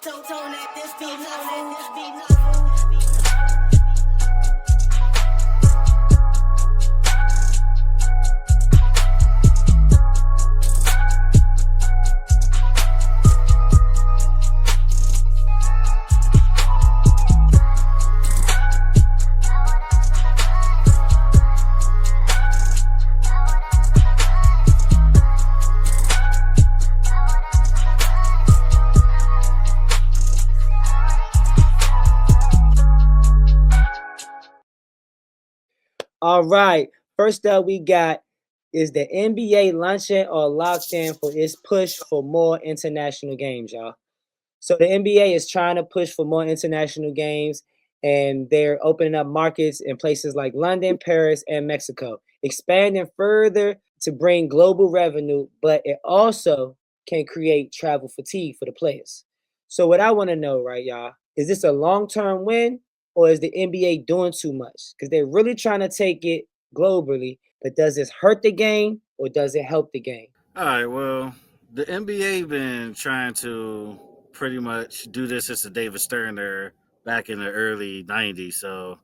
Don't let this be nothing. All right. First up, we got is the NBA launching or locked in for its push for more international games, y'all. So the NBA is trying to push for more international games, and they're opening up markets in places like London, Paris, and Mexico, expanding further to bring global revenue, but it also can create travel fatigue for the players. So what I want to know, right, y'all, is this a long-term win or is the NBA doing too much? Because they're really trying to take it globally, but does this hurt the game or does it help the game? All right, well, the NBA been trying to pretty much do this since the David Stern era back in the early 90s. So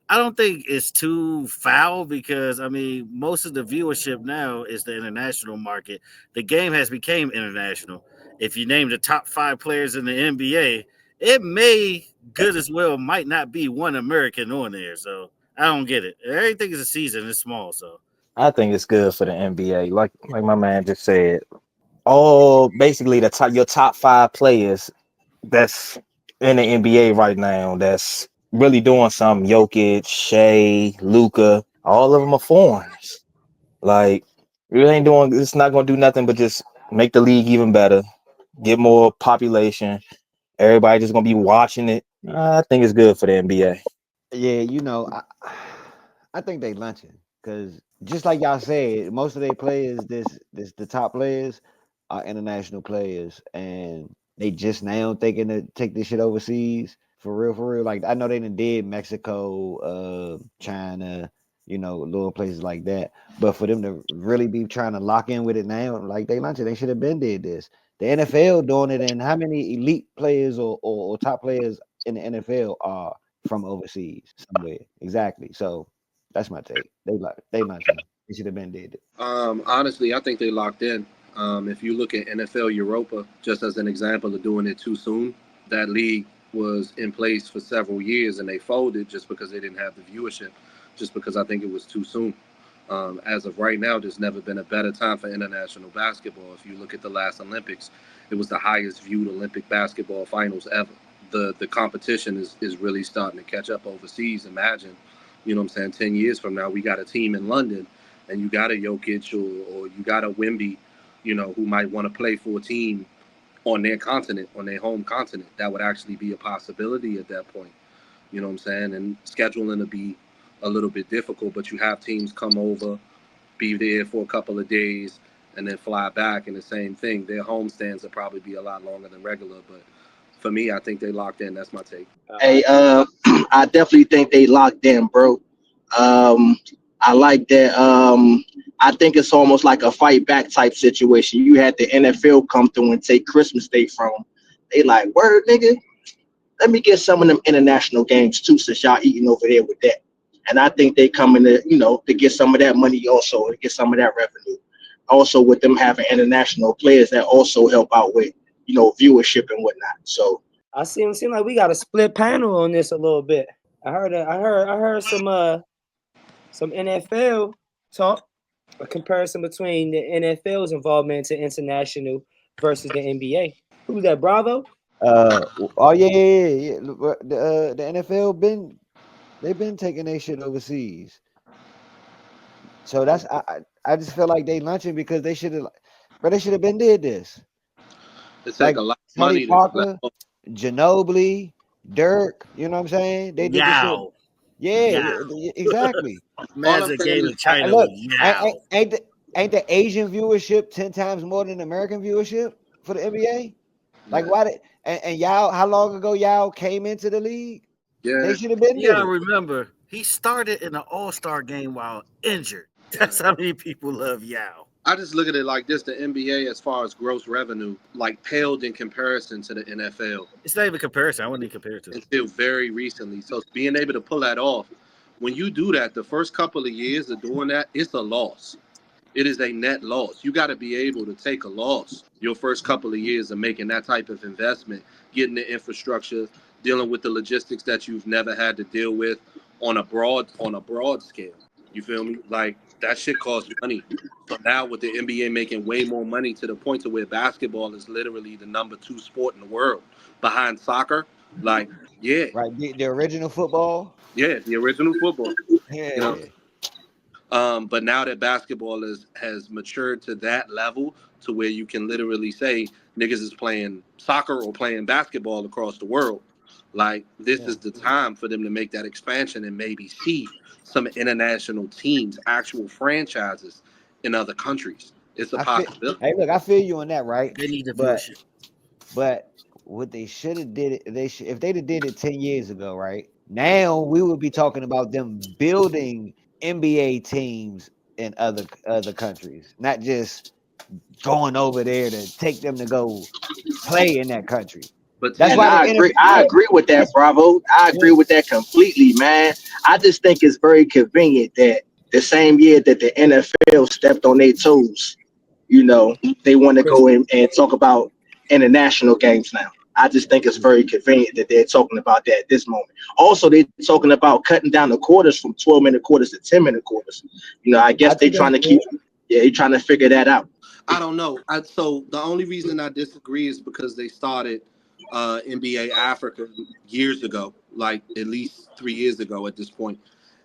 I don't think it's too foul because, I mean, most of the viewership now is the international market. The game has become international. If you name the top 5 players in the NBA, it may good as well might not be one American on there. So I don't get it. Everything is a season. It's small. So I think it's good for the NBA. Like my man just said, all basically your top 5 players that's in the NBA right now that's really doing something. Jokic, Shea, Luca, all of them are foreigners. Like it's not gonna do nothing but just make the league even better, get more population. Everybody just gonna be watching it. I think it's good for the NBA. Yeah, I think they lunching because just like y'all said, most of their players, the top players, are international players, and they just now thinking to take this shit overseas for real, for real. Like I know they done did Mexico, China, little places like that. But for them to really be trying to lock in with it now, like they lunching, they should have been did this. The NFL doing it, and how many elite players or top players in the NFL are from overseas somewhere? Exactly. So that's my take. They lunching. They should have been did it. Honestly, I think they locked in. If you look at NFL Europa, just as an example of doing it too soon, that league was in place for several years and they folded just because they didn't have the viewership, just because I think it was too soon. As of right now, there's never been a better time for international basketball. If you look at the last Olympics, it was the highest viewed Olympic basketball finals ever. The competition is really starting to catch up overseas. Imagine, 10 years from now, we got a team in London and you got a Jokic or you got a Wimby, who might want to play for a team on their continent, on their home continent. That would actually be a possibility at that point. You know what I'm saying? And scheduling will be a little bit difficult, but you have teams come over, be there for a couple of days, and then fly back. And the same thing, their home stands will probably be a lot longer than regular. But for me, I think they locked in. That's my take. Hey, I definitely think they locked in, bro. I like that. I think it's almost like a fight back type situation. You had the NFL come through and take Christmas Day from them. They like, word, nigga, let me get some of them international games too, since y'all eating over there with that. And I think they coming to get some of that money also, to get some of that revenue. Also with them having international players that also help out with, viewership and whatnot. So I seem like we got a split panel on this a little bit. I heard some NFL talk, a comparison between the NFL's involvement into international versus the NBA. Who's that, Bravo? Oh yeah. The NFL they've been taking their shit overseas. So that's I just feel like they lunching because they should have been did this. It's Like like a lot of Tony money. Parker, Ginobili, Dirk, you know what I'm saying? They did this shit. Yow. Yeah, exactly. Magic game in China Look, was yow. ain't the Asian viewership 10 times more than American viewership for the NBA? Like why did and y'all how long ago y'all came into the league? Yeah. They should have been You did gotta it. remember, he started in an All-Star game while injured. That's how many people love Yao. I just look at it like this: the NBA, as far as gross revenue, like paled in comparison to the NFL It's not even comparison. I wouldn't even compare it to. until very recently. So being able to pull that off, when you do that, the first couple of years of doing that, it's a loss. It is a net loss. You got to be able to take a loss your first couple of years of making that type of investment, getting the infrastructure, dealing with the logistics that you've never had to deal with on a broad scale. You feel me? Like that shit costs money. So now with the NBA making way more money to the point to where basketball is literally the number 2 sport in the world behind soccer. Like, yeah, Right, the original football. yeah, the original football. Yeah. You know, but now that basketball has matured to that level to where you can literally say niggas is playing soccer or playing basketball across the world. Like this is the time for them to make that expansion and maybe see some international teams, actual franchises in other countries. It's a possibility. Hey, look, I feel you on that, right? They need to push it. But what they should have did it, if they'd have did it 10 years ago, right? Now we would be talking about them building NBA teams in other countries, not just going over there to take them to go play in that country. But That's And why I agree. I agree with that, Bravo. I agree with that completely, man. I just think it's very convenient that the same year that the NFL stepped on their toes, you know, they want to go in and talk about international games now. I just think it's very convenient that they're talking about that at this moment. Also, they're talking about cutting down the quarters from 12-minute quarters to 10-minute quarters. You know, I guess they're trying to keep, they're trying to figure that out. I don't know. So the only reason I disagree is because they started NBA Africa years ago, like at least 3 years ago at this point.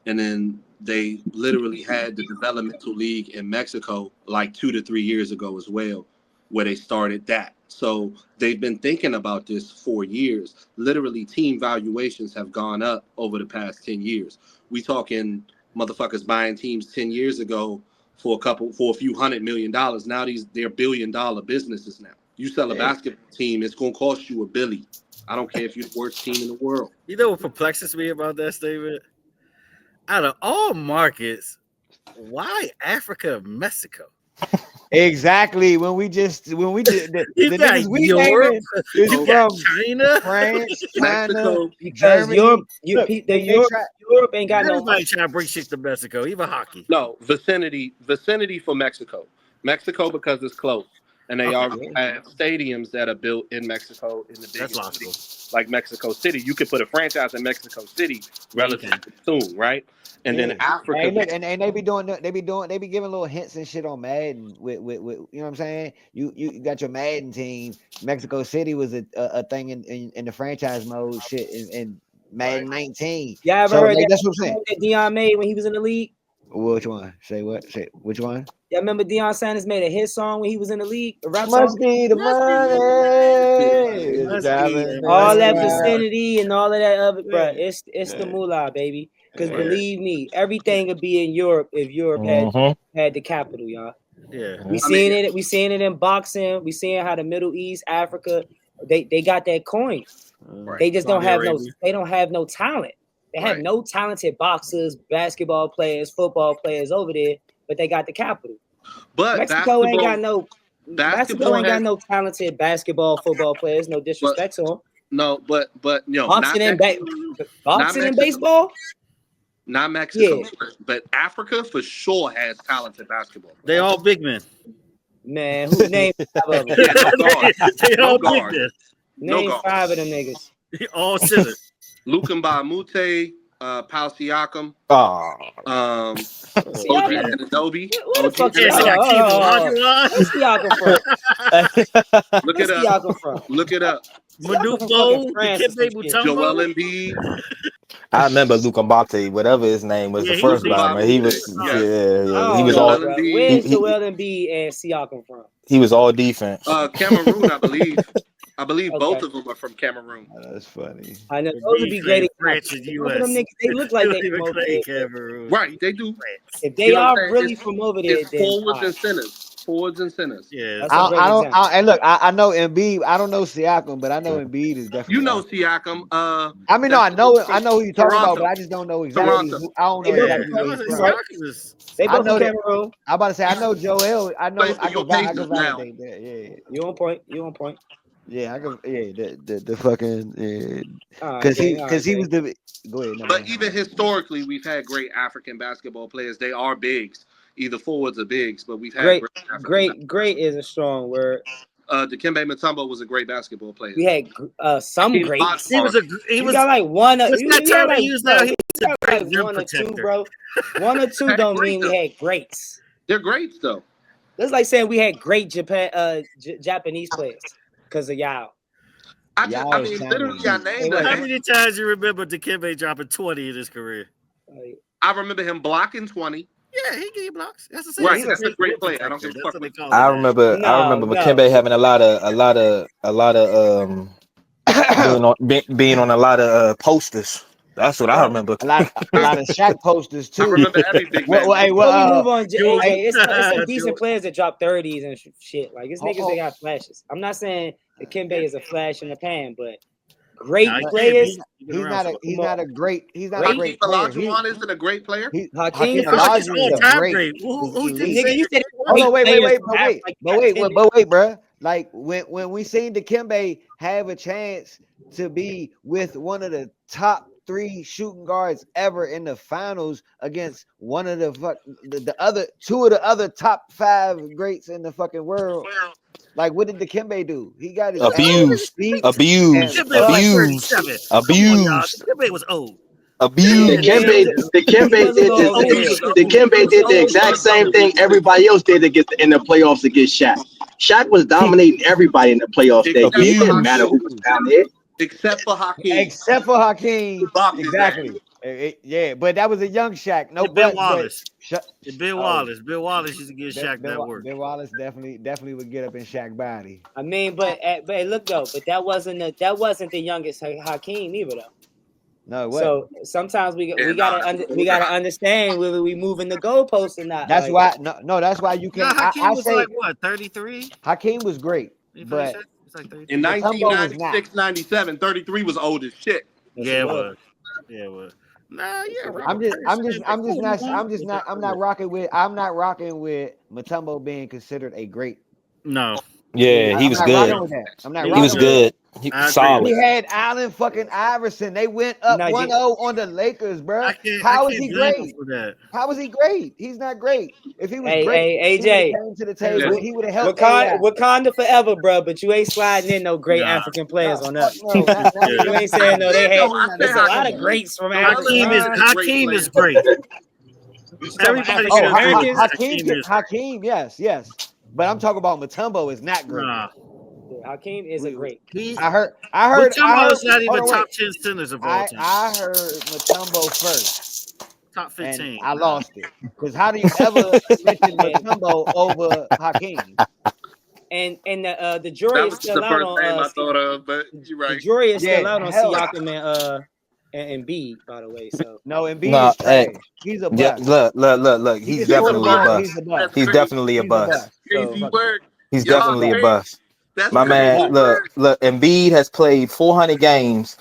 And then they literally had the developmental league in Mexico like 2 to 3 years ago as well, where they started that. So they've been thinking about this for years. Literally, team valuations have gone up over the past 10 years. We talking motherfuckers buying teams 10 years ago for a few $100 million. Now they're $1 billion businesses now. You sell a basketball team, it's gonna cost you $1 billion. I don't care if you're the worst team in the world. You know what perplexes me about that statement? Out of all markets, why Africa and Mexico? Exactly. When we did the got niggas we Europe, naming is you from got China. France, China, Mexico, Because Germany. Europe ain't got no. Everybody trying to bring shit to Mexico, even hockey. no, vicinity for Mexico. Mexico because it's close. And they already have stadiums that are built in Mexico in the biggest logical. cities, like Mexico City. You could put a franchise in Mexico City relatively soon, right? And then Africa. Hey, look, and they be giving little hints and shit on Madden with you know what I'm saying? You got your Madden team. Mexico City was a thing in the franchise mode shit in Madden 19. Y'all ever So heard that's what I'm saying. that Deion made when he was in the league? Which one? Say what? Say which one? Y'all remember Deion Sanders made a hit song when he was in the league? A rap Must song? be the money. All that vicinity and all of that other, bro. It's the moolah, baby. Because Yeah. believe me, everything would be in Europe if Europe had the capital, y'all. Yeah. We seeing it in boxing. We seeing how the Middle East, Africa, they got that coin. Right. They just don't Saudi have Arabia. they don't have no talent. They have no talented boxers, basketball players, football players over there, but they got the capital. But Mexico ain't got no basketball got no talented basketball, football players. No disrespect to them. No, but you know, Boxing and baseball. Not Mexico, Yeah. but Africa for sure has talented basketball. They all big men. Man, who named 5 of them? They all big guard. men. Name 5 of them niggas. All sinners. Lukumba Mute, Pau Siakam, OG Anunoby. Where the fuck Yeah, she got Keem Where's Siakam from? Look it Where's up. Siakam from? Look it up. Manufo, France or Dikembe some shit. Mutombo. Joel Embiid. I remember Luka Mbate, whatever his name was, Yeah, the he first was guy, man. He was, Oh, he was no, all, bro. Embiid. Where's he- Joel Embiid and Siakam from? he was all defense. Cameroon, I believe. I believe both Okay. of them are from Cameroon. That's funny. I know those would be great France examples. and Both of them US. niggas, they look like they Don't even from over play there. Cameroon. Right, they do. If they You know what are I'm saying? really from over there, It's then forwards fine. and centers. forwards and centers. Yeah, That's so a great example. And look, I know Embiid. I don't know Siakam, but I know Embiid is definitely. You know Siakam. I mean, no, I know who you're talking about, Toronto. but I just don't know exactly. Toronto. I don't know They both exactly from where he's Cameroon. from. They I both know from that. Cameroon. I'm about to say I know Joel. I know Plays for I your can Pacers now. validate that. Yeah, You on point. You on point. yeah, I can. Yeah, the fucking All right, because King. All right, he King. was the. Go ahead. No, But even historically, we've had great African basketball players. They are bigs, either forwards or bigs. But we've had Great, great African. great is a strong word. Dikembe Mutombo was a great basketball player. We had some Hakeem greats. he was We got like one. What's We that had term like, they use now? bro, He was we a got great like rim one or two, protector. bro. One or two don't mean we had greats. They're greats though. That's like saying we had great Japanese players because of Yao. I Y'all is mean, Chinese. literally, I named Hey, How them. many times you remember Dikembe dropping 20 in his career? Like, I remember him blocking 20. Yeah, he gave blocks. That's the same. Right, He's that's a great great rim player. I don't protector. give a That's fuck what they what call I it. remember No. McKembe having a lot of being on a lot of posters. That's what I remember. a lot of Shaq posters I too. remember every big man. Hey, before we move on, Jules- AJ, it's some decent Jules. players that drop 30s and shit. Like it's niggas Oh. that got flashes. I'm not saying that Kimbe is a flash in the pan, but great Nah, he players. been around for He's not a great player. Hakeem Olajuwon isn't a great player. Hakeem No, Olajuwon he's is all a time great. great. Who He's did elite. you Nigga, say? you said Hold on, wait, players but wait, bro. Like when we seen Dikembe have a chance to be with one of the top 3 shooting guards ever in the finals against one of the other 2 of the other top 5 greats in the fucking world. Like, what did Dikembe do? He got his Abused. ass beat. Abused. And Dikembe was like Abused. 37. Come on, y'all. Abused. Dikembe was old. Abused. Dikembe did the exact same thing everybody else did in the playoffs against Shaq. Shaq was dominating everybody in the playoffs that year. It didn't matter who was down there. Except for Hakeem. Except for Hakeem. Blocked his Exactly. Yeah, but that was a young Shaq. No, And Ben Wallace. But Bill Wallace. Bill Wallace used to give Shaq that work. Ben Wallace definitely would get up in Shaq's body. I mean, but look though, but that wasn't the youngest Hakeem either though. No, what? So sometimes we gotta understand whether we moving the goalposts or not. That's like, why that's why you Nah, can't. Hakeem I was say like what, 33? Hakeem was great, but It's like 33. In Mutombo was 1996-97, 33 was old as shit. Yeah, it was. Yeah, it was. Nah, yeah. I'm not rocking with Mutombo being considered a great. No. Yeah, he was I'm not good. rocking with that. I'm not He He rocking was with good. He I agree. solid. We had Allen fucking Iverson. They went up No, 1-0 on the Lakers, bro. How is he great? How is he great? He's not great. If he was great, AJ, he came to the table. He would have helped. Wakanda forever, bro. But you ain't sliding in no great African players on us. No, You ain't saying no. They had. There's a lot of Hakeem. greats from Hakeem Africa. is great. Everybody Oh, should agree with Hakeem, yes. But I'm talking about Mutombo is not great. Nah. Hakeem is a great. I heard. Mutombo's not even top 10 centers of all time. I heard Mutombo first. Top 15. And I lost it. Because how do you ever mention Mutombo over Hakeem? And the jury is still out on. I thought of, but you're right. The jury is still out on hell. Siakam and Embiid, by the way. So no, Embiid is trash. He's a bust. Look. He's definitely a bust. He's definitely a bust. Crazy work. He's definitely a bust. That's My man, crazy. look. Embiid has played 400 games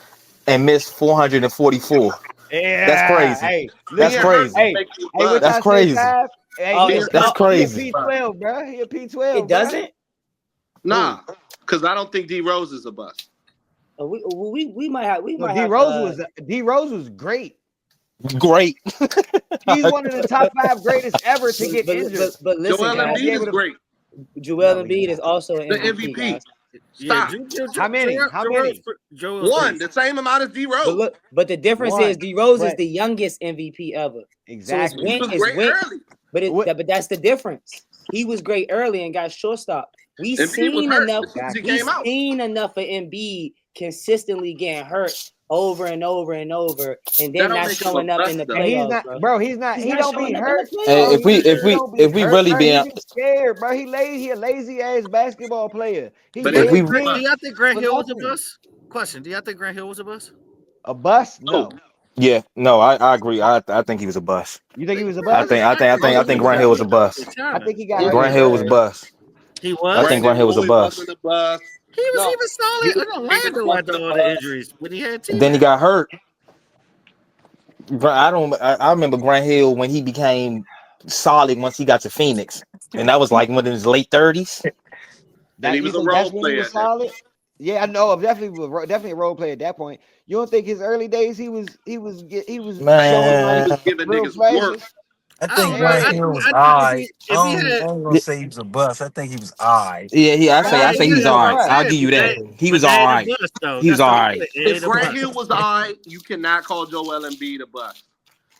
and missed 444. Yeah, That's crazy. Hey, That's crazy. Hey, that's crazy. That's crazy. He a P12, bro. He a P12. it doesn't. Nah, because I don't think D Rose is a bust. We might have. D Rose was great. Great. He's one of the top 5 greatest ever to get injured. But listen, Joel guys, Embiid is great. Joel Embiid is also an The MVP. MVP. Guys. Stop. How many? One, the same amount as D Rose. But the difference is D Rose is the youngest MVP ever. Exactly. He was great early. But that's the difference. He was great early and got shortstop. We Embiid seen was hurt enough. as soon as he We came out. seen enough of Embiid consistently getting hurt over and over and over, and then That don't not make him showing a up in the bust, playoffs. Bro, he's not. He don't be hurt. Hey, if we really be scared, bro. He a lazy ass basketball player. But if we Do y'all think Grant Hill was a bust? Question: do y'all think Grant Hill was a bust? A bust? No. Yeah, no, I agree. I think he was a bust. You think he was a I bust? think I think I think I think Grant Hill was a bust. I think he got He hurt. Grant Hill was a bust. He I was. think Grant Hill was a Boyd bust. wasn't a bust. He was No, even solid in Reeves Orlando wasn't after a all the bust. injuries when he had T. And then he got hurt. I remember Grant Hill when he became solid once he got to Phoenix, and that was like in his late 30s. And he You was a think that's role when he player was at that solid? Yeah, I know. Definitely a role player at that point. You don't think his early days he was showing He like Man, was giving real niggas work. flashes? I I think don't know. Grant Man, Hill was I think alright. if he had, I ain't gonna yeah, say he was a bust. I think he was alright. yeah, nah, I say he he's was all that's right. what alright. I'm I'll saying. give you that. He But was they all ain't a right. bust though. He was That's all what I'm right. saying. It If ain't a Grant bust. Hill was I, you cannot call Joel Embiid a bust.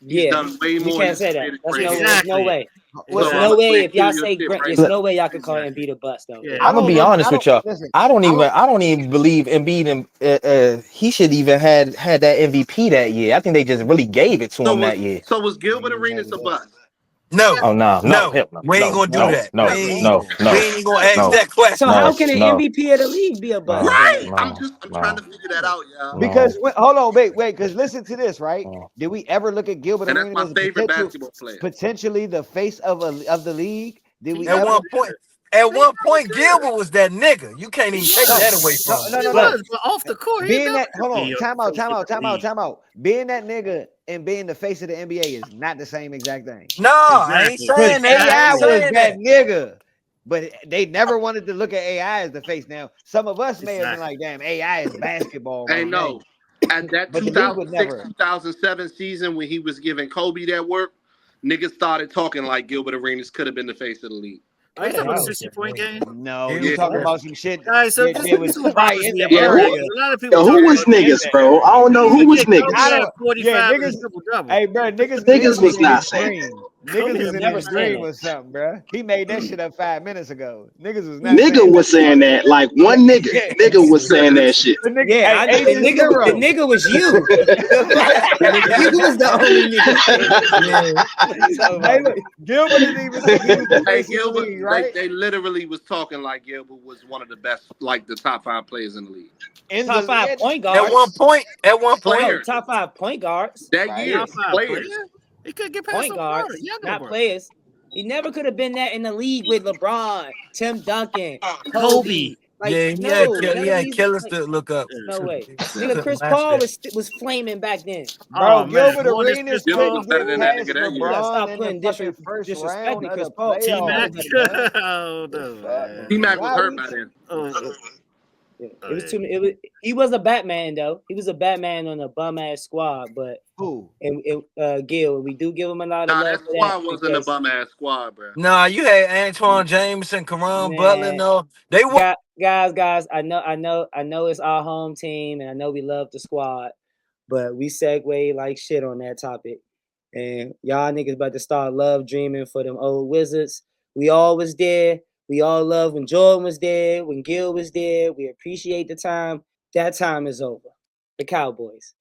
He's Yeah, done way you more in can't his say career that. than That's Grant no. Hill. There's no Exactly. way. Well, There's So I'm no gonna Exactly. way. go and If kill y'all your say shit Grant, right there's now. no way y'all could call Exactly. Embiid a bust though. Yeah. I I'm gonna don't be think. honest I with don't y'all. listen. I don't even believe Embiid and he should even had that MVP that year. I think they just really gave it to So him was that year. so was Yeah, he Gilbert didn't have Arenas it a up. bust? No, Oh no, no, no, hell no, we ain't no, gonna do no, No, that. no, no. We no, ain't even gonna ask no, that So question. how no, can an no, MVP of the league be a bust no, then? Right. no, I'm trying no, to figure that out, y'all. Because no, hold on, wait. Because listen to this, right? no. Did we ever look at Gilbert And that's Arenas my as a favorite basketball player. potentially the face of the league? Did He we At never ever? one point, good. at He one never point, good. Gilbert was that nigga. You can't even He take No, that was. away no, from him. no, He no, no. was. But off the court, he Being never that, could hold on, be a time out, face time of out, the time out, league. time out. Being that nigga and being the face of the NBA is not the same exact thing. No, I ain't Exactly. Because saying that. I AI ain't Exactly. was saying that that. nigga, but they never wanted to look at AI as the face. Now, some of us may have been Exactly. like, "Damn, AI is basketball Hey, right now," no. At that but the league would 2006, never. 2007 season when he was giving Kobe that work, niggas started talking like Gilbert Arenas could have been the face of the league. Are you What the talking about He the hell? was 60 that point nigga. game? No, He you was Yeah. talking that. about some shit All right, so that, just that look at was some probably props in here, the bro. Yeah, A who area. lot of people yo, who talking was about In niggas, the bro? area. I don't know who was nigga. Kobe niggas. I had don't. Yeah, 45 and a niggas. triple double. Hey, bro, niggas Niggas was was in his not saying that. dream. Niggas Kobe Niggas was would had in never his 45. say dream that. or something, bro. He made that shit up 5 minutes ago. Niggas was not Nigga saying was saying that. Like one nigga, that. nigga was saying that shit. The nigga, Yeah, hey, Agent the Zero. nigga was you. The fuck? You was the only nigga saying that shit. Yeah. What you talking Hey, about? look, Gilbert didn't even think he was the Hey, face of the Gilbert, league, they, right? they literally was talking like Gilbert was one of the best, like the top 5 players in the league. In Top the five yeah, point At one guards. point, at one point, No, Players. top five point guards. That right. year, Top five player? players. He could get past Point some Florida. guards, Younger not bro. players. He never could have been that in the league with LeBron, Tim Duncan, Kobe. Kobe. Like, yeah, no, he none of had these. killers Like, to look up Yeah. no to. way, He nigga. couldn't Chris match Paul that. was flaming back then. Oh Oh Bro, man, Gilbert More than Chris Arenas Gilbert Paul. was couldn't better get than that Ooh, past nigga that you year. gotta LeBron stop in the putting fucking first round disrespecting of Chris the Paul. T Mac. playoffs, bro. Oh The no, fuck? man. T Mac was Why hurt we? by then. Oh, Yeah, it oh, was yeah. too. He was a Batman though. He was a Batman on a bum ass squad, but Who? Gil, we do give him a lot of Nah, love that for that squad wasn't a because bum ass squad, bro. Nah, you had Antoine Jameson, Karan Butler. man, No, they were. guys, I know it's our home team, and I know we love the squad, but we segue like shit on that topic, and y'all niggas about to start love dreaming for them old Wizards. We all was there. We all loved when Jordan was there, when Gil was there. We appreciate the time. That time is over. The Cowboys.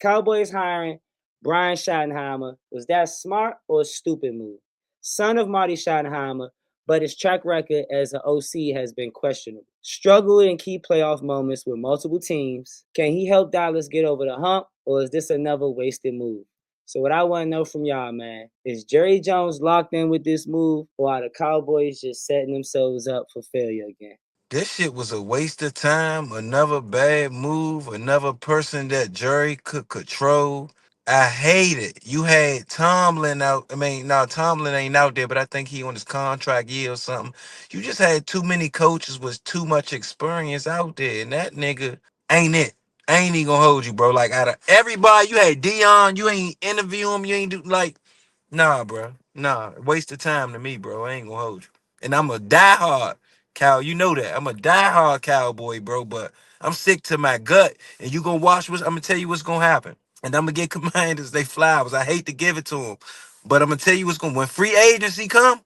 Cowboys hiring Brian Schottenheimer. Was that smart or a stupid move? Son of Marty Schottenheimer, but his track record as an OC has been questionable. Struggled in key playoff moments with multiple teams. Can he help Dallas get over the hump, or is this another wasted move? So what I want to know from y'all, man, is Jerry Jones locked in with this move, or are the Cowboys just setting themselves up for failure again? This shit was a waste of time. Another bad move. Another person that Jerry could control. I hate it. You had Tomlin out. I mean, no, Tomlin ain't out there, but I think he on his contract year or something. You just had too many coaches with too much experience out there, and that nigga ain't it. I ain't even gonna hold you, bro. Like out of everybody, you had Dion. You ain't interview him. You ain't do like, nah, bro. Nah, waste of time to me, bro. I ain't gonna hold you. And I'm a diehard. Cal, you know that. I'm a diehard Cowboy, bro, but I'm sick to my gut. And you gonna watch what I'm gonna tell you what's gonna happen. And I'm gonna get Commanders they flowers. I hate to give it to them. But I'm gonna tell you what's going when free agency come,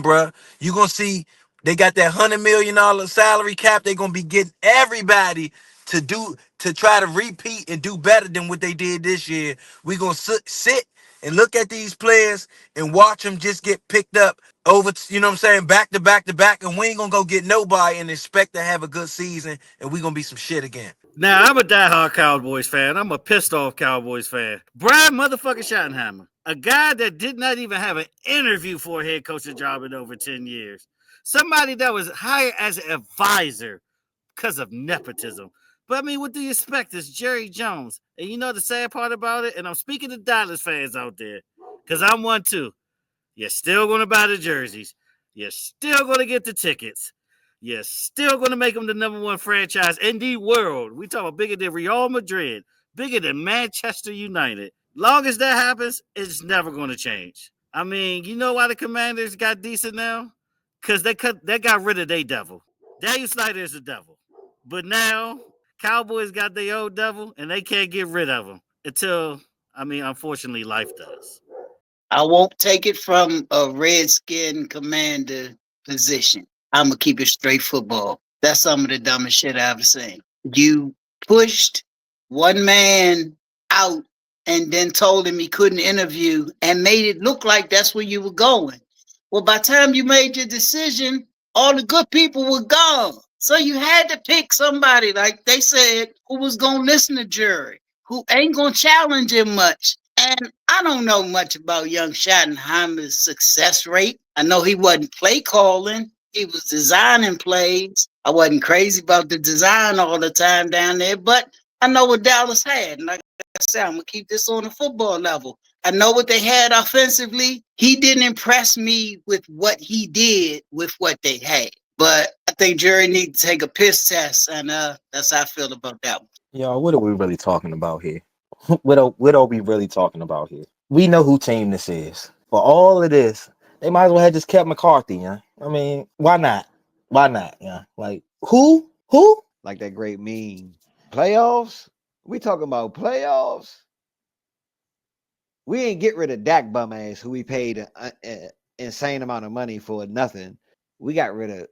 bruh, you gonna see they got that $100 million salary cap. They gonna be getting everybody to try to repeat and do better than what they did this year. We gonna sit and look at these players and watch them just get picked up over, you know what I'm saying, back to back to back, and we ain't gonna go get nobody and expect to have a good season, and we gonna be some shit again. Now, I'm a diehard Cowboys fan. I'm a pissed off Cowboys fan. Brian motherfucking Schottenheimer, a guy that did not even have an interview for a head coaching job in over 10 years. Somebody that was hired as an advisor because of nepotism. But I mean, what do you expect? It's Jerry Jones. And you know the sad part about it? And I'm speaking to Dallas fans out there, because I'm one too. You're still going to buy the jerseys. You're still going to get the tickets. You're still going to make them the number one franchise in the world. We talk about bigger than Real Madrid, bigger than Manchester United. Long as that happens, it's never going to change. I mean, you know why the Commanders got decent now? Because they got rid of their devil. Daniel Snyder is the devil. But now, Cowboys got their old devil, and they can't get rid of him until, I mean, unfortunately, life does. I won't take it from a Redskin commander position. I'm going to keep it straight football. That's some of the dumbest shit I've ever seen. You pushed one man out and then told him he couldn't interview and made it look like that's where you were going. Well, by the time you made your decision, all the good people were gone. So you had to pick somebody, like they said, who was going to listen to Jerry, who ain't going to challenge him much. And I don't know much about young Schottenheimer's success rate. I know he wasn't play calling. He was designing plays. I wasn't crazy about the design all the time down there, but I know what Dallas had. And like I said, I'm going to keep this on the football level. I know what they had offensively. He didn't impress me with what he did with what they had. But I think Jerry needs to take a piss test, and that's how I feel about that one. Y'all, what are we really talking about here? What are we really talking about here? We know who team this is. For all of this, they might as well have just kept McCarthy, yeah. I mean, why not? Why not? Yeah. Like who? Like that great meme. Playoffs? We talking about playoffs? We ain't get rid of Dak bum ass who we paid an insane amount of money for nothing. We got rid of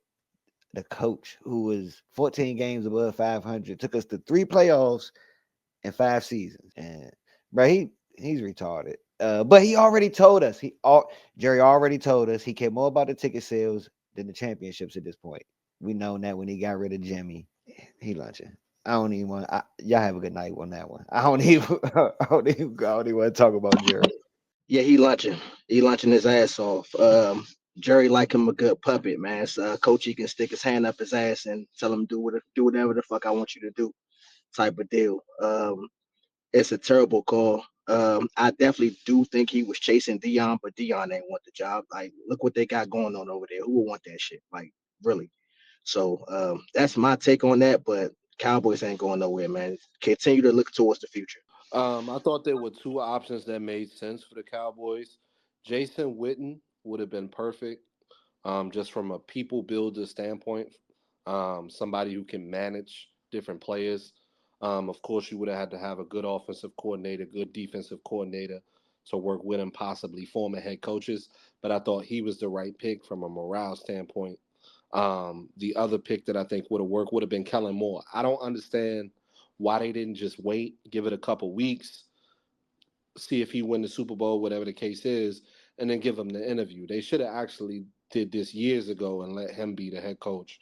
the coach who was 14 games above 500, took us to 3 playoffs in 5 seasons. And bro, he's retarded. But he already told us. Jerry already told us he cared more about the ticket sales than the championships at this point. We know that when he got rid of Jimmy, he lunching. I don't even want. Y'all have a good night on that one. I don't even want to talk about Jerry. Yeah, he lunching. He lunching his ass off. Jerry like him a good puppet, man. So, coach, he can stick his hand up his ass and tell him do whatever the fuck I want you to do, type of deal. It's a terrible call. I definitely do think he was chasing Dion, but Dion ain't want the job. Like, look what they got going on over there. Who would want that shit? Like, really? So that's my take on that. But Cowboys ain't going nowhere, man. Continue to look towards the future. I thought there were 2 options that made sense for the Cowboys. Jason Witten would have been perfect, just from a people builder standpoint. Somebody who can manage different players. Of course, you would have had to have a good offensive coordinator, good defensive coordinator to work with him, possibly former head coaches. But I thought he was the right pick from a morale standpoint. The other pick that I think would have worked would have been Kellen Moore. I don't understand why they didn't just wait, give it a couple weeks, see if he win the Super Bowl, whatever the case is, and then give him the interview. They should have actually did this years ago and let him be the head coach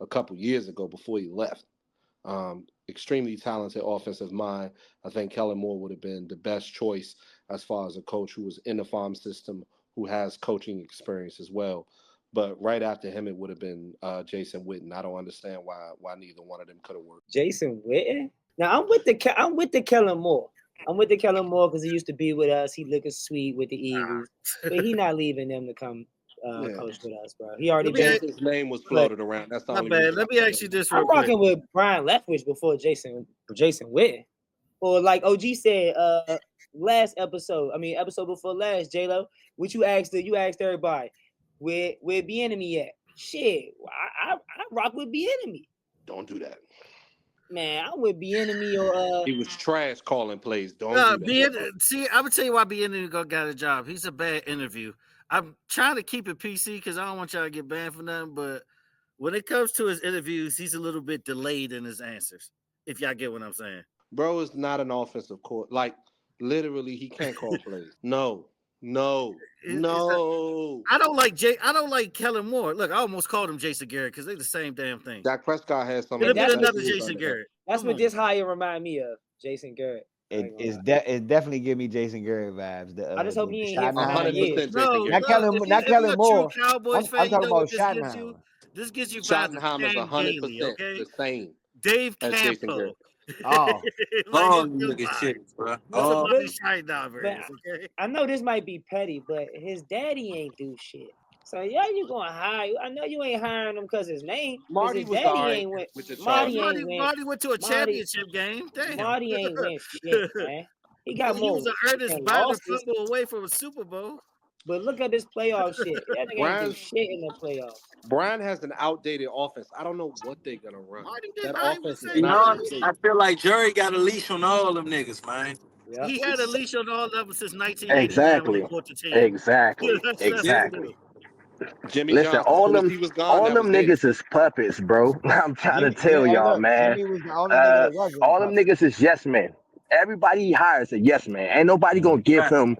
a couple years ago before he left. Extremely talented offensive mind. I think Kellen Moore would have been the best choice as far as a coach who was in the farm system, who has coaching experience as well. But right after him, it would have been Jason Witten. I don't understand why neither one of them could have worked. Jason Witten. Now I'm with the Kellen Moore. I'm with the Kellen Moore because he used to be with us. He looking sweet with the Eagles, but he not leaving them to come coach with us, bro. He already been. His name was floated around. That's the My only bad. reason. Let me ask you this real I'm quick. rocking with Brian Leftwich before Jason Witten. Or like OG said, last episode. I mean, episode before last, J-Lo, what you asked everybody, where Bieniemy at? Shit, I rock with Bieniemy. Don't do that. Man, I'm with Bieniemy or He was trash calling plays. Don't do that. See, I would tell you why Bieniemy got a job. He's a bad interview. I'm trying to keep it PC because I don't want y'all to get banned for nothing. But when it comes to his interviews, he's a little bit delayed in his answers. If y'all get what I'm saying. Bro is not an offensive court. Like, literally, he can't call plays. No. I don't like Kellen Moore. Look, I almost called him Jason Garrett because they're the same damn thing. Dak Prescott has some. It'll be That's another years Jason under him. Garrett. That's Come what on. this hire remind me of. Jason Garrett. It definitely give me Jason Garrett vibes. I just hope The he ain't here for 9 Schottenheimer. years. 100% No, Jason look, Garrett. Not if you're Kellen a true Moore. Cowboys fan, I'm you talking know what about this gives you? Schottenheimer. This gives you vibes of Schottenheimer's Cam Gailey, 100% okay? the same Dave as Jason Campo. Garrett. Oh, Like, Oh, it's you your nigga vibe. shit, bro. With some Oh, other But Schottenheimers, okay? I know this might be petty, but his daddy ain't do shit. So yeah, you gonna hire? I know you ain't hiring him because his name, because Marty his was daddy all right ain't win. with the Marty Chargers. ain't win. Marty went to a Marty, championship game. Damn. Marty ain't win shit, man. He got He more was an Ernest fucking Byner losses. fumble away from a Super Bowl. But look at this playoff shit. That nigga ain't do Brian shit in the playoffs. Brian has an outdated offense. I don't know what they're gonna run. Marty That was offense the is you same not know, thing. I feel like Jerry got a leash on all them niggas, man. Yeah. He had a leash on all of them since 1989 when Exactly. he bought the team. Exactly. That's what he Exactly. do. Jimmy Listen, Johnson. As soon as he was gone, all that was them it. niggas is puppets, bro. I'm trying to tell Hey, y'all, look, man. Jimmy was the only nigga that wasn't a All them puppet. niggas is yes men. Everybody he hires a yes man. Ain't nobody gonna give Right. him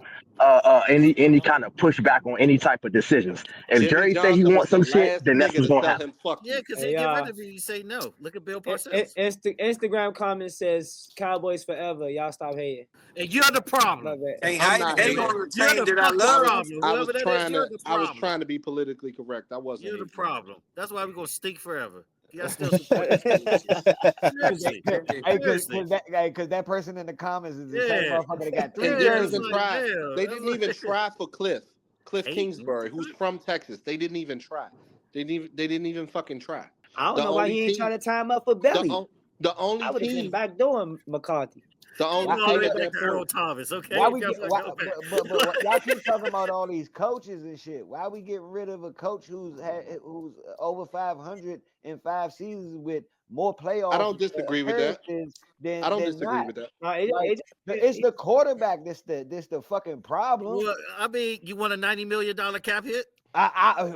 any kind of pushback on any type of decisions. If Jimmy Jerry say he Johnson was wants the some shit, last then that's nigga what's to gonna tell happen. him fuck Yeah, you. because Hey, he'll get rid of you. You say no. Look at Bill Parcells. Instagram comment says Cowboys forever. Y'all stop hating. And you're the My problem. bad. Hey, I'm how not they hating. gonna You're retain the that I fucking I love was him? problem. I Whoever was that is, trying you're to the I was problem. trying to be politically correct. I wasn't You're the hating. problem. That's why we're going to stink forever. You got to still support this bullshit. Seriously. Seriously. Because that person in the comments is the same Yeah. motherfucker that got 3 And didn't Yeah, it's even jerseys. like, try. damn. They That's didn't even like, try for Cliff hating. Kingsbury, who's from Texas. They didn't even try. They didn't even fucking try. I don't The know why only he ain't team trying to time up for the Belly. o- the only I would have been team backdooring McCarthy. the He only went all the team way at back that to Earl point. Thomas, okay? Why If we y'all get want why, to go back. but y'all keep talking about all these coaches and shit. Why we get rid of a coach who's over 500 in 5 seasons with more I playoff don't disagree with that. appearances I don't than disagree not? with that. No, Like it's the quarterback that's the fucking problem. Well, I mean, you want a $90 million cap hit?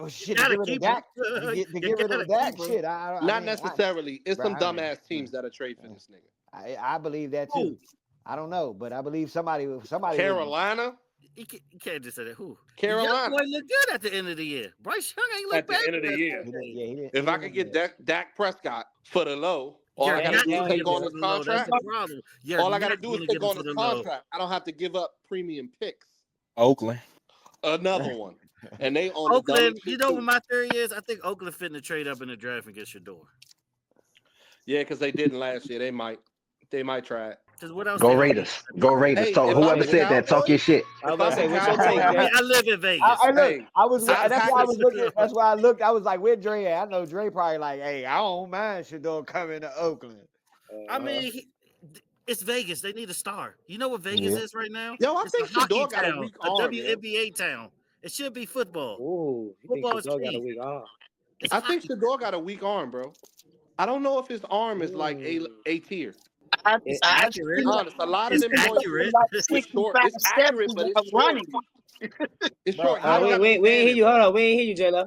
Shit You to gotta get rid of keep him. Dak. To You get rid gotta of Dak, keep him. shit. I Not mean, necessarily. It's some Bro, dumbass teams that'll trade for this nigga. I believe that too. Who? I don't know, but I believe somebody would. Carolina? You can't just say that. Who? The young Carolina. boy looked good at the end of the year. Bryce Young ain't look At the bad. end of the year. He didn't, yeah, he didn't. If he I didn't could look get good. Dak Prescott for the low, all You're I gotta not do is gonna take get him on for his the low. That's contract. the problem. You're All I not gotta do is gonna take get him on for his the low. contract. I don't have to give up premium picks. Oakland. Another one. And they own the Oakland, dumbest you shit know too. what my theory is? I think Oakland fitting to trade up in the draft and get Shador. Yeah, because they didn't last year. They might try it. Because what else Go they gonna Raiders. Go Raiders. Hey, So if I'm whoever the said that, talk your Cowboys, shit. I was if about I'm to the say, what's your Cowboys, take, I Jay? mean, I live in Vegas. I look. hey, I was. I That's why I package was looking. That's why I looked. I was like, "Where Dre at?" I know Dre probably like, "Hey, I don't mind Shador coming to Oakland." I mean, it's Vegas. They need a star. You know what Vegas Yeah. is right now? Yo, I It's think a hockey Shador got a town, weak a arm, yo. WNBA town. It should be football. Ooh, you think Football is Shador got a cheap. weak arm? It's a I think hockey. Shador got a weak arm, bro. I don't know if his arm is like Mm. a tier. It's I've accurate. seen Honest, a lot of It's them joints accurate. about is short. 65 It's steps accurate, but it's of short. running. It's Bro, short. He don't We got we no we ain't hear cannon, you. bro. Hold on, we ain't hear you, J-Lo.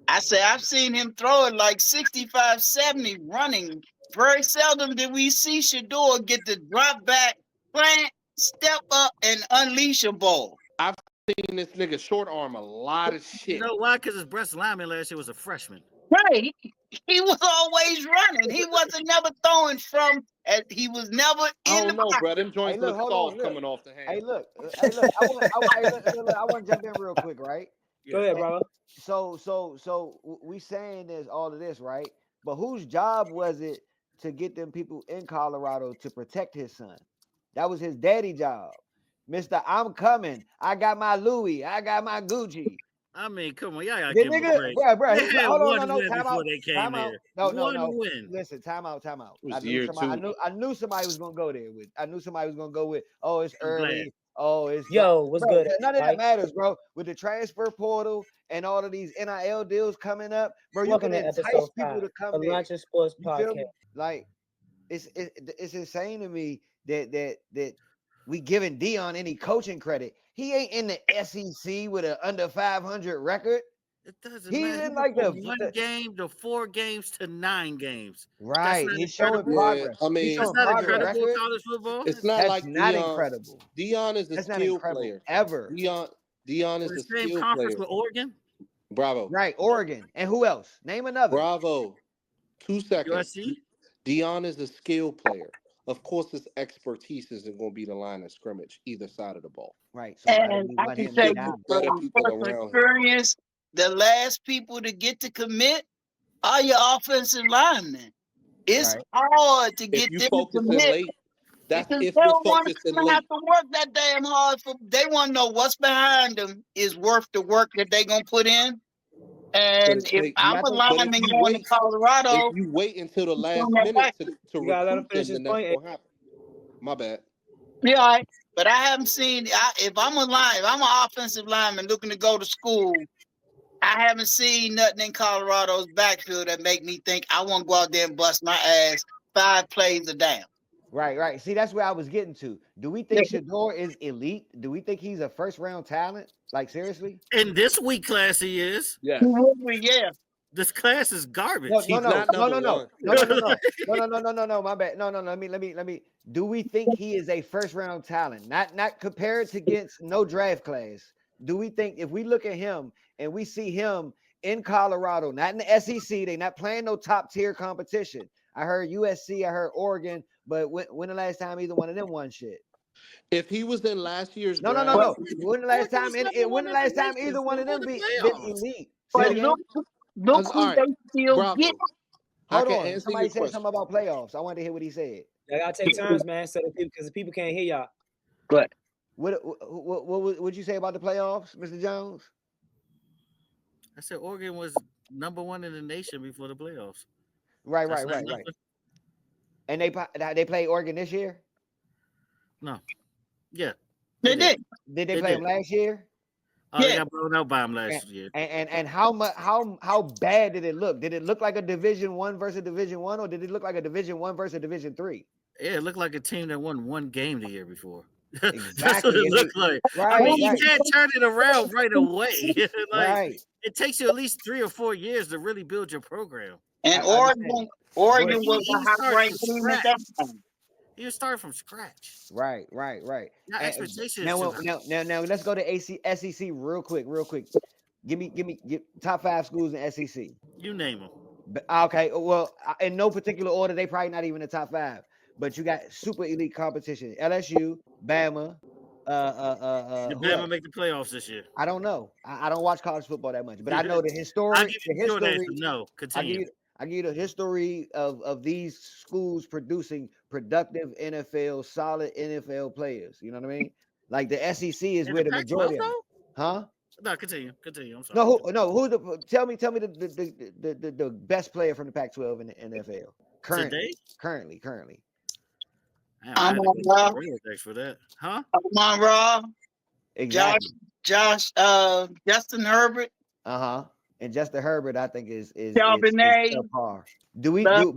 I say I've seen him throw it like 65, 70 running. Very seldom did we see Shador get the drop back, plant, step up, and unleash a ball. I've seen this nigga short arm a lot of You shit. know why? Because his breast lineman last year was a freshman. Right. He was always running. He wasn't never throwing from, he was never I in the don't know, pocket. bro. Them Hey, joints look, look hold on, soft look. coming off the Hey, hand. look. Hey, look. I want to jump in real quick, right? Go ahead, brother. So we saying this all of this, right? But whose job was it to get them people in Colorado to protect his son? That was his daddy job. Mr. I'm coming. I got my Louis. I got my Gucci. I mean, come on, y'all gotta The give him a nigga, break. bro, They had hold on, one no, win time before out, they came time out. here. No. One win. Listen, time out. It I was knew year somebody. two. I knew somebody was gonna go there with. I knew somebody was gonna go with. Oh, it's I'm glad. early. Oh, it's Yo, what's bro, good, none of that Mike? matters, bro. With the transfer portal and all of these NIL deals coming up, bro, you Welcome can to entice episode people 5 to come of there. Lunch and Sports You feel Podcast. me? Like it's insane to me that we giving Dion any coaching credit. He ain't in the SEC with an under 500 record. It doesn't He's matter. in He like went from one the game to 4 games to 9 games. That's right. not He's showing incredible. Yeah, progress. I He's mean, That's showing not progress. incredible in college football. it's not That's like not Dion. incredible. Dion is a That's not skill incredible player. ever. Dion In is the a same skill conference player. with Oregon, Bravo. Right. Oregon. And who else? Name another. Bravo. 2 seconds. USC. Dion is a skill player. Of course, his expertise isn't going to be the line of scrimmage either side of the ball. Right. So why do And we I want can him tell Should now? you be better from people personal around him. experience, the last people to get to commit are your offensive linemen. It's Right. hard to If get you them to focusing commit late, that's because if they you're don't want focusing to have late. to work that damn hard. They want to know what's behind them is worth the work that they're gonna put in. But And it if takes. Do I'm y'all a think? But if lineman you going to wait, if Colorado, you wait until the I'm on last that minute back. to You gotta let him recruit finish them, his then that's point. gonna happen. My bad. Yeah, all right. But I haven't seen. If I'm an offensive lineman looking to go to school, I haven't seen nothing in Colorado's backfield that make me think I want to go out there and bust my ass 5 plays a down. Right. See, that's where I was getting to. Do we think Shador is elite? Do we think he's a first round talent? Like seriously? In this week class, he is. Yes, Yeah. This class is No, garbage. he's not number one. no. My bad. No. Let me. Do we think he is a first round talent? Not compared to against no draft class. Do we think if we look at him and we see him in Colorado, not in the SEC, they're not playing no top tier competition. I heard USC, I heard Oregon, but when the last time either one of them won shit? If he was in last year's No. draft, But When the last Oregon time? was number When one the in the last time nation either one for of them the been playoffs. elite? Say it but again. look all who right, they still Bravo. get. I Hold can on. answer Somebody your said question. something about playoffs. I wanted to hear what he said. I gotta take turns, man, so that people, because the people can't hear y'all. But What'd you say about the playoffs, Mr. Jones? I said Oregon was number one in the nation before the playoffs. Right. That's not Right. nothing. And they played Oregon this year. No. Yeah. they did. Did they They play did. them last year? Oh, they Yeah. got blown out by him last year. And how bad did it look? Did it look like a Division 1 versus Division 1, or did it look like a Division 1 versus Division 3? Yeah, it looked like a team that won one game the year before. That's what Exactly. it looked like. I Right. mean, you can't turn it around right away. Like Right. it takes you at least 3 or 4 years to really build your program. And I understand. Oregon He, was he a high started ranked from team at scratch. that time. He was starting from scratch. Right. Now expectations Now, too now, let's go to SEC real quick. Give me top 5 schools in SEC. You name them. Okay, well, in no particular order, they probably not even the top 5. But you got super elite competition: LSU, Bama. Did Who Bama else? make the playoffs this year? I don't know. I don't watch college football that much, but I know the I'll history. give you the short answer. No. I give Continue. I give you the history of these schools producing productive NFL, solid NFL players. You know what I mean? Like the SEC is In where the the Pac-12 majority of them. though? Huh? No, continue. I'm sorry. No. Who the? Tell me the best player from the Pac-12 in the NFL Today? currently. Damn, I I'm had to on go to Raw. the Rolodex for that. Huh? I'm on Raw. Exactly. Justin Herbert. And Justin Herbert, I think is Charbonnet. subpar. Love.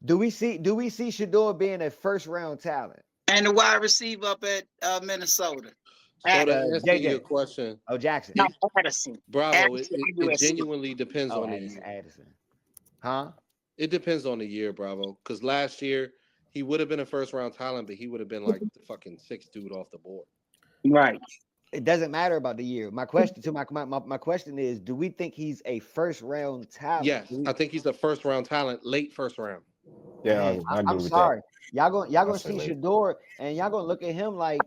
Do we see Shador being a first round talent? And the wide receiver up at Minnesota. So to answer JJ. your question, Jackson. No, Addison. Bravo, Addison, it USC. genuinely depends on the year. Addison. Huh? It depends on the year, Bravo. Because last year he would have been a first round talent, but he would have been like the fucking 6th dude off the board. Right. It doesn't matter about the year. My question my question is, do we think he's a first round talent? Yes, I think he's a first round talent, late first round. Yeah, Man, I agree I'm with sorry. Y'all I gonna say see late. Shador and y'all gonna look at him like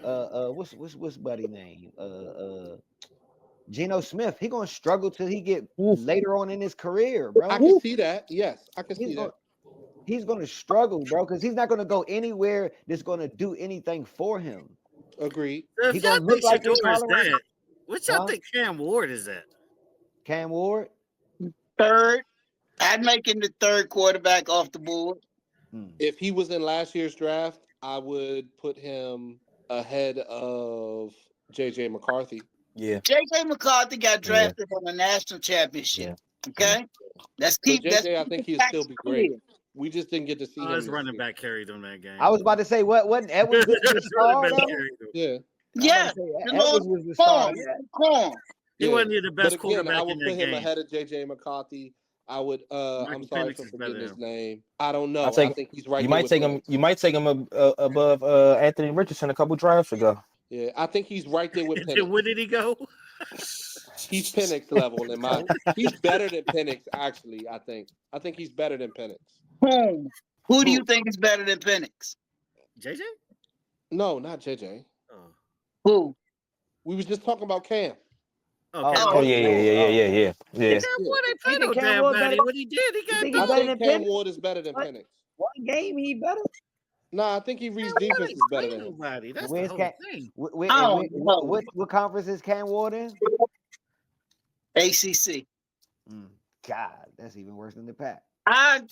what's buddy name? Geno Smith. He gonna struggle till he get later on in his career, bro. I can see that. Yes, I can see that. He's gonna struggle, bro, because he's not gonna go anywhere that's gonna do anything for him. Agreed. If He y'all gonna look think like in Shador is Colorado. that, what y'all Huh? think Cam Ward is at? Cam Ward. Third. I'd make him the third quarterback off the board. If he was in last year's draft, I would put him ahead of JJ McCarthy. Yeah. JJ McCarthy got drafted on the national championship. Okay? Let's But keep JJ, I think he'll still be great. clear. We just didn't get to see him. His this running year. back carried him that game. I was about to say wasn't Edwards the star Running back though? carried him. Yeah. Yeah. Edwards was the star. Corn. He Yeah. wasn't the best But again, quarterback I in would that put him game. ahead of JJ McCarthy. I would. I'm sorry Penix for is better forgetting than his him. name. I don't know. I I think he's right. You there might with take Lance. him. You might take him above Anthony Richardson a couple drafts ago. Yeah, I think he's right there with And then where Penix. did he go? He's Penix level in my. He's better than Penix, actually. I think. I think he's better than Penix. Who do you think is better than Penix? JJ? No, not JJ. Oh. Who? We was just talking about Cam. Oh, Cam Oh Ward. yeah. Cam Ward ain't play You no think Cam damn Ward body. better? What he did, he You got think he I done. better think than Cam Penix? Ward is better than What? Penix. One game he better. Nah, I think he reads Cam Ward defense ain't is better play than him. nobody. That's the Where's whole Cam? thing. I don't know. What conference is Cam Ward in? ACC. God, that's even worse than the Pack. I Go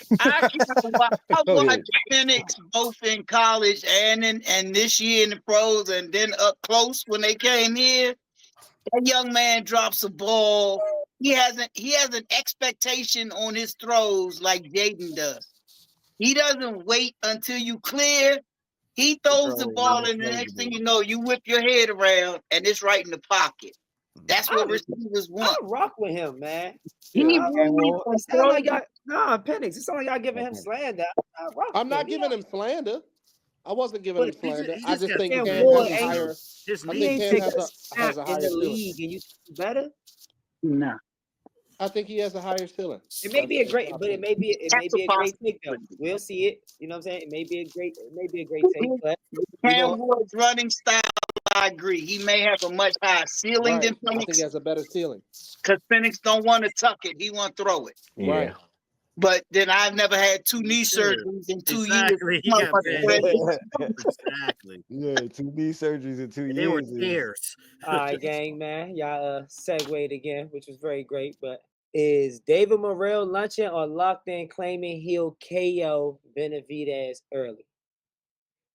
watched ahead. Penix both in college and this year in the pros, and then up close when they came here. That young man drops a ball. He has an expectation on his throws like Jaden does. He doesn't wait until you clear. He throws the ball, and the next thing you know, you whip your head around, and it's right in the pocket. That's what receivers want. I rock with him, man. He It really sound like y'all, Penix. It sound like y'all giving him slander. I rock I'm with not him. giving him slander. I wasn't giving him But slander. he I just just got think Cam Cam Ward has a ain't- higher. His I He think ain't Cam take has a a snap in higher the ceiling. league, and you think he better. No. I think he has a higher ceiling. It may be a great, That's but it may be a great take though. We'll see it. You know what I'm saying? It may be a great take, but we Cam gonna, Ward's running style, I agree. He may have a much higher ceiling right. than I think he Penix has a better ceiling. because Penix don't want to tuck it. He want to throw it. Yeah. Right. But then I've never had two knee Sure. surgeries in 2 Exactly. years. He got Motherfucker, Exactly. Yeah, 2 knee surgeries in 2 years. They were tears. all right, gang, man. Y'all segued again, which was very great. But is David Morrell lunching or locked in claiming he'll KO Benavidez early?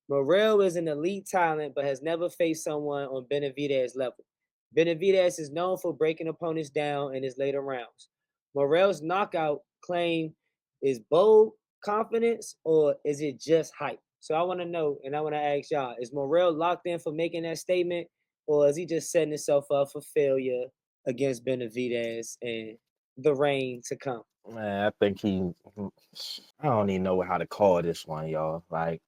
Morrell is an elite talent, but has never faced someone on Benavidez level. Benavidez is known for breaking opponents down in his later rounds. Morrell's knockout claim is bold confidence or is it just hype? So I want to know, and I want to ask y'all, is Morrell locked in for making that statement, or is he just setting himself up for failure against Benavidez and the reign to come? Man, I think I don't even know how to call this one, y'all. Like,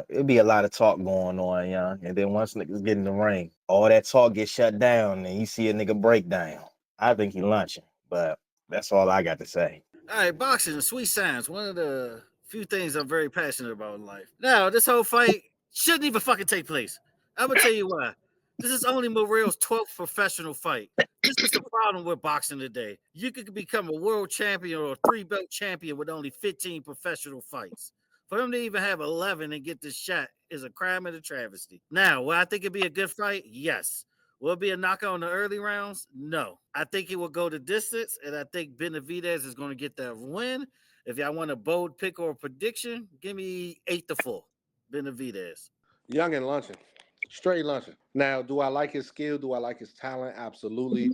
it'd be a lot of talk going on, young. And then once niggas get in the ring, all that talk gets shut down, and you see a nigga break down. I think he lunching, but that's all I got to say. All right, boxing, sweet science. One of the few things I'm very passionate about in life. Now, this whole fight shouldn't even fucking take place. I'm gonna tell you why. This is only Morrell's 12th professional fight. This is the problem with boxing today. You could become a world champion or a 3-belt champion with only 15 professional fights. For him to even have 11 and get this shot is a crime and a travesty. Now, will I think it'd be a good fight? Yes. Will it be a knockout in the early rounds? No. I think it will go the distance, and I think Benavidez is going to get that win. If y'all want a bold pick or a prediction, give me 8-4. Benavidez. Young and lunching. Straight lunching. Now, do I like his skill? Do I like his talent? Absolutely.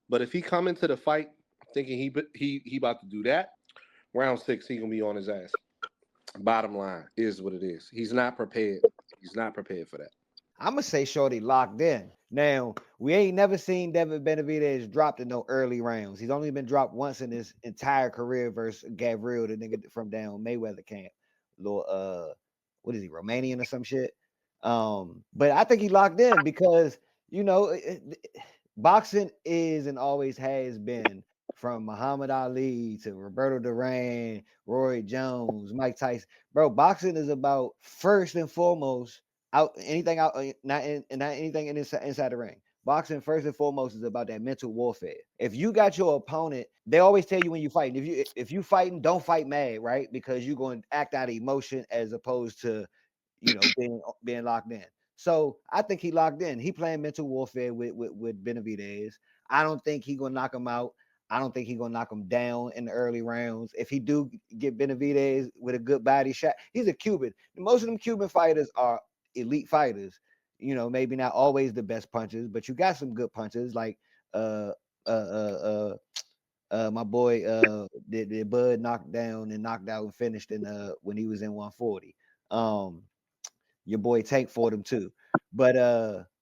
But if he come into the fight thinking he about to do that, round 6, he gonna be on his ass. Bottom line is what it is. He's not prepared. He's not prepared for that. I'm gonna say Shorty locked in. Now, we ain't never seen David Benavidez dropped in no early rounds. He's only been dropped once in his entire career versus Gabriel, the nigga from down Mayweather camp. Little what is he, Romanian or some shit? But I think he locked in because boxing is and always has been, from Muhammad Ali to Roberto Duran, Roy Jones, Mike Tyson. Bro, boxing is about first and foremost not anything inside the ring. Boxing first and foremost is about that mental warfare. If you got your opponent, they always tell you when you fighting, if you fighting, don't fight mad, right? Because you're going to act out of emotion as opposed to being locked in. So I think he locked in. He playing mental warfare with Benavidez. I don't think he gonna knock him out. I don't think he's gonna knock him down in the early rounds. If he do get Benavidez with a good body shot, he's a Cuban. Most of them Cuban fighters are elite fighters. Maybe not always the best punchers, but you got some good punchers like my boy the Bud knocked out and finished in when he was in 140. Your boy Tank fought him too. But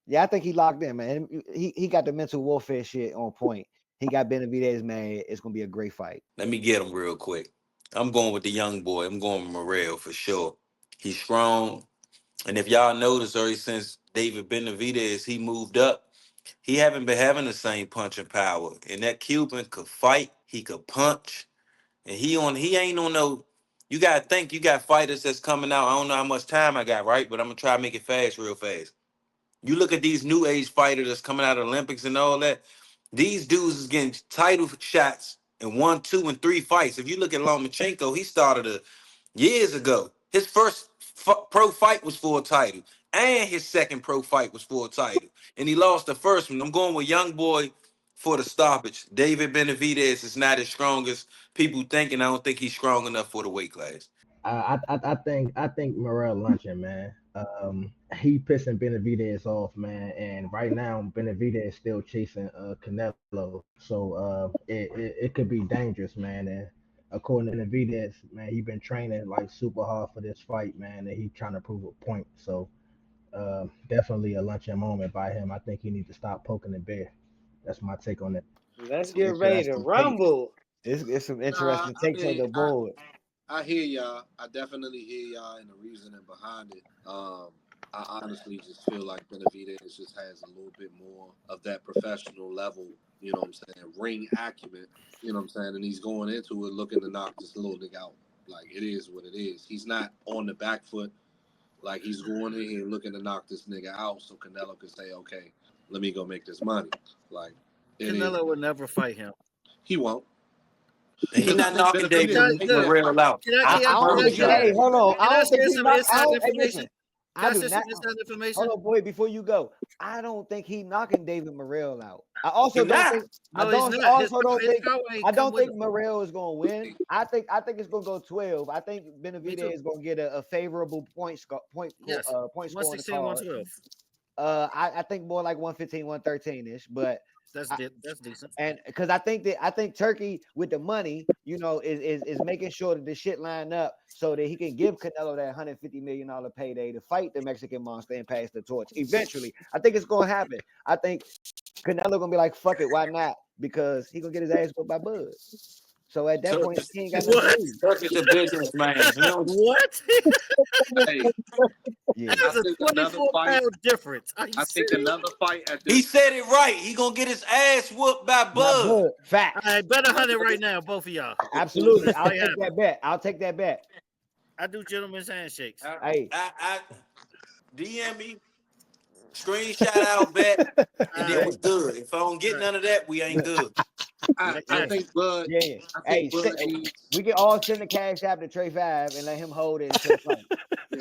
yeah, I think he locked in, man. He got the mental warfare shit on point. He got Benavidez, man. It's gonna be a great fight. Let me get him real quick. I'm going with the young boy. I'm going with Morrell for sure. He's strong. And if y'all notice, ever since David Benavidez, he moved up, He haven't been having the same punching power. And that Cuban could fight, he could punch, and he ain't on no. You gotta think you got fighters that's coming out. I don't know how much time I got, right? But I'm gonna try to make it fast, real fast. You look at these new age fighters that's coming out of the Olympics and all that. These dudes is getting title shots in 1, 2, and 3 fights. If you look at Lomachenko, he started years ago. His first pro fight was for a title, and his second pro fight was for a title, and he lost the first one. I'm going with young boy for the stoppage. David Benavidez is not as strong as people think, and I don't think he's strong enough for the weight class. I think Morel luncheon, man. He pissing Benavidez off, man, and right now Benavidez is still chasing Canelo, so it could be dangerous, man. And according to Benavidez, man, he been training like super hard for this fight, man, and he trying to prove a point. So definitely a luncheon moment by him. I think he needs to stop poking the bear. That's my take on it. Let's Some get ready to interesting takes. rumble. It's some Nah, interesting I takes on mean, the board. I hear y'all. I definitely hear y'all and the reasoning behind it. I honestly just feel like Benavidez just has a little bit more of that professional level, you know what I'm saying, ring acumen, you know what I'm saying, and he's going into it looking to knock this little nigga out. Like, it is what it is. He's not on the back foot. Like, he's going in here looking to knock this nigga out so Canelo can say, okay, let me go make this money. Like, it is. Canelo would never fight him. He won't. And he Because I not think knocking David Benavidez make that Morrell fight. out. Can I, I can I, I can don't I, promise think. can you I, Hey, that. hold on. I can I don't think share he some knocked. I inside don't. Hey, information? listen. Can I I do share not. some inside information? Hold on, boy. Before you go, I don't think he knocking David Morrell out. I also He don't not. think. I No, he's don't. not. Also don't His think. power ain't I come don't with think him. Morrell is going to win. I think it's going to go 12. I think Me too. Benavidez is going to get a favorable Yes. point score on the 116, card. 112. I think more like 115, 113 ish. But I, That's decent. and because I think Turkey with the money, is making sure that the shit line up so that he can give Canelo that $150 million payday to fight the Mexican monster and pass the torch. Eventually, I think it's gonna happen. I think Canelo gonna be like, fuck it, why not? Because he gonna get his ass whipped by Bud. So at that point, he ain't got nothing to What? lose. Turkish a businessman. You know, What? Hey, Yeah, There's I a think another 24 fight. pound difference. Are you I think serious? another fight at he this. said it right. He gonna get his ass whooped by my Bud. Bud, All facts, right, bet 100 right now, both of y'all. absolutely. This I'll fight take happen. that bet. I'll take that bet. I do gentlemen's handshakes. Hey, I DM me, screenshot out bet, All and then we right. hey, good. If I don't get All right. none of that, we ain't look, good. I, Make it I yeah, happen. think Bud. yeah. I Hey, think Bud needs. we can all send the cash app to Trey Five and let him hold it until the fight. Yeah,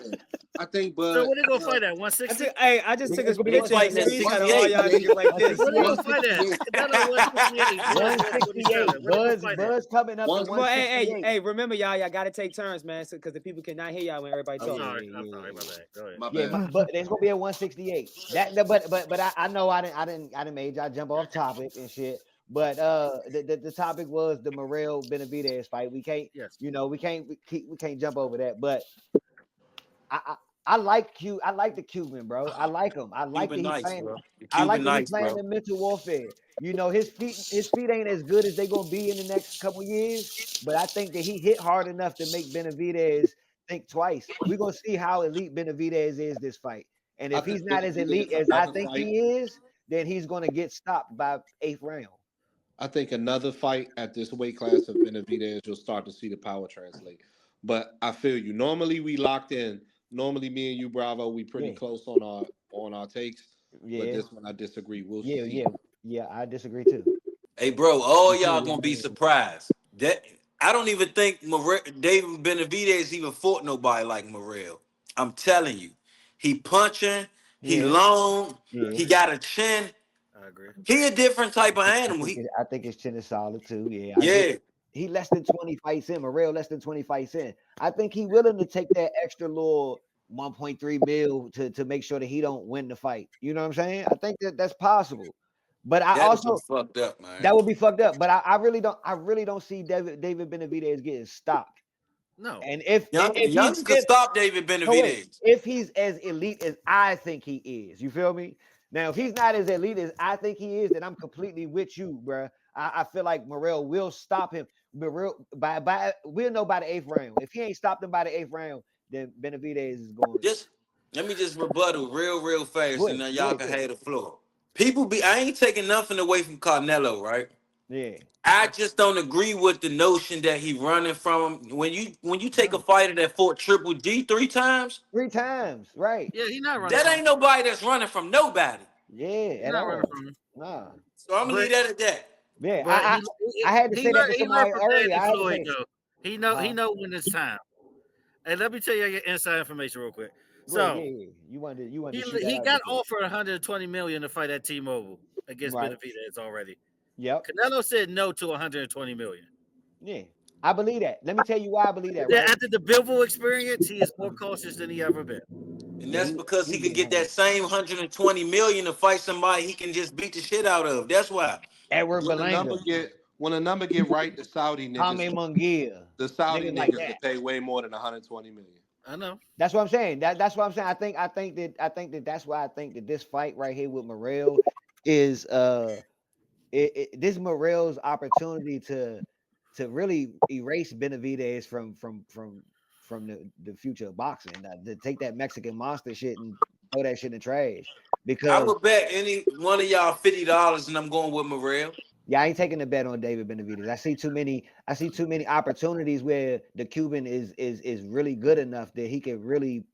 I think So Bud. what they gonna fight at? I 160? took, hey, I just took a It's gonna be They picture and fighting a at 168. screenshot of all y'all 68. niggas like this. What they gonna 168. fight at? 168. Canelo 168. Buzz 168. 147. What they gonna Buzz, fight at? Buzz coming up to One. Come on, hey, 168. remember y'all gotta take turns, man, because the people cannot hear y'all when everybody Oh I'm yeah, talking. sorry. Yeah, I'm yeah, sorry. yeah, My bad. Go ahead. my yeah. bad. But it's gonna be at 168. But I know I didn't made y'all jump off topic and shit. But the topic was the Morel Benavidez fight. We can't, Yes. we can't jump over that. But I like I like the Cuban, bro. I like him. I like that Cuban he nice, playing. bro. The I like Cuban that he nice, playing bro. the mental warfare. His feet ain't as good as they gonna be in the next couple years. But I think that he hit hard enough to make Benavidez think twice. We're gonna see how elite Benavidez is this fight. And I if think he's not as elite Benavidez as I another think fight. he is, then he's gonna get stopped by 8th round. I think another fight at this weight class of Benavidez, you'll start to see the power translate. But I feel you. Normally we locked in. Normally me and you, Bravo, we pretty Yeah, close on our takes. But yeah, this one I disagree. We'll yeah, see. yeah, yeah. I disagree too. Hey, bro, all Me too. y'all Yeah, gonna be yeah, surprised. That I don't even think David Benavidez even fought nobody like Morrell. I'm telling you, he punching, he yeah, long, yeah. he got a chin. I agree. He a different type of I animal. think I think his chin is solid too. Yeah, I do. Yeah, He less than 20 fights in, Morel less than 20 fights in. I think he willing to take that extra little 1.3 mil to make sure that he don't win the fight. You know what I'm saying? I think that's possible. But I that'd be also fucked up, man. that would be fucked up. But I really don't see David Benavidez getting stopped. No. And if Young could if stop David no wait, Benavidez. if he's as elite as I think he is, you feel me? Now, if he's not as elite as I think he is, then I'm completely with you, bro. I feel like Morel will stop him. Morel by we'll know by the 8th round. If he ain't stopped him by the 8th round, then Benavidez is going. Just let me just rebuttal real fast, Go and ahead, then go y'all ahead, can go ahead. have the floor. I ain't taking nothing away from Carnelo, right? Yeah. I just don't agree with the notion that he running from him. When you take a fighter that fought Triple G 3 times, 3 times, right? Yeah, he's not running that from ain't nobody that's running from nobody. Yeah, He's at not running all. from him. Nah. So I'm gonna But leave that at that. Yeah, but I had to say that to he learned somebody from earlier. Danny I had to Floyd say, though. He huh? know when it's time. And let me tell you your inside information real quick. Go ahead. So Yeah. You wanted to shoot that he out got there. offered 120 million to fight at T-Mobile against Right. Benavidez already. Yep. Canelo said no to 120 million. Yeah. I believe that. Let me tell you why I believe that, Then right? after the Bivol experience, he is more cautious than he ever been. And Yeah, that's because he he could getting get that hammered. same 120 million to fight somebody he can just beat the shit out of. That's why. Edward When the number Belanga, get right, the Saudi Tommy niggas, Mungia, the Saudi niggas like niggas that. will pay way more than 120 million. I know. That's what I'm saying. That's what I'm saying. I think that that's why I think that this fight right here with Morrell is this is Morrell's opportunity to really erase Benavidez from the future of boxing. To take that Mexican monster shit and throw that shit in the trash. I Because would bet any one of y'all $50 and I'm going with Morrell. yeah, I ain't taking a bet on David Benavidez. I see too many opportunities where the Cuban is really good enough that he can really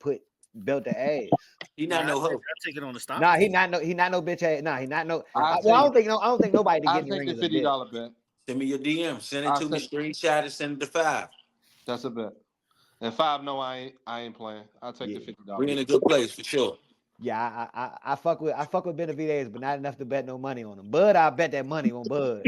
belt the ass. He not Nah, no I hoe. take it on the Nah, stoppage. he not no bitch ass. Nah, he not no. I Well, take I don't think nobody to I get in the take ring the is a bitch. $50 bet. Send me your DM. Send it I to me. take Screenshot it. Send it to 5. that's a bet. And 5, no, I ain't playing. I'll take the Yeah, $50 We in bet. a good place for sure. yeah. I fuck with Benavidez, but not enough to bet no money on him. Bud, I bet that money on Bud.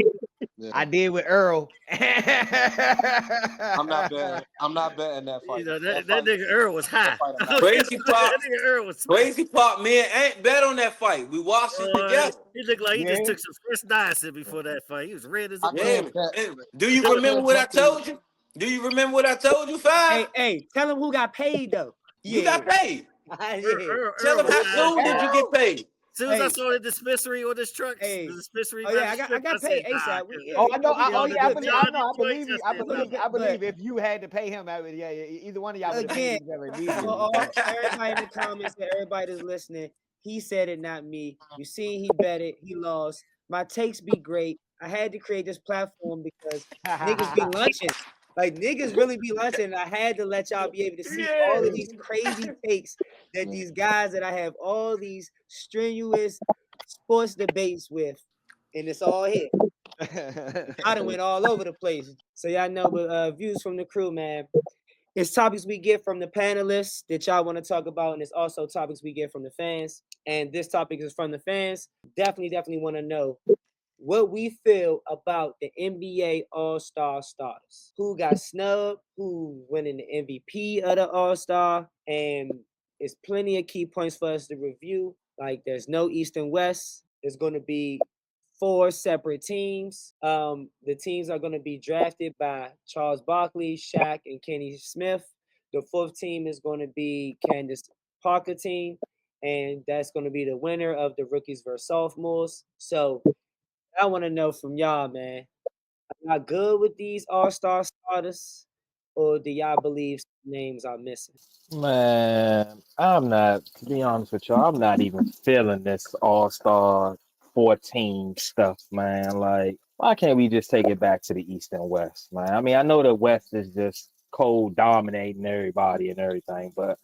I Yeah. did with Earl. I'm not betting that You fight. know That that fight nigga Earl was that high. fight a matter. Crazy That Pop. nigga Earl was smoking. Crazy Pop. Me and Ant bet on that fight. We watched it together. He looked like he just Yeah. took some first niacin before that fight. He was red as a I Yeah. can't motherfucker. bet. And do you I remember can't what I bet the told you? Do you remember what I told you, 5? Hey, tell him who got paid though. You Yeah. got paid. Yeah. Tell Earl him was how high as soon did hell. you get paid? As soon as I Hey, saw the dispensary on his trucks, the hey. dispensary Oh by yeah, the I strip, I got said, paid nah, ASAP. We, cause yeah, Oh, we, I know. we he good. on We the I good, believe. man. I Johnny know. I joints. believe I you. I said, nah. believe. Look, I but believe if you had to pay him, either one of y'all would have paid again, each other for immediately. all everybody in the comments and everybody that's listening, he said it, not me. You seen he bet it, he lost. My takes be great. I had to create this platform because niggas be lunching. Like niggas really be lunching. And I had to let y'all be able to see all of these crazy takes that these guys that I have all these strenuous sports debates with, and it's all here. I done went all over the place. So y'all know, but views from the crew, man. It's topics we get from the panelists that y'all want to talk about, and it's also topics we get from the fans. And this topic is from the fans. Definitely want to know what we feel about the NBA All-Star starters. Who got snubbed, who winning the MVP of the All-Star, and it's plenty of key points for us to review. Like there's no East and West. There's going to be 4 separate teams. The teams are going to be drafted by Charles Barkley, Shaq, and Kenny Smith. The 4th team is going to be Candace Parker team, and that's going to be the winner of the rookies versus sophomores. So I want to know from y'all, man. Are y'all good with these all-star starters, or do y'all believe some names are missing? Man, I'm not, to be honest with you, I'm not even feeling this all-star 14 stuff, man. Like, why can't we just take it back to the East and West, man? I mean, I know the West is just cold dominating everybody and everything, but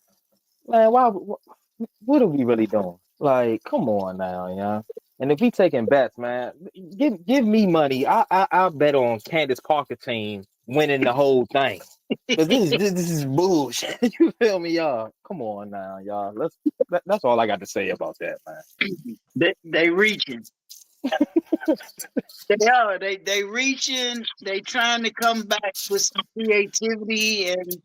man, what are we really doing? Like, come on now, yeah. And if we taking bets, man, give me money. I'll bet on Candace Parker team winning the whole thing. Cause this is bullshit. You feel me, y'all? Come on now, y'all. That's all I got to say about that, man. They reaching. They are. They reaching. They trying to come back with some creativity, and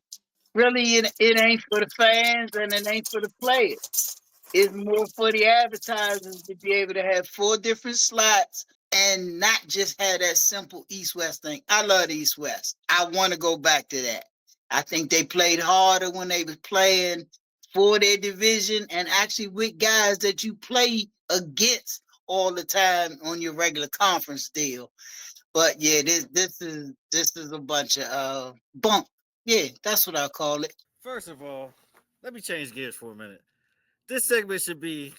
really, it ain't for the fans and it ain't for the players. It's more for the advertisers to be able to have 4 different slots and not just have that simple East West thing. I love the East West. I want to go back to that. I think they played harder when they was playing for their division and actually with guys that you play against all the time on your regular conference deal. But yeah, this is a bunch of bunk. Yeah, that's what I call it. First of all, let me change gears for a minute. This segment should be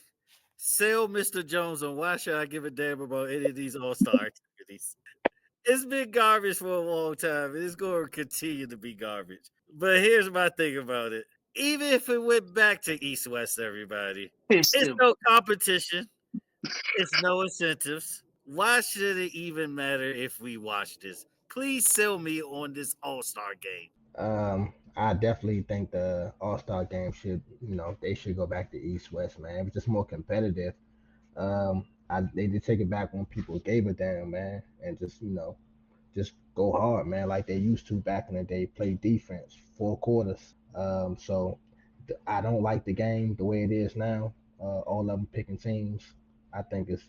Sell Mr. Jones on why should I give a damn about any of these all-star activities? It's been garbage for a long time, and it's going to continue to be garbage. But here's my thing about it. Even if it went back to East West, everybody, it's no competition. It's no incentives. Why should it even matter if we watch this? Please sell me on this All-Star game. I definitely think the All Star game should, they should go back to East West, man. It was just more competitive. They did take it back when people gave a damn, man, and just just go hard, man, like they used to back in the day. Play defense, 4 quarters. I don't like the game the way it is now. All of them picking teams. I think it's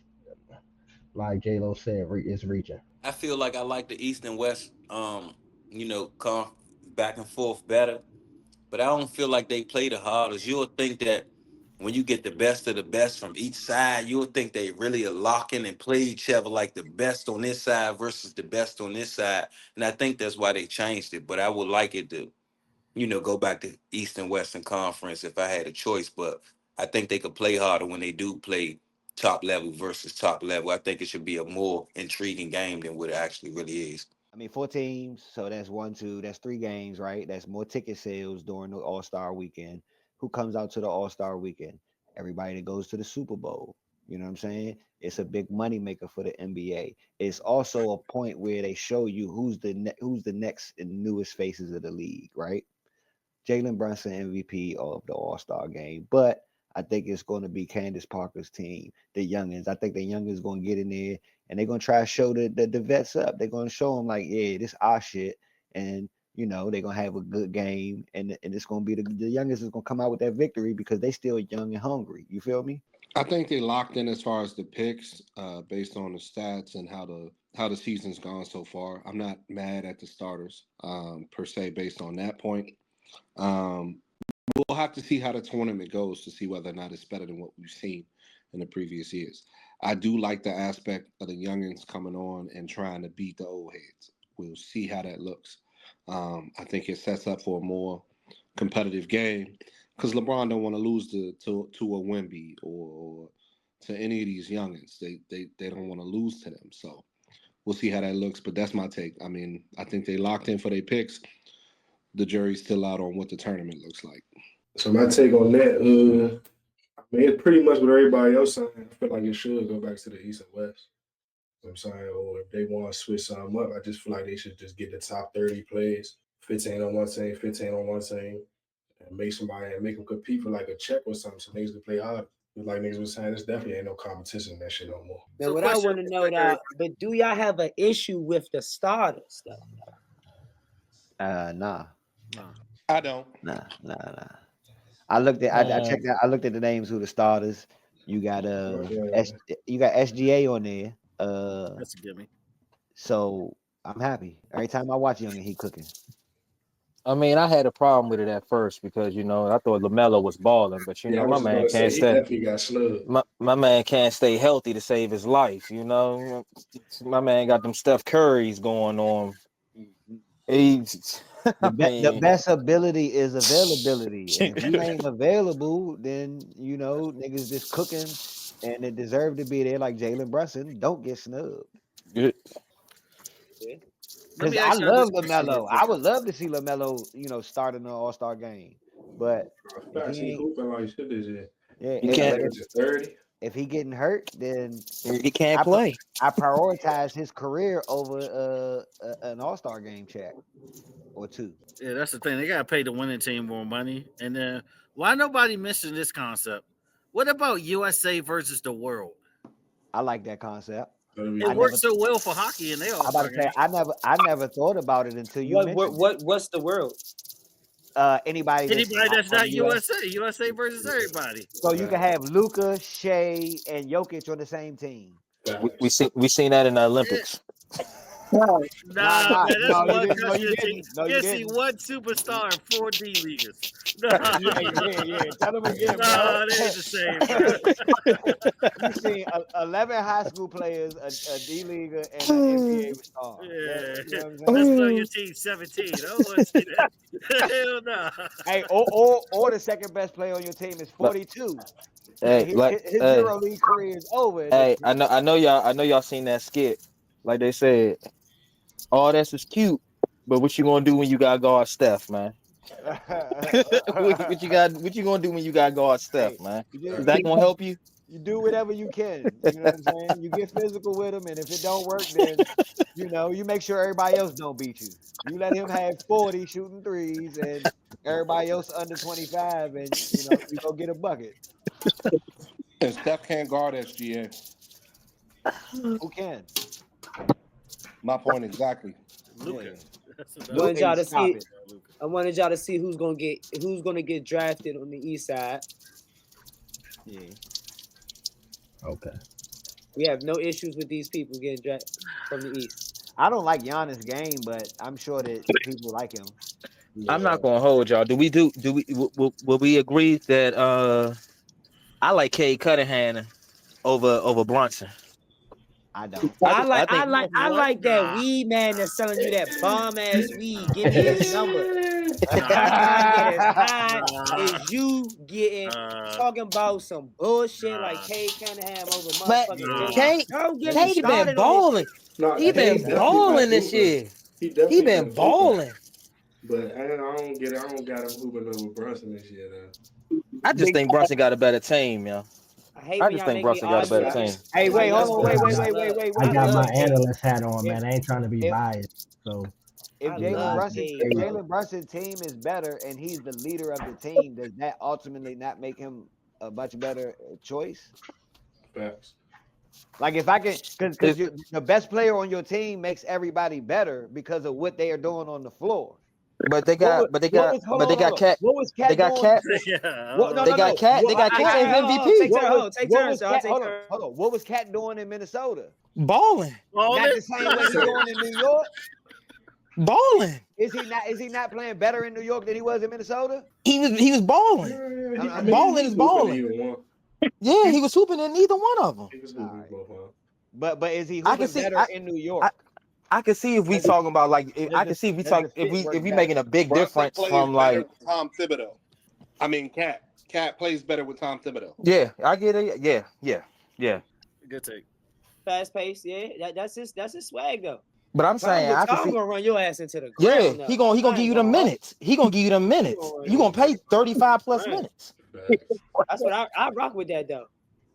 like J Lo said, it's reaching. I feel like I like the East and West, come back and forth better. But I don't feel like they play the hardest. You'll think that when you get the best of the best from each side, you'll think they really are locking and play each other like the best on this side versus the best on this side. And I think that's why they changed it. But I would like it to, go back to East and Western Conference if I had a choice. But I think they could play harder when they do play top level versus top level. I think it should be a more intriguing game than what it actually really is. I mean, 4 teams, so that's 1, 2, that's 3 games, right? That's more ticket sales during the All Star weekend. Who comes out to the All Star weekend? Everybody that goes to the Super Bowl. You know what I'm saying? It's a big money maker for the NBA. It's also a point where they show you who's the next and newest faces of the league, right? Jalen Brunson MVP of the All Star game, but I think it's going to be Candace Parker's team, the youngins. I think the youngins going to get in there and they're going to try to show the vets up. They're going to show them like, yeah, this our shit, and they're going to have a good game, and it's going to be the youngest is going to come out with that victory because they still young and hungry. You feel me? I think they locked in as far as the picks, based on the stats and how the season's gone so far. I'm not mad at the starters, per se, based on that point. We'll have to see how the tournament goes to see whether or not it's better than what we've seen in the previous years. I do like the aspect of the youngins coming on and trying to beat the old heads. We'll see how that looks. I think it sets up for a more competitive game because LeBron don't want to lose to a Wemby or to any of these youngins. They don't want to lose to them. So we'll see how that looks. But that's my take. I mean, I think they locked in for their picks. The jury's still out on what the tournament looks like. So my take on that, I mean, it's pretty much what everybody else saying. I feel like it should go back to the East and West. You know what I'm saying, or if they want to switch something up, I just feel like they should just get the top 30 players, 15 on one team, 15 on one team, and make them compete for like a check or something so niggas can play hard. Like niggas was saying, this definitely ain't no competition in that shit no more. But what I want to know now, but do y'all have an issue with the starters though? Nah. I don't. Nah. I looked at I checked out. I looked at the names who the starters. You got you got SGA on there. That's a gimme. So I'm happy. Every time I watch Young and he cooking. I mean, I had a problem with it at first because I thought LaMelo was balling, but my man can't stay. Definitely got snubbed. My man can't stay healthy to save his life. My man got them Steph Currys going on. The best ability is availability. And if you ain't available, then niggas just cooking and it deserve to be there like Jalen Brunson. Don't get snubbed. Good. Because I love LaMelo. I would love to see LaMelo, start in the All-Star game. But if he hooping like shit this year. Yeah, He can't. 30. If he getting hurt, then he can't play. I prioritize his career over an All-Star game check or two. Yeah, that's the thing. They gotta pay the winning team more money. And then why nobody mentioned this concept? What about USA versus the world? I like that concept. It works so well for hockey, and they all. I never thought about it until you mentioned. What's the world? Anybody that's not USA. USA versus everybody. So you can have Luka, Shea, and Jokic on the same team. We seen that in the Olympics. Nah, man, that's one country team. You see one superstar and 4 D leaguers. Nah. Yeah. Tell them again, bro. They ain't the same, bro. You see 11 high school players, a D leaguer, and an NBA star. Yeah. Let's know your team 17. I don't want to see that. Hell no. Hey, or the second best player on your team is 42. Hey, His, like, his hey, EuroLeague career is over. hey, I know y'all seen that skit. Like they said, all that's is cute, but what you gonna do when you got guard Steph, man? What you gonna do when you got guard Steph, Hey, man? Is you that gonna help you? do whatever you can. You know what I'm saying? You get physical with him, and if it don't work, then you make sure everybody else don't beat you. You let him have 40 shooting threes, and everybody else under 25, and you go get a bucket. And Steph can't guard SGA. Who can? My point exactly. Luca. Yeah. That's I another wanted y'all Hey, to stop see. it. Luca. I wanted y'all to see who's gonna get drafted on the East side. Yeah. Okay. We have no issues with these people getting drafted from the East. I don't like Giannis' game, but I'm sure that people like him. I'm Yeah. not gonna hold y'all. Do we will we agree that I like Cade Cunningham over Brunson? I don't. I think I What? like that Nah. weed man that's selling you that bomb ass weed. Give me his number. Nah. I'm trying to get as high Nah. as you getting. Talking about some bullshit like Nah. Cade Cunningham over but motherfucking Jalen. Nah. Cade Don't get me That's Cade been started on this balling. shit. No, He Cade been definitely balling been this hooping. year. He He definitely been been hooping. balling. But I don't get it. I don't got him hooping over Brunson this year though. I just think Brunson got a better team, yo. I hate I when just y'all think make me Brunson got a argue better Facts. team. against Hey, wait, somebody hold else on, players that I, I love. I I got my love Cade. analyst hat on, if man. I ain't trying to be if biased. So if I Jalen love Brunson Cade, if bro. Jalen Brunson's team is better and he's the leader of the team, does that ultimately not make him a much better choice? Facts. Like if I can, because It- the best player on your team makes everybody better because of what they are doing on the floor. but they got Hold on, hold on. Cat. What was They Cat got doing? Cat. Yeah. What? No, They no, got no. Cat. They What? Well, got I, Cat I, as hold on, MVP. take turns, so I'll What take was turns. Cat? Hold on. What was Cat doing in Minnesota? Balling. All Not it. the same way he doing in New York. Balling. Is he not? Is he not playing better in New York than he was in Minnesota? He was balling. Yeah, I'm, I I'm mean, just Balling he is hooping balling. either one. Yeah, he was hooping in neither one of them. He was all hooping right. both of them. But is he I can hooping see. better in New I, York? I can see if we Does, talking about like does I the can see if we does talk the fit if work we better? making a big Brunson difference plays from better like with Tom Thibodeau. I mean, Cat plays better with Tom Thibodeau. yeah, I get it. Yeah. Good take. Fast pace, yeah. That's his swag though. But I'm saying I can Tom see. gonna run your ass into the Yeah, ground he though. gonna I give ain't you the gonna hold. minutes. He gonna give you the He minutes. gonna run You your gonna ass pay into the 35 plus ground. minutes. Facts. That's what I rock with that though,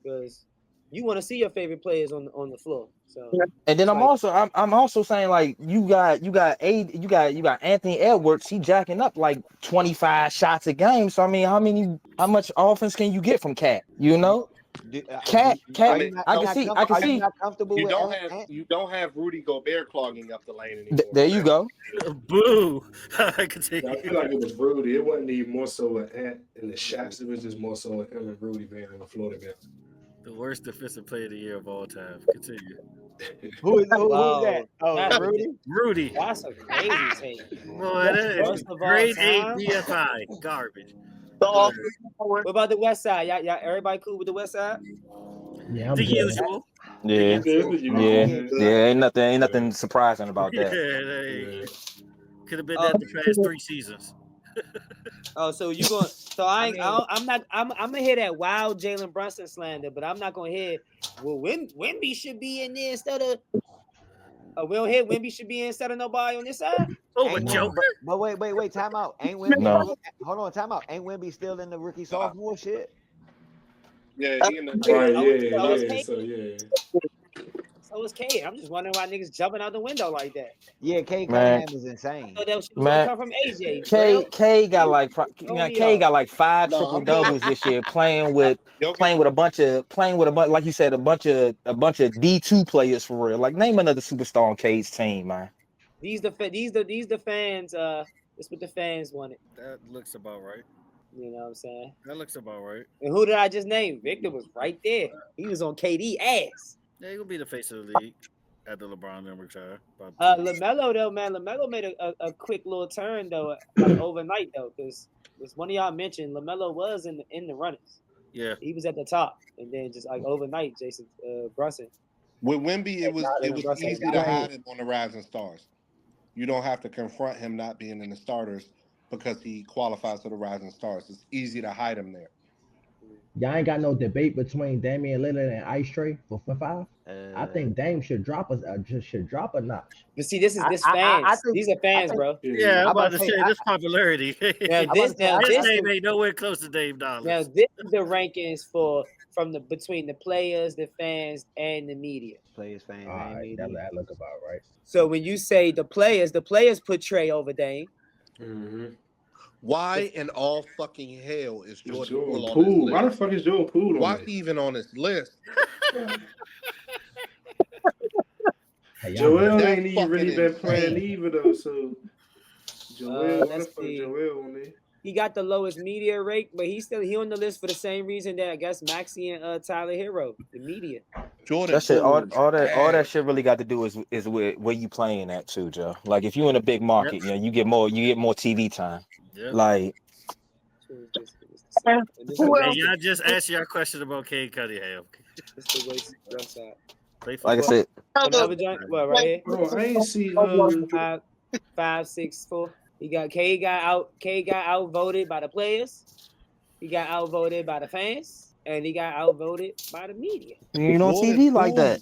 because you want to see your favorite players on the floor. So And then it's like I'm also saying like you got Anthony Edwards. He jacking up like 25 shots a game. So I mean, how much offense can you get from Cat? You know, I Are Cat. you mean, not? I You can not? see. I can Are you see. not comfortable with you don't have Rudy Gobert clogging up the lane anymore. There you go. Boo. I can take I feel like it was Rudy. It wasn't even more so an Ant and the shots. It was just more so him and Rudy being on the floor together. the worst defensive player of the year of all time. Continue. Who's that? whoa, Oh, that's Rudy. Rudy. that's a crazy take. Boy, that is Worst of all grade A time. BFI. Garbage. The Go ahead. What about the West Side? Y'all everybody cool with the West Side? yeah, I'm The good. usual. The Yeah, It's usual. the yeah, Yeah, usual, yeah. ain't nothing surprising about Yeah, that. yeah. could have been Oh, that the past 3 seasons. oh, so you going? So I mean, I'm not. I'm gonna hear that wild Jalen Brunson slander, but I'm not gonna hear. Well, Wimby should be in there instead of. We don't hear Wimby should be instead of nobody on this side. Over ain't No. Joker. but wait, time out. Ain't Wimby? No, Hold on, time out. Ain't Wimby still in the rookie Nah. sophomore shit? Yeah, he in the Right, So is, yeah, so is yeah. Cade. So yeah. So is Cade. I'm just wondering why niggas jumping out the window like that. Yeah, Cade man, Cunningham is I insane. thought that shit was gonna man. come from AJ. K got like Throw me K off. got like 5 No, triple I'm good. doubles this year Jokic, playing with a bunch like you said a bunch of D2 players for real. Like name another superstar on K's team, man. These the fans. That's what the fans wanted. That looks about right. You know what I'm saying? That looks about right. And who did I just name? Victor was right there. He was on KD ass. Yeah, he'll be the face of the league after LeBron then retire. Lamelo though, man. Lamelo made a quick little turn though, like overnight though, because as one of y'all mentioned, Lamelo was in the runnings. Yeah. He was at the top, and then just like overnight, Jason Brunson. with Wimby, it was Jalen Brunson easy to got him. hide him on the Rising Stars. You don't have to confront him not being in the starters because he qualifies for the Rising Stars. It's easy to hide him there. Y'all ain't got no debate between Damian Lillard and Ice Tray for 5. I think Dame should drop should drop a notch. But see, this I fans. think These are fans, bro. Yeah, I'm I'm about about to to say say this popularity. Now I'm about to say I His think name ain't nowhere close to Dave now Dollars. this is the rankings from the between the players, the fans, and the media. players, fans, All and right, media. that look about right. So when you say the players put Trey over Dame. Mm-hmm. Why in all fucking hell is It's Jordan Poole Jordan on this Poole. Why the list? fuck is Jordan Poole on Why is this? he even on this list? Hey, y'all Joel That's ain't even fucking really been playing insane. either though. So Joel, why the Let's fuck see. Joel on there? He got the lowest media rate, but he on the list for the same reason that I guess Maxie and Tyler Hero, the media. Jordan That shit, Poole is all that ass. shit really got to do is with where you playing at too, Joe. Like if you in a big market, Yep. you get more TV time. Yep. Like Who Hey, else? y'all just asked y'all a question about Cade Cunningham. It's the waist left side. Play I football. said, On the other joint, what right here? Bro, I ain't see 5, 6, 4. He got K got outvoted by the players. He got outvoted by the fans, and he got outvoted by the media. you ain't on Jordan TV like that.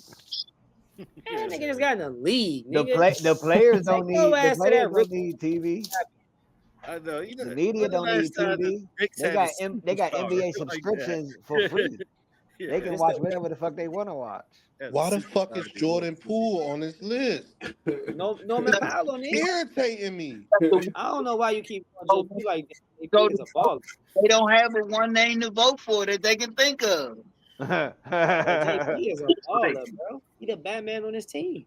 Man, nigga just got in the league, The nigga. players don't Take your need ass to that rip. TV. I know. You know The media when the don't last need time the TV. Knicks They had a got superstar NBA like that? subscriptions for free. Yeah. They can watch whatever the fuck they want to watch. That's Why a the fuck superstar is anymore. Jordan Poole on this list? No Norman Powell on this. Irritating me. I don't know why you keep going JP like that. Go JP is a baller. They don't have a one name to vote for that they can think of. JP is a baller, bro. He the Batman on his team.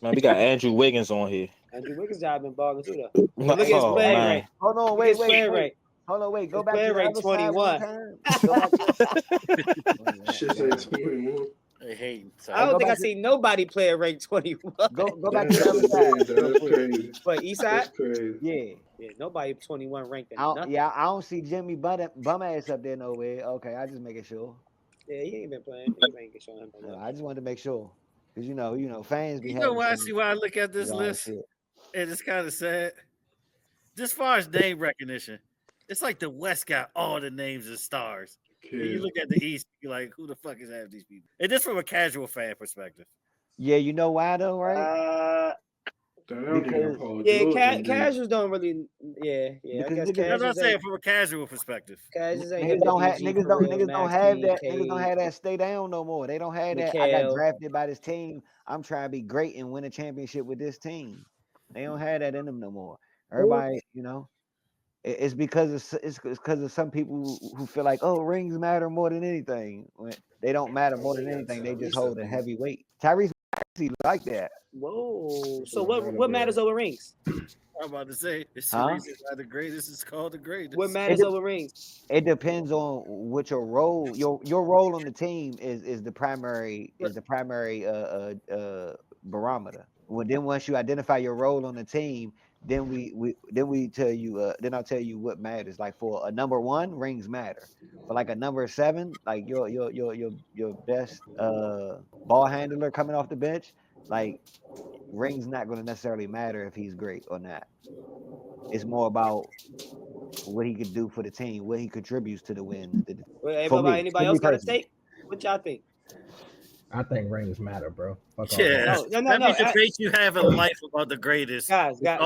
Man, we got Andrew Wiggins on here. Andrew Wiggins' job been balling too, though. But look at his Oh player man, rate. Hold on, Look at wait. his player rate. Hold on, wait. Go His back to player the rate other side 21. one time. Go back to Shit say 21. They hating. I don't go think I back to- see nobody player rate 21. go back That to the other shit side. big, though. That's crazy. But East That's side? crazy. Yeah. Yeah, nobody 21 ranked in I don't, nothing. yeah, I don't see Jimmy bum ass up there nowhere. Okay, I just making sure. Yeah, he ain't been playing. Niggas ain't showing him no love. I just wanted to make sure. Because you know, fans be You know having why? some See why I look at this wild list, shit. and it's kind of sad. Just far as name recognition, it's like the West got all the names and stars. And you look at the East, you're like, who the fuck is half these people? And just from a casual fan perspective. Yeah, you know why though, right? Because Casuals don't really. Yeah. I because guess niggas- That's what I'm casuals saying ain't. from a casual perspective. Casuals ain't niggas hit the don't have DG niggas for don't real. niggas don't Maxey, have that Cade, niggas don't have that stay down no more. They don't have that. I got Mikal. drafted by this team. I'm trying to be great and win a championship with this team. They don't have that in them no more. Everybody, it's because of some people who feel like, oh, rings matter more than anything. When they don't matter more than anything. They just hold a heavy weight. Tyrese Maxey like that. Whoa. So what matters over rings? I'm about to say, it's the Huh? reason why the greatest is called the greatest. What matters over rings? It depends on what your role your role on the team is the primary barometer. Well, then once you identify your role on the team, then we tell you then I'll tell you what matters. Like for a number 1, rings matter. For like a number 7, like your best ball handler coming off the bench, like rings not going to necessarily matter if he's great or not. It's more about what he could do for the team, what he contributes to the win. Anybody else got a take? What y'all think? I think rings matter, bro. Fuck all Yeah, that. No. debate you have in life about the greatest. Guys. Guys.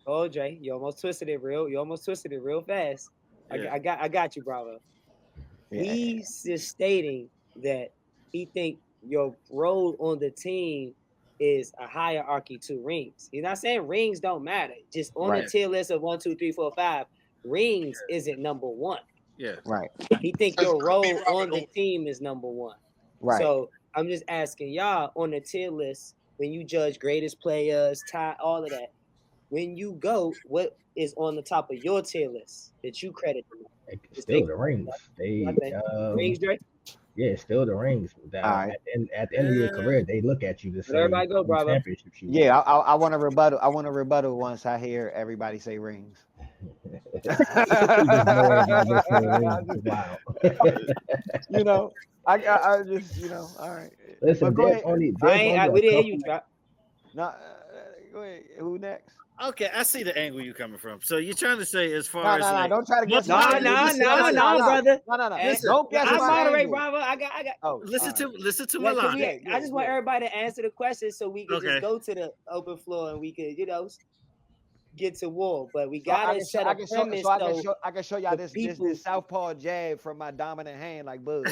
Oh, Jay, you almost twisted it real fast. Yeah. I got you, Bravo. Yeah. He's just stating that he think your role on the team is a hierarchy to rings. He's not saying rings don't matter. Just on the tier list of 1, 2, 3, 4, 5, rings isn't number 1. Yeah. Right. He think your role on the team is number 1. Right. So I'm just asking y'all on the tier list, when you judge greatest players, tie, all of that, when you go, what is on the top of your tier list that you credit them? Still the rings. Rings, Dre? Yeah, still the rings. Right. At the end of your career, they look at you to say everybody go, Bravo. championships. Yeah, I want to rebuttal. I want to rebuttal once I hear everybody say rings. Wow. I just all right. Listen, But go ahead. We didn't hear you, Trap. No, go ahead. Who next? Okay, I see the angle you coming from. So you're trying to say as far No, as no, no. like Don't try to guess No, my No, angle. no, Just listen, no, no, no, listen, no, no, no, brother. no, no, no. listen, Don't guess I my moderate, angle. bravo. I got. Oh, listen all to right. listen to my Yeah, cause logic. I just want everybody to answer the question so we could just Okay. go to the open floor and we could, get to war. But we So I gotta can show, set I a can show, premise so I can so show, I can show y'all the this people, southpaw jab from my dominant hand, like Bud.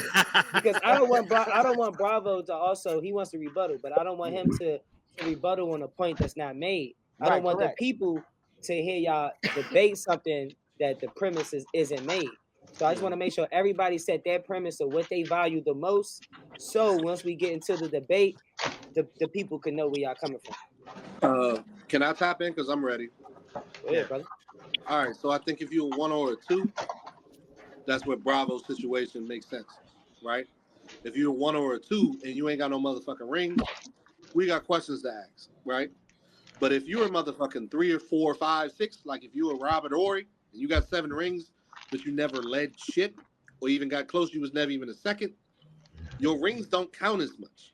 because I don't want Bravo to also, he wants to rebuttal, but I don't want him to rebuttal on a point that's not made. I don't Right, want the correct. people to hear y'all debate something that the premise isn't made. So I just want to make sure everybody set their premise of what they value the most. So once we get into the debate, the people can know where y'all coming from. Can I tap in? Because I'm ready. Go ahead, brother. All right. So I think if you're a 1 or a 2, that's where Bravo's situation makes sense, right? If you're a 1 or a 2 and you ain't got no motherfucking rings, we got questions to ask, right? But if you're a motherfucking 3 or 4 or 5, 6, like if you're a Robert Ory and you got 7 rings, but you never led shit or even got close, you was never even a second, your rings don't count as much.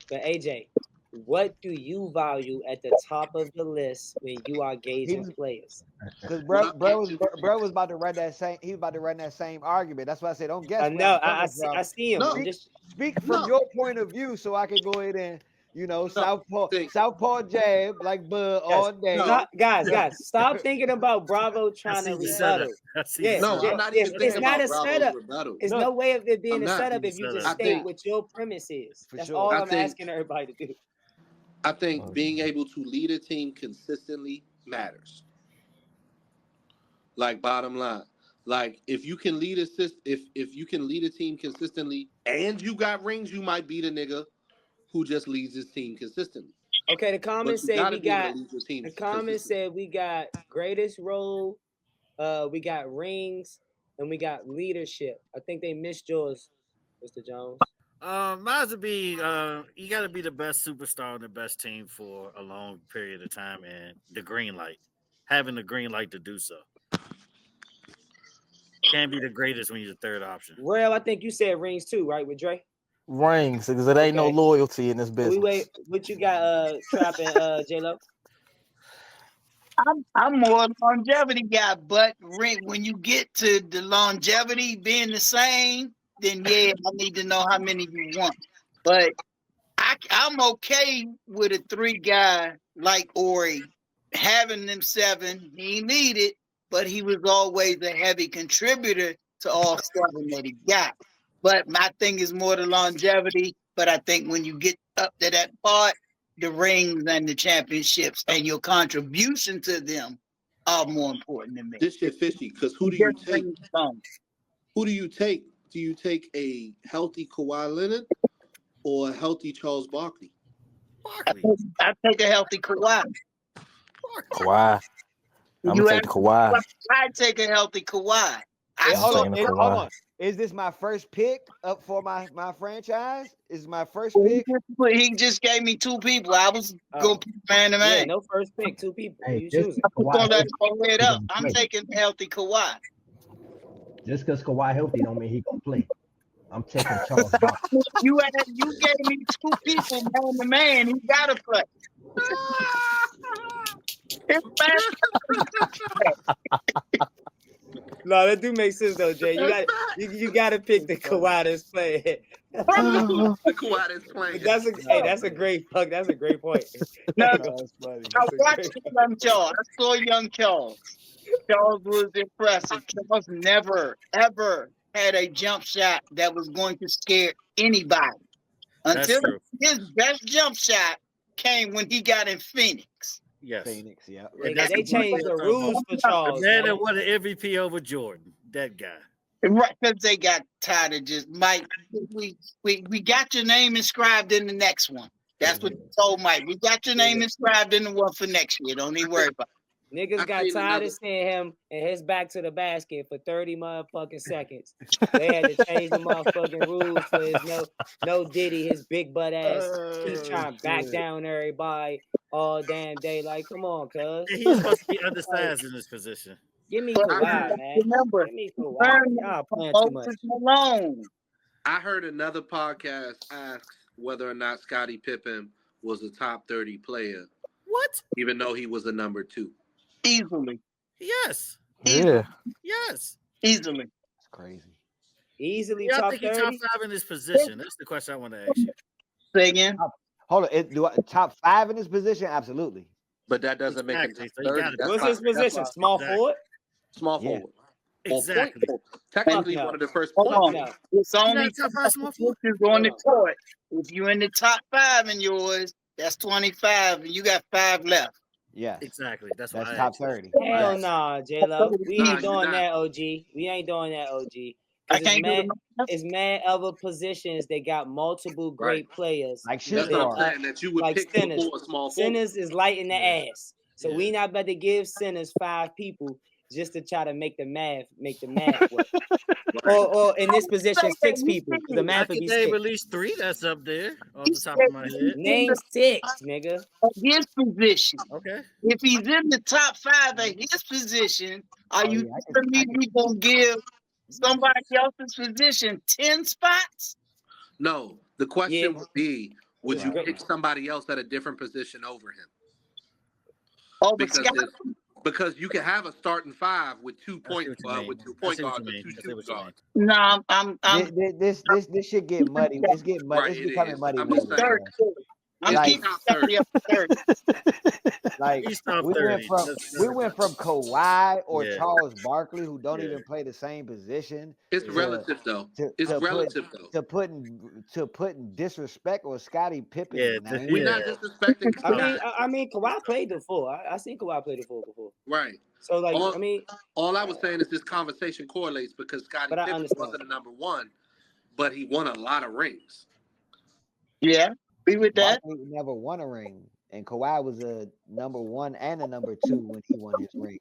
But AJ, what do you value at the top of the list when you are gauging players? Because bro was about to run that same. He was about to run that same argument. That's why I said, don't guess where No, I'm coming I from. see him. No. I'm just Speak from your point of view, so I can go ahead and southpaw jab like Bud all day. stop, guys, stop thinking about Bravo trying to rebuttal. I'm not even thinking it's not about a Bravo's setup. rebuttal. It's no way of it being I'm a not. setup if you just I state think- what your premise is. For That's sure. all I I'm think- asking everybody to do. I think being able to lead a team consistently matters. Like bottom line, like if you can lead if you can lead a team consistently and you got rings, you might beat a nigga who just leads his team consistently. Okay, the comments But you say gotta we be able got. to lead your team The comments consistently. said we got greatest role, we got rings, and we got leadership. I think they missed yours, Mr. Jones. Mine's would be you got to be the best superstar on the best team for a long period of time, and the green light, having the green light to do so. Can't be the greatest when you're the third option. Well, I think you said rings too, right, with Dre? Rings, because it ain't no Okay. loyalty in this business. We wait. What you got, Trap and J-Lo? I'm more a longevity guy, but when you get to the longevity being the same, then yeah, I need to know how many you want. But I'm okay with a 3 guy like Ori having them 7. He needed, but he was always a heavy contributor to all 7 that he got. But my thing is more the longevity. But I think when you get up to that part, the rings and the championships and your contribution to them are more important to me. This shit fishy because who do you Just take? rings don't. Who do you take? Do you take a healthy Kawhi Leonard or a healthy Charles Barkley? I take a healthy Kawhi. Kawhi. I'm You gonna take the Kawhi. I take a healthy Kawhi. Hold on. Is this my first pick up for my franchise? Is my first pick? He just gave me 2 people. I was going to pick man to man. Yeah, no first pick, 2 people. Hey, You just choosing? I'm taking healthy Kawhi. Just because Kawhi healthy don't mean he gonna play. I'm taking Charles Barkley. You gave me 2 people man to man. He gotta play. No, that do make sense though, Jay. You got to pick the Kawhi that's playing. Kawhi that's playing. That's a great point. No, That's funny. I watched young Charles. I saw young Charles. Charles was impressive. Charles never, ever had a jump shot that was going to scare anybody. Until his best jump shot came when he got in Phoenix. Yes. Phoenix, yeah. They changed the rules for Charles. The man that won an MVP over Jordan. That guy. Right, because they got tired of just Mike. We got your name inscribed in the next one. That's what they told Mike. We got your name inscribed in the one for next year. Don't even worry about it. Niggas got tired of seeing him and his back to the basket for 30 motherfucking seconds. They had to change the motherfucking rules for his no Diddy, his big butt ass. He's trying to back down everybody all damn day. Like, come on, cuz. He's supposed to be undersized in this position. Give me Kawhi, man. Remember, Give me Kawhi. Y'all playing too much. Malone. I heard another podcast ask whether or not Scottie Pippen was a top 30 player What? even though he was a number 2. Easily. Yes. Yeah. Yes. Easily. It's crazy. Easily Yeah, I top think he's top 30. 5 in his position. That's the question I want to ask you. Say again. Hold on. Top 5 in this position? Absolutely. But that doesn't make him Exactly. top So you 30. gotta be That's What's why. his position? That's why Small Exactly. forward? small Yeah. forward. Or point Exactly. forward. Technically, no. one of the first Hold point on. No. It's You only got a top 5 small forward? positions on the Hold court. If you in the top 5 in yours, that's 25, and you got 5 left. Yes. Exactly. That's why That's I top asked you. 30. Hell Yes. nah, J-Lo. We Nah, ain't you're doing not. that, OG. We ain't doing that, OG. I Because can't do the math. it's mad other positions that got multiple great players. Like that That's shit what they I'm are. saying. That you would like pick Sinners. before a small forward. Sinners is light in the Yeah. ass. So Yeah. we not about to give Sinners 5 people just to try to make the math work. Or in this position, 6 people. The I math would can be name 6. at least 3 that's up there off He the top of my said head. Name 6, nigga. of his position. Okay. If he's in the top 5 at his position, are Oh, you yeah, telling me we gonna give somebody else's position 10 spots? No, the question Yeah. would be: would It's you great. pick somebody else at a different position over him? Oh, but Because Scott, because you can have a starting 5 with 2 I see point what you mean. with 2 I point see what you guards or mean. 2 I see shooting what you mean. guards. no, I'm This shit get muddy. It's getting muddy. Right, It's it becoming is. muddy I'm just waters, saying. man. I'm Is he keeping top Scotty 30? up to 30. Like He's top we 30. went from Kawhi or Yeah. Charles Barkley, who don't Yeah. even play the same position, It's Yeah. relative though. to It's to put relative though. to putting disrespect on Scottie Pippen's Yeah. name. We're not Yeah. disrespecting I Scottie. mean, Kawhi played the 4. I seen Kawhi play the 4 before. Right. So like, All, I mean, all I was saying is this conversation correlates because Scottie but I Pippen understand. wasn't a number 1, but he won a lot of rings. Yeah, be with that. Barkley never won a ring, and Kawhi was a number 1 and a number 2 when he won his ring.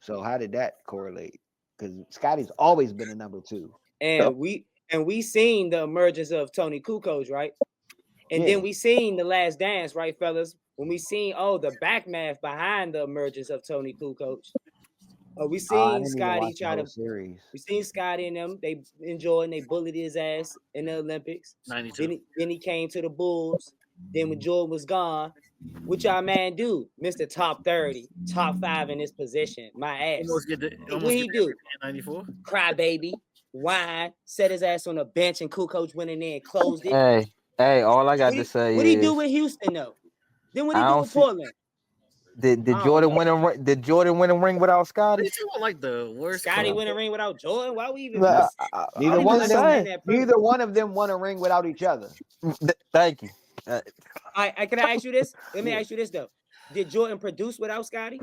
So how did that correlate? Because Scotty's always been a number 2. And we seen the emergence of Tony Kukoc, right? And Yeah. then we seen the Last Dance, right, fellas? When we seen the back math behind the emergence of Tony Kukoc. We I seen didn't even Scotty watch the try whole to. series. We seen Scotty and them. They enjoyed and they bullied his ass in the Olympics. 92. Then he came to the Bulls. Then when Jordan was gone, what y'all man do? Mr. Top 30, top 5 in this position. My ass. What he do? 94. Cry baby, whine, set his ass on the bench, and Kukoc went in there and closed it. Hey, all I got to say What he do is with Houston though? Then what he I do don't with see Portland? did I don't Jordan know. win a ring? Did Jordan win a ring without Scotty? They talking like the worst. Scotty club. win a ring without Jordan? Why we even? Nah, Neither I'm one just of them. saying. Neither one of them won a ring without each other. Thank you. Can I ask you this? Let me Yeah. ask you this though. Did Jordan produce without Scotty?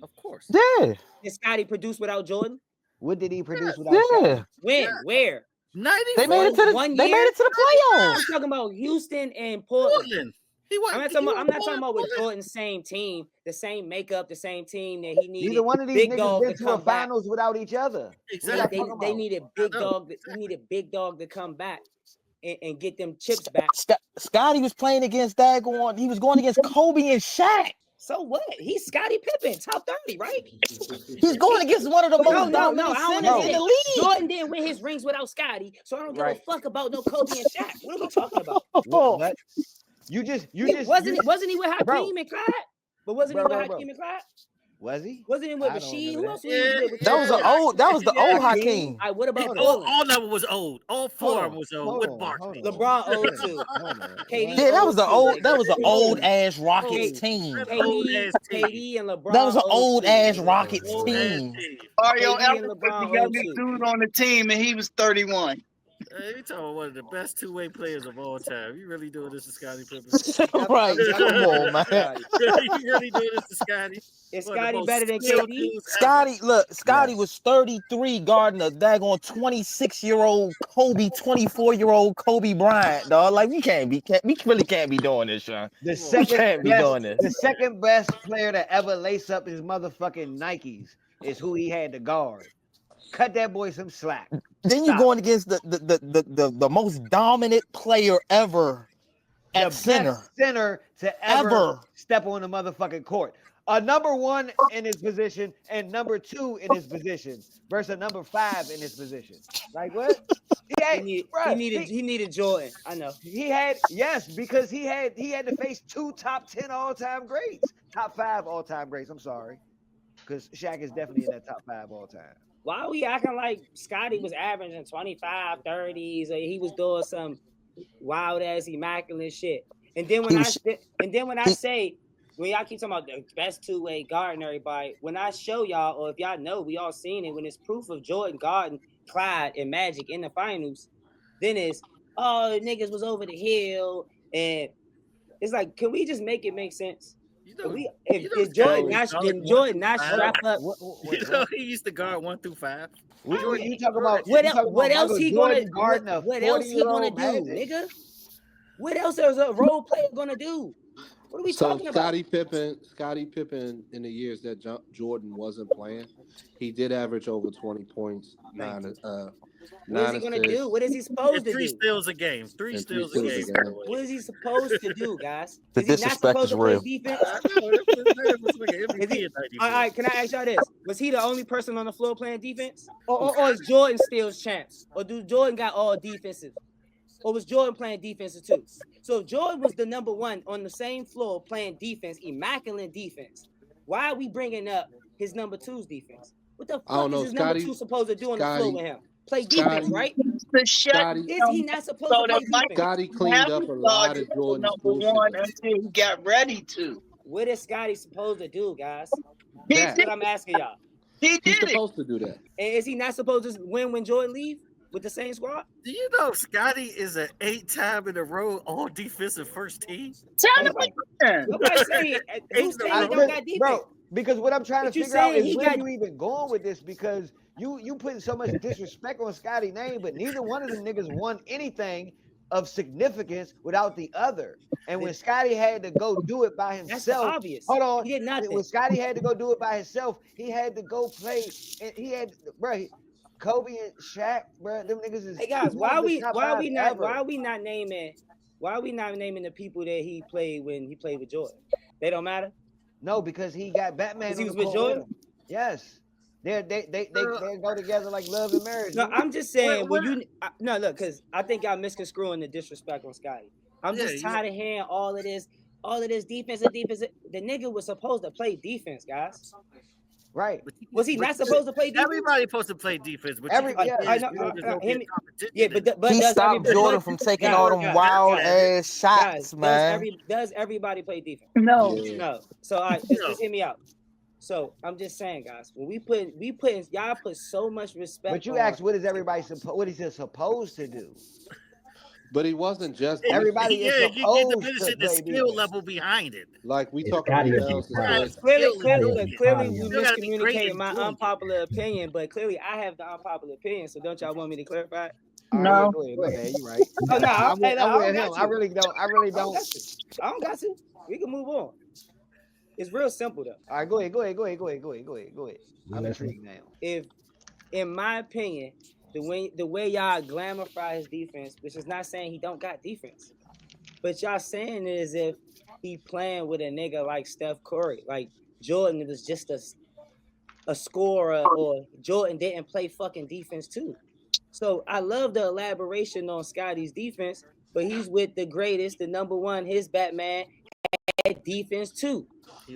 Of course. Yeah. Did Scotty produce without Jordan? What did he produce without Scotty? Yeah. When? Yeah. Where? 94. They made it to the One they made year? it to the playoffs. I'm talking about Houston and Portland. Portland. He went. I'm not talking about with Jordan's same team, the same makeup, the same team that he needed. Neither one of these Big niggas dog been to to a come back. finals without each other. Exactly. They needed big I know. dog. He needed big dog to come back and get them chips back. Scotty was playing against Dagon. He was going against Kobe and Shaq. So what? He's Scottie Pippen, top 30, right? He's going against one of the most dominant I don't centers in the league. Jordan didn't win his rings without Scotty, so I don't give a fuck about no Kobe and Shaq. What are we talking about? What? You just Wasn't he with Hakeem and Clyde? But wasn't he with Bro. Hakeem and Clyde? Was he? Wasn't he with I don't Rasheed? remember Who else was Yeah, he with? That was the old Hakeem. All right, what about Hold Portland? All of them was old. All 4 of them was old with Hold Barkley. on. LeBron old too. Hold on. KD Yeah, that was the old old ass Rockets team. KD and LeBron. That was an old ass too. Rockets Old ass team. team. Mario KD and Ellis was LeBron the old youngest too. dude on the team, and he was 31. You talking about one of the best two-way players of all time. You really doing this to Scottie Pippen? Right, come on, man. You really doing this to Scotty? Is Scotty better than KD? Scotty was 33 guarding a daggone 26-year-old Kobe, 24-year-old Kobe Bryant, dog. Like we really can't be doing this, Sean. The second best player to ever lace up his motherfucking Nikes is who he had to guard. Cut that boy some slack. Then you're going against the most dominant player ever at center. Best center to ever step on the motherfucking court. A number 1 in his position and number 2 in his position versus a number 5 in his position. Like what? He had, He needed Jordan. I know. he had because he had to face 2 top 10 all-time greats, top 5 all-time greats. I'm sorry, because Shaq is definitely in that top 5 all time. Why are we acting like Scotty was averaging 25, 30s, or he was doing some wild ass immaculate shit? And then when I say when y'all keep talking about the best two-way guard and everybody, when I show y'all, or if y'all know, we all seen it, when it's proof of Jordan guarding Clyde and Magic in the finals, then it's niggas was over the hill, and it's like, can we just make it make sense? If Jordan not strap up, he used to guard 1 through 5. You talk about what else he gonna do, Magic. nigga? What else is a role player gonna do? What are we talking about? Scottie Pippen, in the years that Jordan wasn't playing, he did average over 20 points. What is he gonna do? What is he supposed to do? 3 steals a game. 3 steals a game. What is he supposed to do, guys? The Is he not disrespect supposed is to play real. defense? All right, can I ask y'all this? Was he the only person on the floor playing defense? Or is Jordan still champs? Or do Jordan got all defensive? Or was Jordan playing defensive too? So if Jordan was the number 1 on the same floor playing defense, immaculate defense, why are we bringing up his number 2's defense? What the fuck is his number 2 supposed to do on the floor with him? Play defense, right? Is he not supposed to play defense? Scotty cleaned up a lot of Jordan's bullshit. Until he got ready to. What is Scotty supposed to do, guys? He That's did. what I'm asking y'all. He He's did it. supposed to do that. And is he not supposed to win when Jordan leave with the same squad? Do you know Scotty is an 8-time in a row all defensive first team? Tell him again. Nobody saying who's saying he don't got defense? Bro, because what I'm trying But to you figure out saying is he where got- you even going with this, because you putting so much disrespect on Scotty's name, but neither one of them niggas won anything of significance without the other. And when Scotty had to go do it by That's himself, obvious. hold on. He did nothing. When Scotty had to go do it by himself, he had to go play, and he had, bro, Kobe and Shaq, bro, them niggas is. Hey guys, two why of are the we top why are 5 we not ever. why are we not naming the people that he played when he played with Jordan? They don't matter? No, because he got Batman. Because he on was the with court Jordan? him. Yes, they go together like love and marriage. No, nigga. I'm just saying look, because I think y'all misconstruing the disrespect on Scotty. I'm just tired of hearing all of this defense. The nigga was supposed to play defense, guys. Right. Was he not supposed to play defense? Everybody's supposed to play defense, but He stopped Jordan from taking all them wild ass shots, man. Does everybody play defense? No. No. So all right, just hear me out. So I'm just saying, guys, when y'all put so much respect. But you asked, what is everybody what is he supposed to do? But he wasn't just everybody is supposed you to diminish the play skill defense. level behind it. Like we talk Scotty about is right. Clearly we You gotta be great miscommunicating at my doing it. unpopular opinion, but clearly I have the unpopular opinion. So don't y'all want me to clarify it? No. Go ahead, my bad, you right. Oh no, I'm with him. got I to. really don't. I don't got to. We can move on. It's real simple though. All right, go ahead. I'm intrigued now. If, in my opinion, the way y'all glamorify his defense, which is not saying he don't got defense, but y'all saying it as if he playing with a nigga like Steph Curry, like Jordan was just a scorer, or Jordan didn't play fucking defense too. So I love the elaboration on Scotty's defense, but he's with the greatest, the number 1, his Batman had defense too.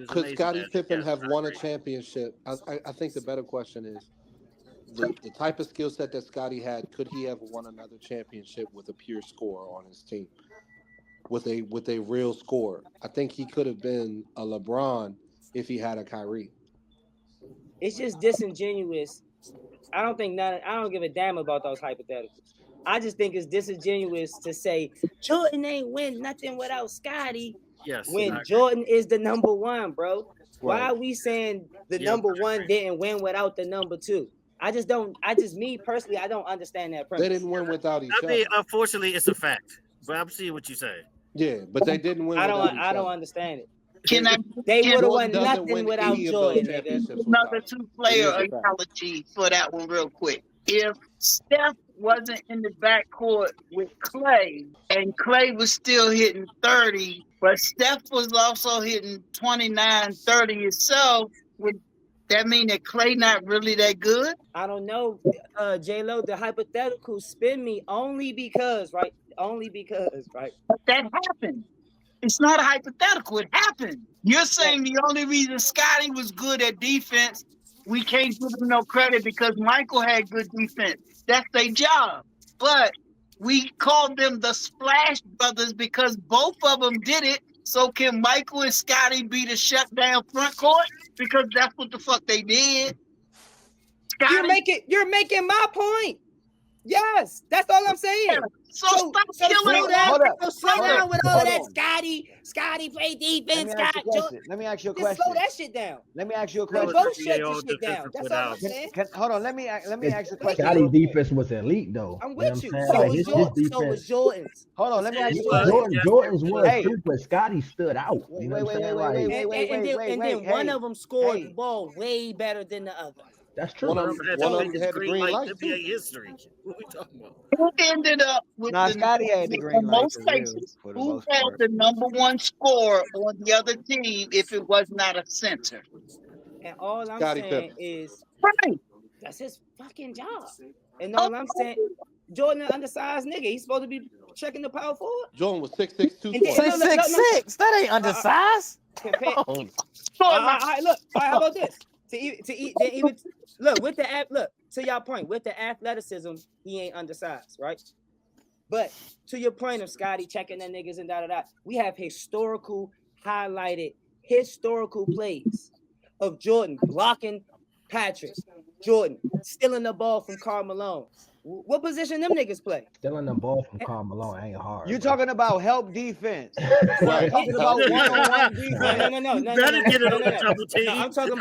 Could Scottie Pippen have won a championship? I think the better question is the type of skill set that Scottie had. Could he have won another championship with a pure scorer on his team, with a real scorer? I think he could have been a LeBron if he had a Kyrie. It's just disingenuous. I don't give a damn about those hypotheticals. I just think it's disingenuous to say Jordan ain't win nothing without Scotty. Yes, when Jordan is the number 1, bro. Right. Why are we saying the number 1 didn't win without the number 2? Me personally, I don't understand that premise. They didn't win without each other. I mean, unfortunately, it's a fact. But I'm seeing what you say. Yeah, but they didn't win. I don't understand it. They would have won nothing without Jordan, nigga. Another 2-player analogy for that one, real quick. If Steph wasn't in the backcourt with Clay, and Clay was still hitting 30, but Steph was also hitting 29, 30 himself, would That mean that Clay not really that good? I don't know, J-Lo, the hypothetical spin me only because, right? Only because, right? But that happened. It's not a hypothetical. It happened. You're saying the only reason Scotty was good at defense, we can't give him no credit because Michael had good defense. That's their job. But we called them the Splash Brothers because both of them did it. So can Michael and Scotty be the shutdown front court? Because that's what the fuck they did. You're Scotty, making my point. Yes, that's all I'm saying. so stop killing slow it. down. Hold up. So slow Hold down up. with all of Hold that. on. Scotty play Let defense. me ask you a Scott, question. Let me ask you a just slow question. that shit down. Let me ask you a They That was question. both shut NBA the all shit down. defensive That's without all I'm him. saying. Hold on. Let me ask you a question. Scotty's real quick. defense was elite though. I'm You know what I'm with you. saying? So Like was his Jordan. So was defense. Jordan's. Hold on. Let me ask He you a was. question. Yes, Jordan's he was was. Hey, too, but Scotty stood out. You know wait, what I'm wait, saying? wait, wait, Like wait, wait, wait, And wait. then one Hey, of them scored the hey. ball way better than the other. that's One true. One of of them, them had one the of them biggest had the green green light light in too. NBA history. What we talking about? Who ended up with Nah, the Scotty had the green in light most for real, cases? for the Who most held part. the number one score on the other team if it was not a center? And all I'm Scottie saying Pippen. is Right. that's his fucking job. And Oh, all I'm saying, Jordan, an undersized nigga, he's supposed to be checking the power forward. Jordan was 6'6", And then, 220. look, no, no, 6'6". That ain't undersized. compare. Oh, All sure not. right, look. All right, how about this? Then even look with the look to y'all point with the athleticism, he ain't undersized, right? But to your point of Scotty checking the niggas and we have highlighted historical plays of Jordan blocking Patrick, Jordan stealing the ball from Karl Malone. What position them niggas play? Stealing the ball from Karl Malone ain't hard, You bro. talking about help defense? No, Right. Talking Help about defense. one-on-one no, You better get it on the double no. team. I'm talking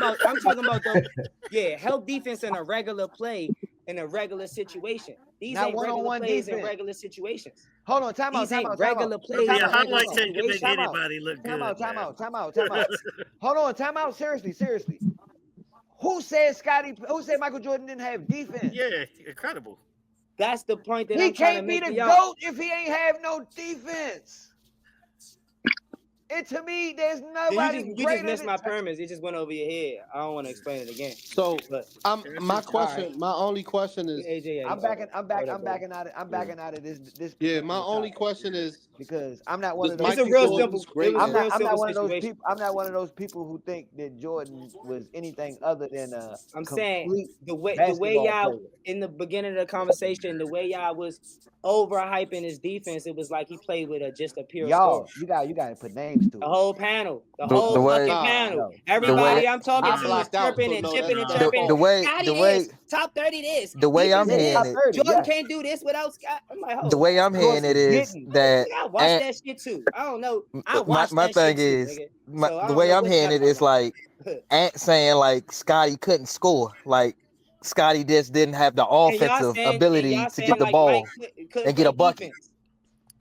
about the help defense in a regular play in a regular situation. These Not ain't regular one-on-one plays in defense. regular situations. Hold on, time out, These time ain't out, time out. regular plays Yeah, in regular highlight tape can make situations. anybody look Time good, out, time man. out, time out, time out. Hold on, time out. Seriously. Who said Michael Jordan didn't have defense? Yeah, incredible. That's the point that He I'm trying to can't be make the to y'all. GOAT if he ain't have no defense. And to me, there's nobody You just greater missed than my premise. It just went over your head. I don't want to explain it again. So But my question, right. my only question is, AJ, I'm backing out of this yeah, my particular only topic question is, because I'm not one does of those It's a Michael real people. Jordan's simple. It was a I'm greatness? real not simple one of those situation. people. I'm not one of those people who think that Jordan was anything other than a I'm saying complete the way basketball y'all player. in the beginning of the conversation, the way y'all was overhyping his defense, it was like he played with just a pure scorer. Y'all, you got to put names to The it. whole panel, the the whole way fucking Nah, panel. No, the way Everybody I'm talking I to is blocked out, chirping so and no, chipping that's and not the, chirping. the fault. way Scotty the way this, top 30 this. the way I'm Defense yeah, hearing top this. it, 30, Jordan yes. can't do this without Scott. I'm like, the hold way on. I'm Of course hearing he it is didn't. that I watched that shit too. I don't know. I watched my that shit thing too, is nigga. So I the don't way know I'm what hearing y'all it talking is like about. Ant saying like Scotty couldn't score, like Scotty just didn't have the And offensive ability y'all to get saying the like Mike ball couldn't and get play a bucket. defense.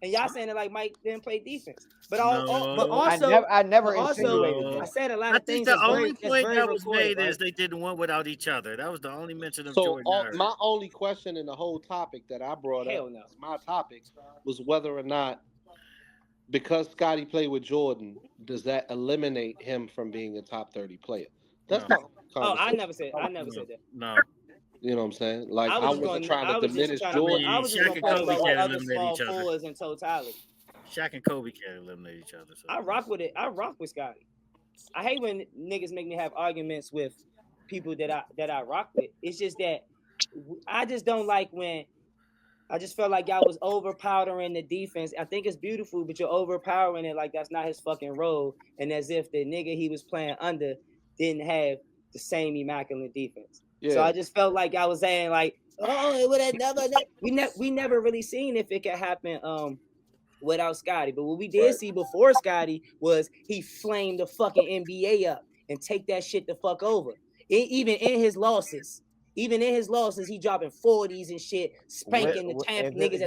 And y'all saying it like Mike didn't play defense. But No, I never also insinuated no. I that. said a lot I of think things the that's only point very that was recorded, made right? is they didn't win without each other. That was the only mention of So Jordan. my only question in the whole topic that I brought Hell up no. as my topic was whether or not, because Scotty played with Jordan, does that eliminate him from being a top 30 player? That's No, my Oh, I conversation. never said no, that. no. You know what I'm saying? Like, I I was just wasn't going trying to I was just diminish trying I to Jordan. I mean, was just Shaq gonna and talk Kobe about the can't other eliminate small each other. forwards in totality. Shaq and Kobe can't eliminate each other. So. I rock with it. I rock with Scotty. I hate when niggas make me have arguments with people that I rock with. It's just that I just don't like when I just felt like y'all was overpowering the defense. I think it's beautiful, but you're overpowering it like that's not his fucking role, and as if the nigga he was playing under didn't have the same immaculate defense. Yeah. So I just felt like I was saying like, oh, it would have never. We never really seen if it could happen. Without Scotty. But what we did see before Scotty was he flamed the fucking NBA up and take that shit the fuck over. Even in his losses, he dropping 40s and shit, spanking the champ niggas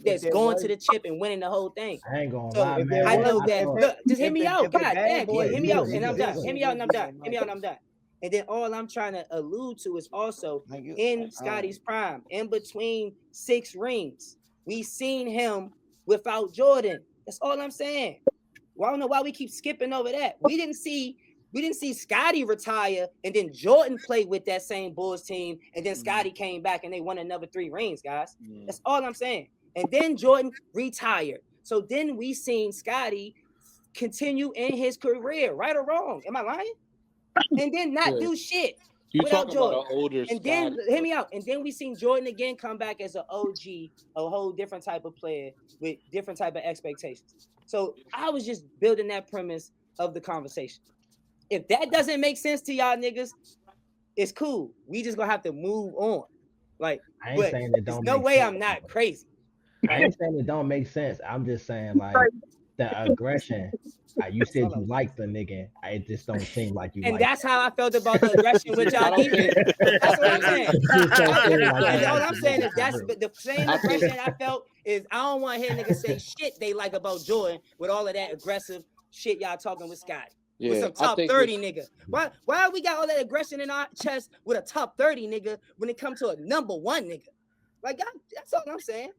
that's going to the chip and winning the whole thing. I ain't gonna So lie, If there man. I was, know I that. thought Look, just hear me out. if the God bad damn, boys hear me out, good, and I'm good, done. good. Hear me out, and I'm done. Hear me out, and I'm done. And then all I'm trying to allude to is also in Scotty's prime, in between 6 rings, we seen him without Jordan. That's all I'm saying. Well, I don't know why we keep skipping over that. We didn't see We didn't see Scotty retire and then Jordan play with that same Bulls team, and then Scotty came back and they won another 3 rings, guys. That's all I'm saying. And then Jordan retired. So then we seen Scotty continue in his career, right or wrong. Am I lying? And then not do shit You without talking about Jordan. an older And then Scotty? hear me out. And then we seen Jordan again come back as an OG, a whole different type of player with different type of expectations. So I was just building that premise of the conversation. If that doesn't make sense to y'all niggas, it's cool. We just gonna have to move on. Like, I ain't but saying it there's don't no make way sense. I'm not crazy. I ain't saying it don't make sense. I'm just saying like the aggression. You said you like the nigga. It just don't seem like you And like. that's how I felt about the aggression with I y'all don't think. defense. That's what I'm saying. Just don't All seem like you all like I'm the saying nigga is for that's real. the same I think- aggression I felt is I don't want to hear niggas say shit they like about Jordan with all of that aggressive shit y'all talking with Scotty. With some I top think 30 nigga. Why we got all that aggression in our chest with a top 30 nigga when it comes to a number 1 nigga? Like, that's all I'm saying.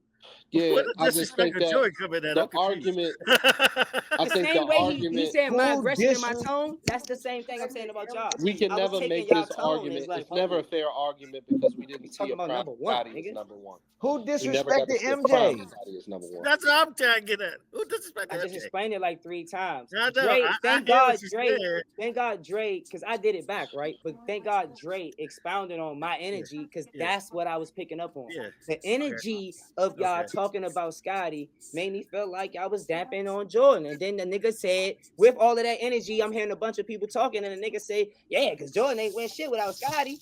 Yeah, What I just think that Joy coming at? the argument. I The think same the way he argument. said my Who aggression and my disres- tone, that's the same thing I'm saying about y'all. We can I was never taking make y'all this tone argument. as like, It's never a fair argument because we we didn't see talking a about prime number 1, Scotty as nigga. number one. Who We never got to disrespected see a prime MJ? Scotty as number one. That's what I'm trying to get at. Who disrespect I that? just explained it like 3 times. I know. Dre, I thank hear God what you Dre, said. thank God Dre, because I did it back, right? But thank God Dre expounded on my energy because that's what I was picking up on. Yeah. The energy of y'all Okay. talking about Scotty made me feel like I was dapping on Jordan. And then the nigga said, with all of that energy, I'm hearing a bunch of people talking, and the nigga say, yeah, because Jordan ain't win shit without Scotty.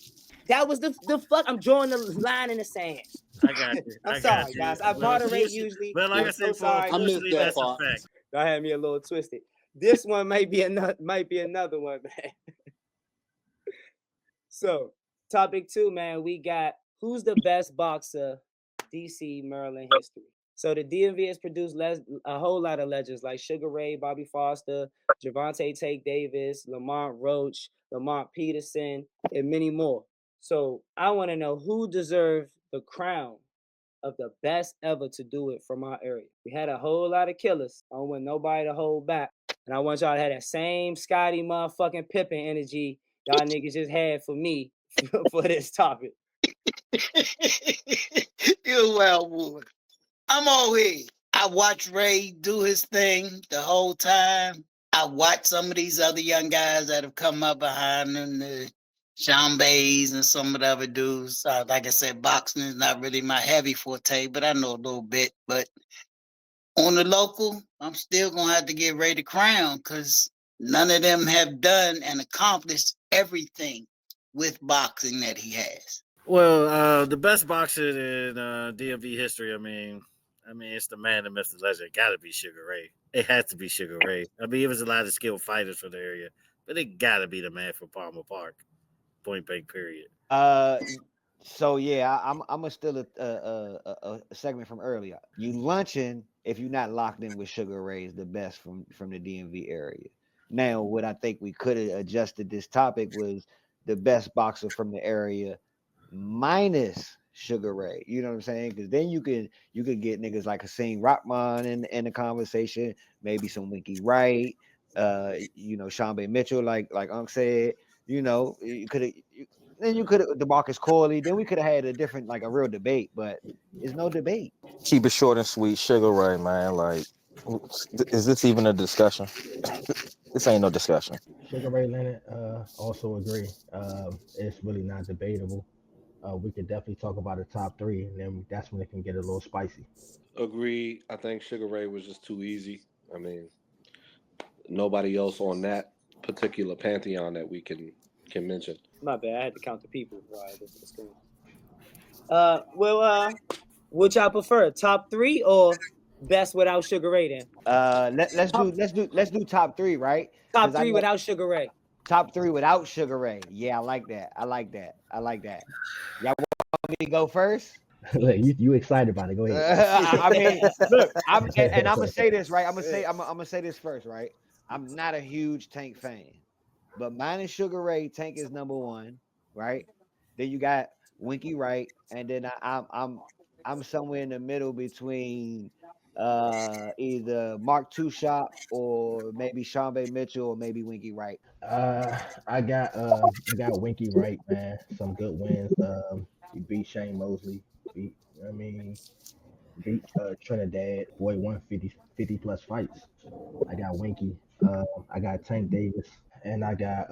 That was the fuck. I'm drawing the line in the sand. I got you. I'm I sorry, got you. guys. I moderate usually. But like I'm I so said, sorry. I missed unfortunately, that that's a part. fact. Y'all had me a little twisted. This one might be another one, man. So, topic 2, man, we got who's the best boxer DC Maryland history. So the DMV has produced a whole lot of legends like Sugar Ray, Bobby Foster, Javante Take Davis, Lamont Roach, Lamont Peterson, and many more. So I want to know who deserves the crown of the best ever to do it from our area. We had a whole lot of killers. I don't want nobody to hold back. And I want y'all to have that same Scotty motherfucking Pippen energy y'all niggas just had for me for this topic. You're a wild boy. I'm all here. I watched Ray do his thing the whole time. I watched some of these other young guys that have come up behind him, the Sean Bays and some of the other dudes. Like I said, boxing is not really my heavy forte, but I know a little bit. But on the local, I'm still going to have to give Ray the crown because none of them have done and accomplished everything with boxing that he has. Well, the best boxer in DMV history. I mean, it's the man, the myth, the legend. Got to be Sugar Ray. It has to be Sugar Ray. I mean, it was a lot of skilled fighters for the area, but it got to be the man from Palmer Park. Point blank. Period. So yeah, I'm gonna steal a segment from earlier. You lunching if you're not locked in with Sugar Ray is the best from the DMV area. Now, what I think we could have adjusted this topic was the best boxer from the area minus Sugar Ray. You know what I'm saying? Because then you could get niggas like Hussein Rahman in the conversation, maybe some Winky Wright, Sean Bay Mitchell, like Unc said. You could have. Then you could have DeMarcus Corley. Then we could have had a real debate, but there's no debate. Keep it short and sweet. Sugar Ray, man. Like, is this even a discussion? This ain't no discussion. Sugar Ray Leonard, also agree. It's really not debatable. We could definitely talk about the top 3, and then that's when it can get a little spicy. Agree. I think Sugar Ray was just too easy. I mean, nobody else on that particular pantheon that we can mention. My bad. I had to count the people before I looked at the screen. What y'all prefer? Top 3 or best without Sugar Ray then? Let's do top 3, right? Top 3 without Sugar Ray. Top 3 without Sugar Ray. Yeah, I like that. Y'all want me to go first? Look, you excited about it? Go ahead. I mean, look, I'm gonna say this right. I'm gonna say this first, right? I'm not a huge Tank fan, but mine is Sugar Ray. Tank is number 1, right? Then you got Winky Wright, and then I'm somewhere in the middle between Either Mark Two Shop or maybe Sean Mitchell or maybe Winky Wright. I got Winky Wright, man. Some good wins. He beat Shane Mosley. Beat I mean beat Trinidad. Boy won 50 plus fights. I got Winky. I got Tank Davis, and I got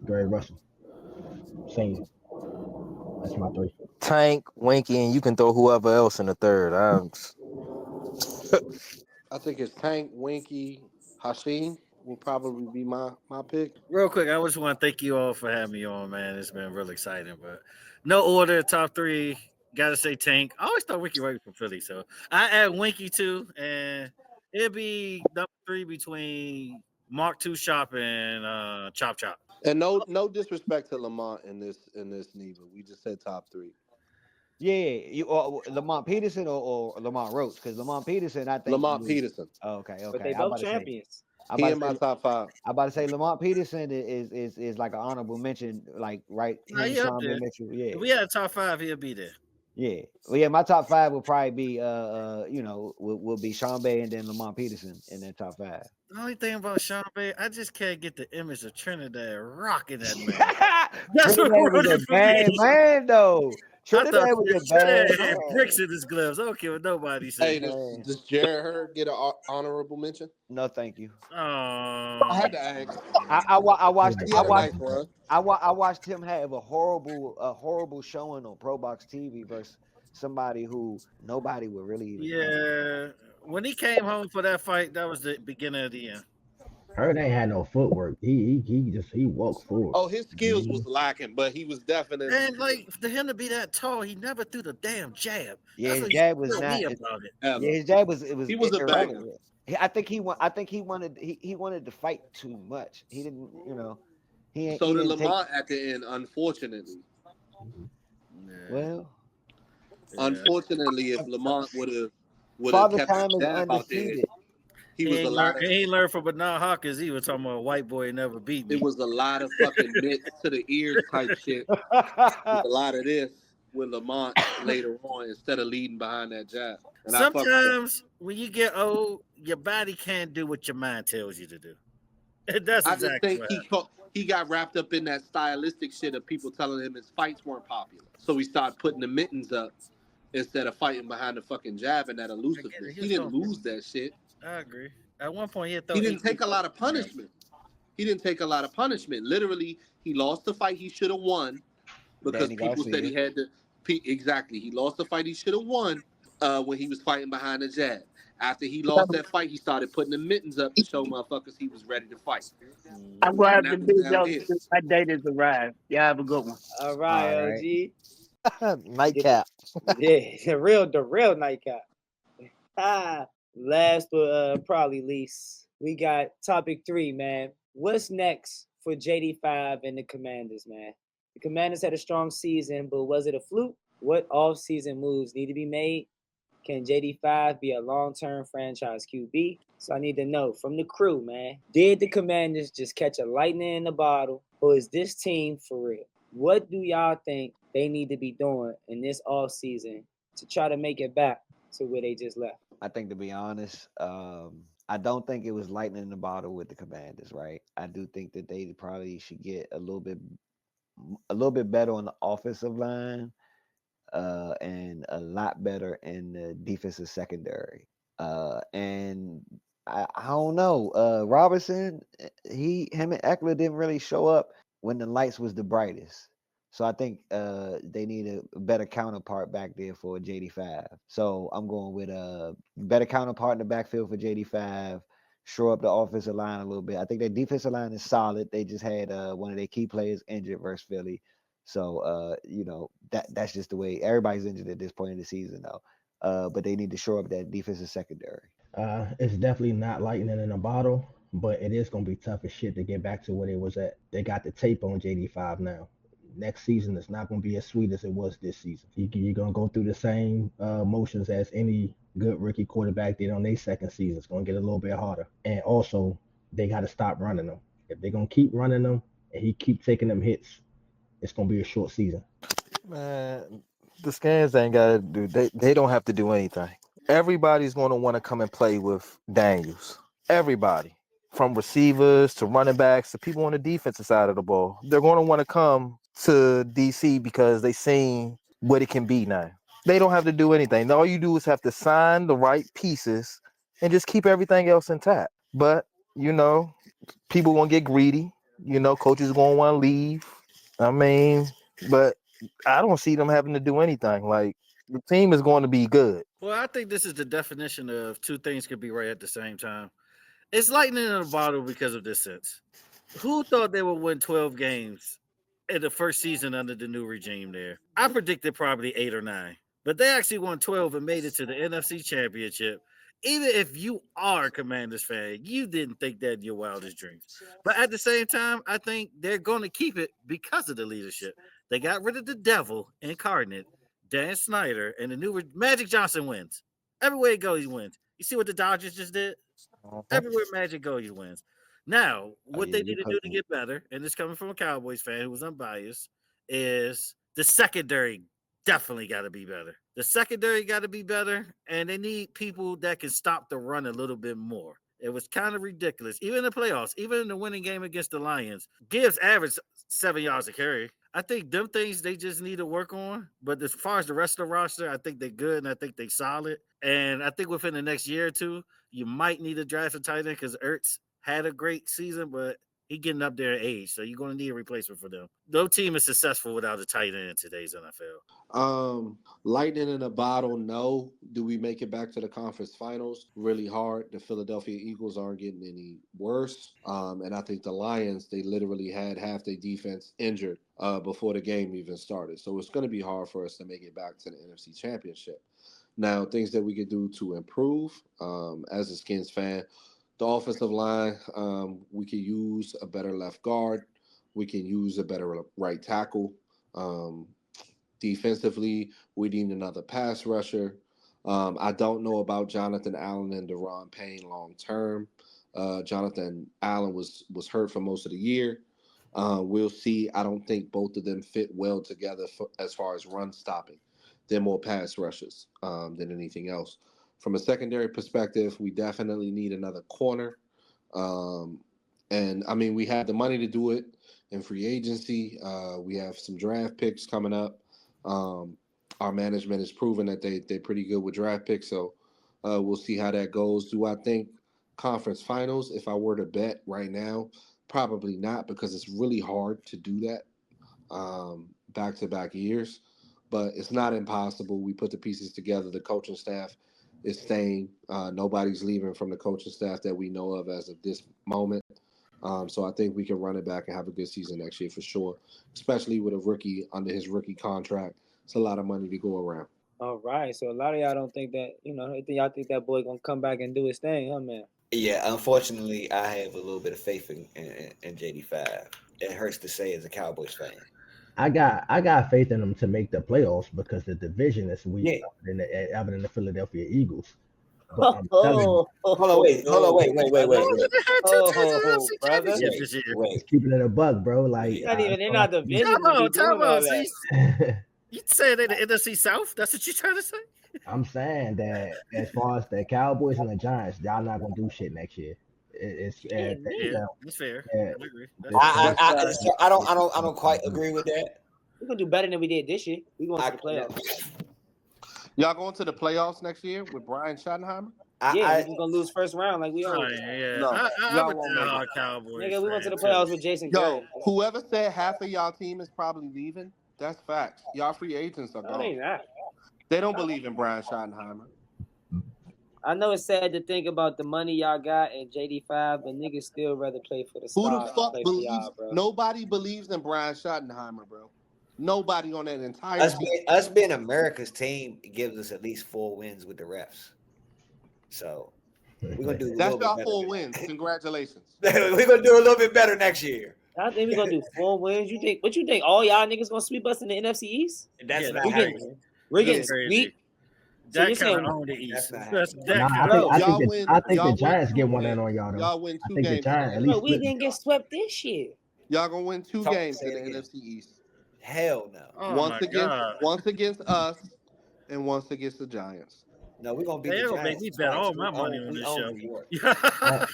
Gary Russell Senior. That's my three. Tank, Winky, and you can throw whoever else in the third. I think it's Tank, Winky, Hashim will probably be my pick. Real quick, I just want to thank you all for having me on, man. It's been real exciting. But no order, top three. Gotta say Tank. I always thought Winky Wright was from Philly, so I add Winky too, and it'd be number three between Mark Two Shop and Chop Chop. And no disrespect to Lamont in this neither. We just said top three. Yeah, you or Lamont Peterson or Lamont Roach, because Lamont Peterson, I think Lamont Peterson. Okay, But they I'm both about to say. champions. I'm He about in to my say. top five. I'm about to say Lamont Peterson is like an honorable mention, like right Nah, him, he up Sean there. Mitchell. If Yeah, we had a top five, he'll be there. yeah. Well, yeah, my top five will probably be will be Sean Bay and then Lamont Peterson in that top five. The only thing about Sean Bay, I just can't get the image of Trinidad rocking that man. That's what Trinidad was ruined a it for bad me. man though. I thought Trinidad was a bad Trinidad had man. bricks in his gloves. I don't care what nobody Hey, say. Man, does Jared Hurd get an honorable mention? no, thank you. I Oh, had to ask. I Feel watched like He I had a watched nice run. I watched him have a horrible showing on Pro Box TV versus somebody who nobody would really even know. yeah. When he came home for that fight, that was the beginning of the end. Hurt ain't had no footwork. He walked forward. Oh, his skills was Mhm. lacking, but he was definitely And like for him to be that tall, he never threw the damn jab. Yeah, That's his what jab was killed me not. about it. Yeah, ever. his jab was He was a banger. irrelevant. I think he wanted to fight too much. He didn't, So he did didn't take. Lamont at the end, unfortunately. Mhm. Yeah, Well, yeah. Unfortunately, if Lamont would have Father kept his Time is jab out there, undefeated. he was a lot of He ain't learned from Bernard Hawkins. He was talking about a white boy never beat it me. was a lot of fucking mitts to the ears type shit. It was a lot of this with Lamont later on instead of leading behind that jab. And I fuck with that. Sometimes when you get old, your body can't do what your mind tells you to do. That's I just exactly think what he got wrapped up in that stylistic shit of people telling him his fights weren't popular. So he started putting the mittens up instead of fighting behind the fucking jab and that happened. I get it. elusiveness. He He was didn't throwing. lose that shit. I agree. At one point, he had He thrown didn't 18 take a lot of punches. punishment. He didn't take a lot of punishment. Literally, he lost the fight he should have won because Danny people said he Garcia. had to. Exactly, he lost the fight he should have won when he was fighting behind the jab. After he lost that fight, he started putting the mittens up to show motherfuckers he was ready to fight, Mhm. I'm gonna and have to that was be down there here. when my date has arrived. Y'all have a good one. All right, All right. OG. Get Nightcap. yeah, the real nightcap. Ah, last but probably least, we got topic 3, man. What's next for JD5 and the Commanders, man? The Commanders had a strong season, but was it a fluke? What off-season moves need to be made? Can JD5 be a long-term franchise QB? So I need to know from the crew, man. Did the Commanders just catch a lightning in the bottle, or is this team for real? What do y'all think they need to be doing in this off-season to try to make it back to where they just left? I think, to be honest, I don't think it was lightning in the bottle with the Commanders, right? I do think that they probably should get a little bit better on the offensive line, and a lot better in the defensive secondary. And I don't know. Robinson, him and Eckler didn't really show up when the lights was the brightest. So I think they need a better counterpart back there for JD5. So I'm going with a better counterpart in the backfield for JD5. Shore up the offensive line a little bit. I think their defensive line is solid. They just had one of their key players injured versus Philly. So that's just the way everybody's injured at this point in the season, though. But they need to shore up that defensive secondary. It's definitely not lightning in a bottle, but it is gonna be tough as shit to get back to where they was at. They got the tape on JD5 now. Next season it's not gonna be as sweet as it was this season. You're gonna go through the same motions as any good rookie quarterback did on their second season. It's gonna get a little bit harder, and also they got to stop running them. If they're gonna keep running them and he keep taking them hits, it's gonna be a short season. Man, the scans ain't gotta do they don't have to do anything. everybody's going to want to come and play with Daniels. Everybody, from receivers to running backs to people on the defensive side of the ball, they're going to want to come to DC because they seen what it can be now. They don't have to do anything. All you do is have to sign the right pieces and just keep everything else intact. But people gonna get greedy. Coaches gonna want to leave. I mean, but I don't see them having to do anything. Like, the team is going to be good. Well, I think this is the definition of two things could be right at the same time. It's lightning in a bottle because of this sense. Who thought they would win 12 games in the first season under the new regime there? I predicted probably 8 or 9, but they actually won 12 and made it to the NFC Championship. Even if you are a Commanders fan, you didn't think that in your wildest dreams. But at the same time, I think they're going to keep it because of the leadership. They got rid of the devil incarnate, Dan Snyder, and the new Magic Johnson wins. Everywhere he goes, he wins. You see what the Dodgers just did? Everywhere Magic goes, he wins. Now, what they need to do to get better, and this coming from a Cowboys fan who was unbiased, is the secondary definitely got to be better. The secondary got to be better, and they need people that can stop the run a little bit more. It was kind of ridiculous. Even in the playoffs, even in the winning game against the Lions, Gibbs averaged 7 yards a carry. I think them things they just need to work on. But as far as the rest of the roster, I think they're good and I think they're solid. And I think within the next year or two, you might need to draft a tight end because Ertz had a great season, but he getting up there in age, so you're going to need a replacement for them. No team is successful without a tight end in today's NFL. Lightning in a bottle, no. Do we make it back to the conference finals? Really hard. The Philadelphia Eagles aren't getting any worse. And I think the Lions, they literally had half their defense injured before the game even started. So it's going to be hard for us to make it back to the NFC Championship. Now, things that we could do to improve, as a Skins fan, the offensive line, we could use a better left guard. We can use a better right tackle. Defensively, we need another pass rusher. I don't know about Jonathan Allen and Deron Payne long term. Jonathan Allen was hurt for most of the year. We'll see. I don't think both of them fit well together as far as run stopping. They're more pass rushers than anything else. From a secondary perspective, we definitely need another corner. And I mean, we have the money to do it in free agency. We have some draft picks coming up. Our management has proven that they're pretty good with draft picks. So we'll see how that goes. Do I think conference finals? If I were to bet right now, probably not, because it's really hard to do that back-to-back years. But it's not impossible. We put the pieces together. The coaching staff is staying. Nobody's leaving from the coaching staff that we know of as of this moment. So I think we can run it back and have a good season next year for sure, especially with a rookie under his rookie contract. It's a lot of money to go around. All right. So a lot of y'all don't think that, y'all think that boy going to come back and do his thing, huh, man? Yeah, unfortunately, I have a little bit of faith in JD5. It hurts to say as a Cowboys fan. I got faith in them to make the playoffs because the division is weak, Yeah. other than the Philadelphia Eagles. But I'm telling you, Hold on, wait. Brother. Just keeping it a buck, bro. Like, It's not even in our division. You saying they the NFC South? That's what you trying to say? I'm saying that as far as the Cowboys and the Giants, y'all not gonna do shit next year. It's that's fair. I agree. I don't quite agree with that. We're gonna do better than we did this year. We're going to the playoffs. Y'all going to the playoffs next year with Brian Schottenheimer? We're just gonna lose first round like we always. Cowboys. Nigga, we went to the playoffs with Jason. Yo, whoever said half of y'all team is probably leaving, that's facts. Y'all free agents are gone. They don't believe in Brian Schottenheimer. I know it's sad to think about the money y'all got and JD5, but niggas still rather play for the Stars. Who the fuck believes? Y'all, bro. Nobody believes in Brian Schottenheimer, bro. Nobody on that entire us being America's team gives us at least 4 wins with the refs. So we're gonna do. That's y'all 4 wins. Congratulations. We're gonna do a little bit better next year. I think we're gonna do 4 wins. What you think? All y'all niggas gonna sweep us in the NFC East? That's not we're getting sweep. So that kind of owned the East. I think the Giants get one in on y'all though. Y'all win 2 games. The Giants, at least we didn't get swept this year. Y'all gonna win 2 games in the NFC East. Hell no. Once against us and once against the Giants. No, we're gonna beat They the gonna make Giants me bet twice. all my money on We this own show. New York. I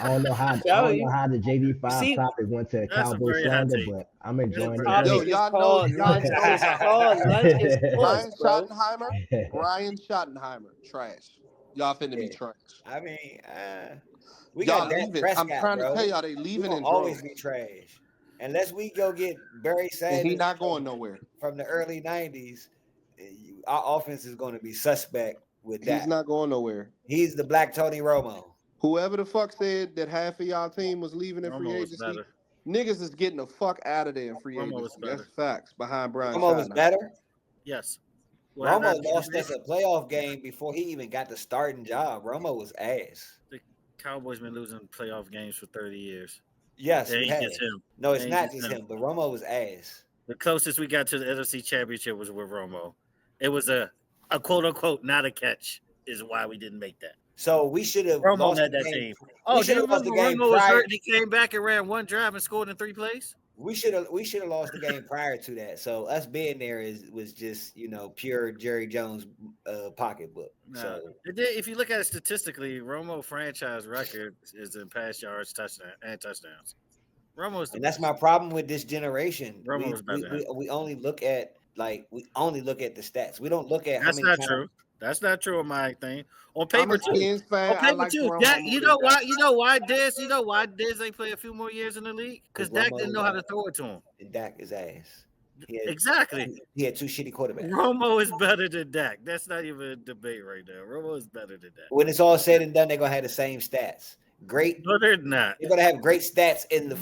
don't know how I Tell don't know you. how the JD5 See, topic went to That's a Cowboy very hot slander, take. but I'm That's enjoying very it. hot Yo, topic take. is y'all called know lunch. It's called lunch is push, Brian bro. Schottenheimer. Brian Schottenheimer, trash. Y'all finna be Yeah. trash. I mean, we got Y'all Dak leaving. I'm Prescott, trying to tell bro. y'all they We leaving gonna in always droves, be trash unless we go get Barry and he Sanders not going nowhere. from the early '90s. Our offense is going to be suspect with He's Dak. not going nowhere. He's the Black Tony Romo. Whoever the fuck said that half of y'all team was leaving in free Romo was agency, better. niggas is getting the fuck out of there in free Romo was agency. That's better. facts behind Brian Romo was Schottenheimer. better. Yes. Well, Romo lost us a playoff game before he even got the starting job. Romo was ass. The Cowboys been losing playoff games for 30 years. Yes, It we ain't have. just him. No, it's It ain't not just just him. him, but Romo was ass. The closest we got to the NFC Championship was with Romo. It was a quote unquote not a catch is why we didn't make that. So we should have Romo lost led the that game. team. Oh, We do should you have lost remember the game Romo was prior. hurt and he came back and ran one drive and scored in 3 plays? We should have lost the game prior to that. So us being there was just pure Jerry Jones pocketbook. No. So If you look at it statistically, Romo franchise record is in pass yards, touchdowns. Romo's the and that's best. my problem with this generation. Romo was better than him. We only look at the stats. We don't look at how That's many not times. true. That's not true on my thing. On I'm paper a too. Skins fan. On I paper like too. Romo Dak, more you than know why? Dak. You know why Diz ain't play a few more years in the league? Because Dak didn't know how to throw it to him. And Dak is ass. Exactly. He had 2 shitty quarterbacks. Romo is better than Dak. That's not even a debate right now. Romo is better than Dak. When it's all said and done, they're gonna have the same stats. Great. No, they're not. They're gonna have great stats in the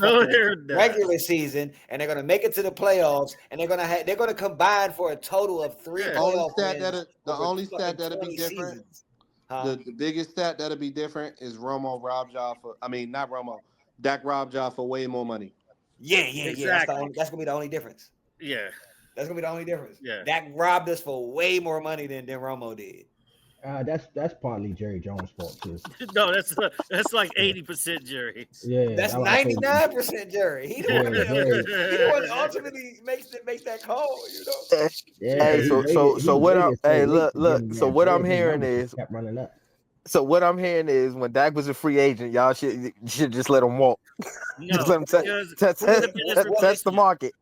regular season, and they're gonna make it to the playoffs, and they're gonna combine for a total of 3 playoff wins. The only stat that'll be different. Seasons. Huh? The biggest stat that'll be different is Romo robbed y'all for. I mean, not Romo. Dak robbed y'all for way more money. Yeah. Exactly. That's gonna be the only difference. Yeah. That's gonna be the only difference. Yeah. Dak robbed us for way more money than Romo did. That's partly Jerry Jones' fault too. No, that's like 80% Jerry. Yeah, That's 99% Jerry. He the one ultimately makes that call. Yeah, So what I'm hearing is kept running up. So what I'm hearing is when Dak was a free agent, y'all should just let him walk. No, just let him test the market.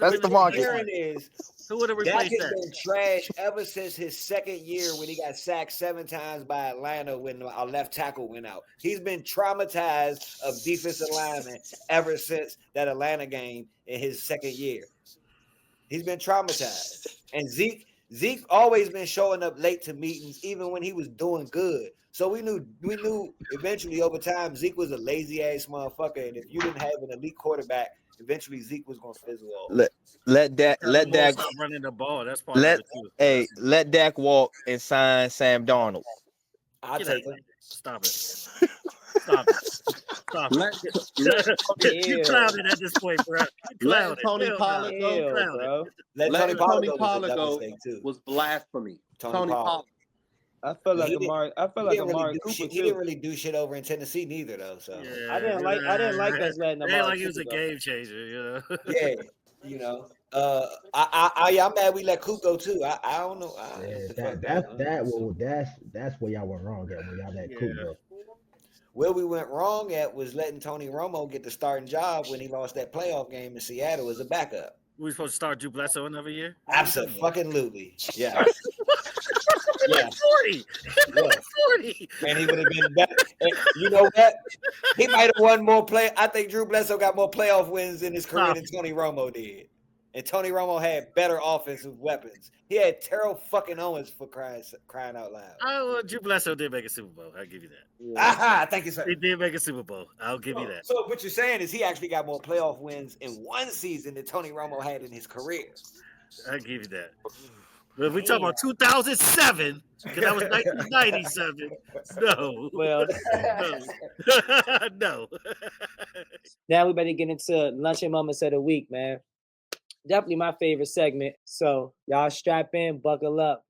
That's the market. Who would have Dak replaced has that? been trash ever since his second year when he got sacked 7 times by Atlanta when our left tackle went out. He's been traumatized of defensive linemen ever since that Atlanta game in his second year. He's been traumatized. And Zeke always been showing up late to meetings, even when he was doing good. So we knew eventually over time Zeke was a lazy ass motherfucker, and if you didn't have an elite quarterback, eventually Zeke was gonna fizzle off. Let Dak stop running the ball. That's part of it too. Let Dak walk and sign Sam Darnold. I'll take him. Stop it. Stop it. Stop it. You clouded at this point, bro. Let Tony Pollard go, bro. Let Tony Pollard go was blasphemy. Tony Pollard. I feel like Amari Cooper too. He didn't really do shit over in Tennessee neither, though. So I didn't like us letting Amari like he was a Cooper game changer, you know. I'm mad we let Coop go too. I don't know. That's where y'all went wrong at when y'all let Coop go. Where we went wrong at was letting Tony Romo get the starting job when he lost that playoff game in Seattle as a backup. We supposed to start Drew Bledsoe another year? Absolutely. Yeah. Yeah. 40. Yeah. 40. And he would have been better. And you know what? He might have won more I think Drew Bledsoe got more playoff wins in his career than Tony Romo did. And Tony Romo had better offensive weapons. He had Terrell fucking Owens for crying out loud. Oh, well, Drew Bledsoe did make a Super Bowl. I'll give you that. Yeah. Aha, thank you, sir. He did make a Super Bowl. I'll give you that. So what you're saying is he actually got more playoff wins in one season than Tony Romo had in his career. I'll give you that. But if we talk about 2007, because that was 1997, no. Well, no. Now we better get into luncheon moments of the week, man. Definitely my favorite segment. So y'all strap in, buckle up.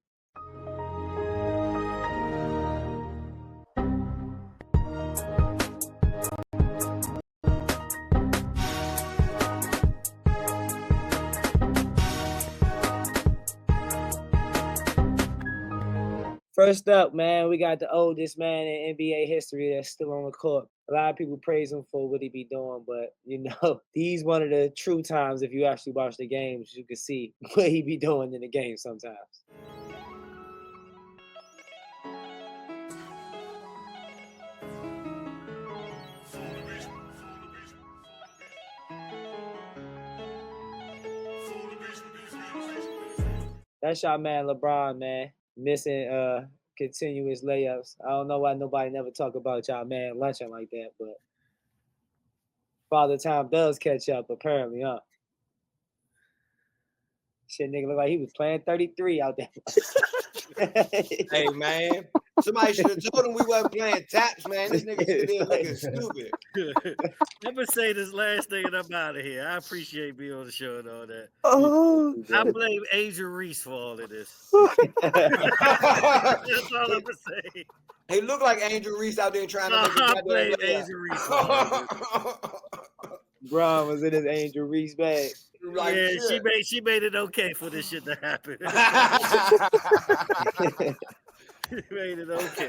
First up, man, we got the oldest man in NBA history that's still on the court. A lot of people praise him for what he be doing, but he's one of the true times. If you actually watch the games, you can see what he be doing in the game sometimes. That's y'all man LeBron, man. Missing continuous layups. I don't know why nobody never talk about y'all man lunching like that, but Father Time does catch up, apparently, huh? Shit, nigga look like he was playing 33 out there. Hey, man. Somebody should have told him we wasn't playing taps, man. This nigga sitting there looking stupid. Let me say this last thing and I'm out of here. I appreciate being on the show and all that. Oh, I blame Angel Reese for all of this. That's all I'm gonna say. He looked like Angel Reese out there trying to make I a blame goddamn Angel Reese for all of this. Bron was in his Angel Reese bag. Like, yeah, shit. she made it okay for this shit to happen. She made it okay.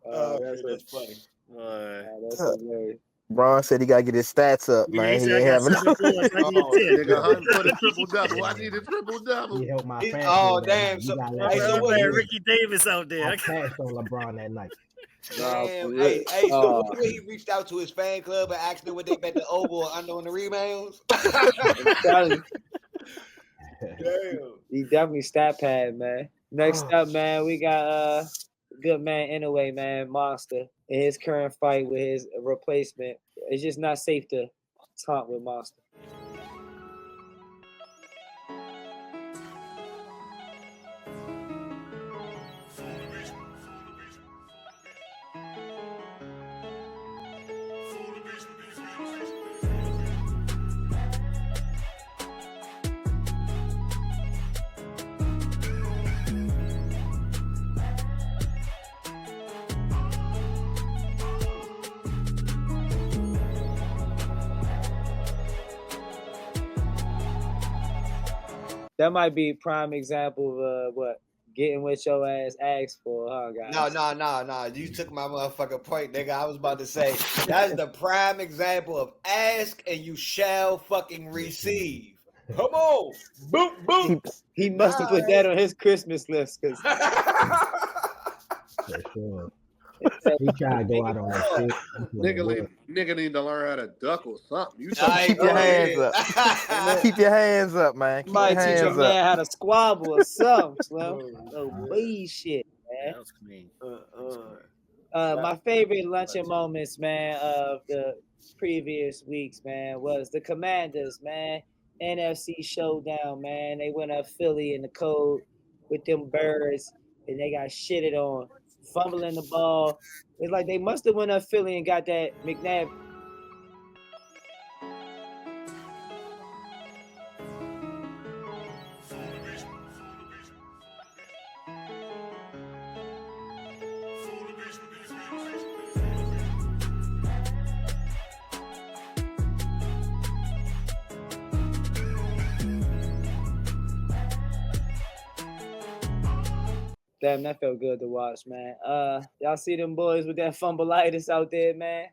That's funny. That's hilarious. Bron said he gotta get his stats up, Yeah, man. he He said I ain't got having 7 points. I need 10. Nigga hunting for the triple double. I need a triple double. He helped my fantasy. Oh, that damn. night. So, You gotta My let hey, him so man, what? know. Ricky Davis out there. I passed on LeBron that night. Damn. Hey, so what when he reached out to his fan club and asked them what they bet the over or under on the rebounds? Damn. He definitely stat pad, man. Next up, man, we got good man anyway, man, Monster. In his current fight with his replacement, it's just not safe to taunt with Monster. That might be a prime example of what getting what your ass asked for, huh, guys? No. You took my motherfucking point, nigga. I was about to say that's the prime example of ask and you shall fucking receive. Come on. Boop, boop. He must have put that on his Christmas list because For sure. He tried to go out on that shit. Nigga need to learn how to duck or something. You Keep your hands up. Keep your hands up, man. Keep might your teach a hands man up. how to squabble or something, Slim. No bullshit, man. That was clean. My favorite luncheon moments, man, of the previous weeks, man, was the Commanders, man. NFC Showdown, man. They went up Philly in the cold with them birds, and they got shitted on, fumbling the ball. It's like they must have went up Philly and got that McNabb. Damn, that felt good to watch, man. Y'all see them boys with that fumbleitis out there, man?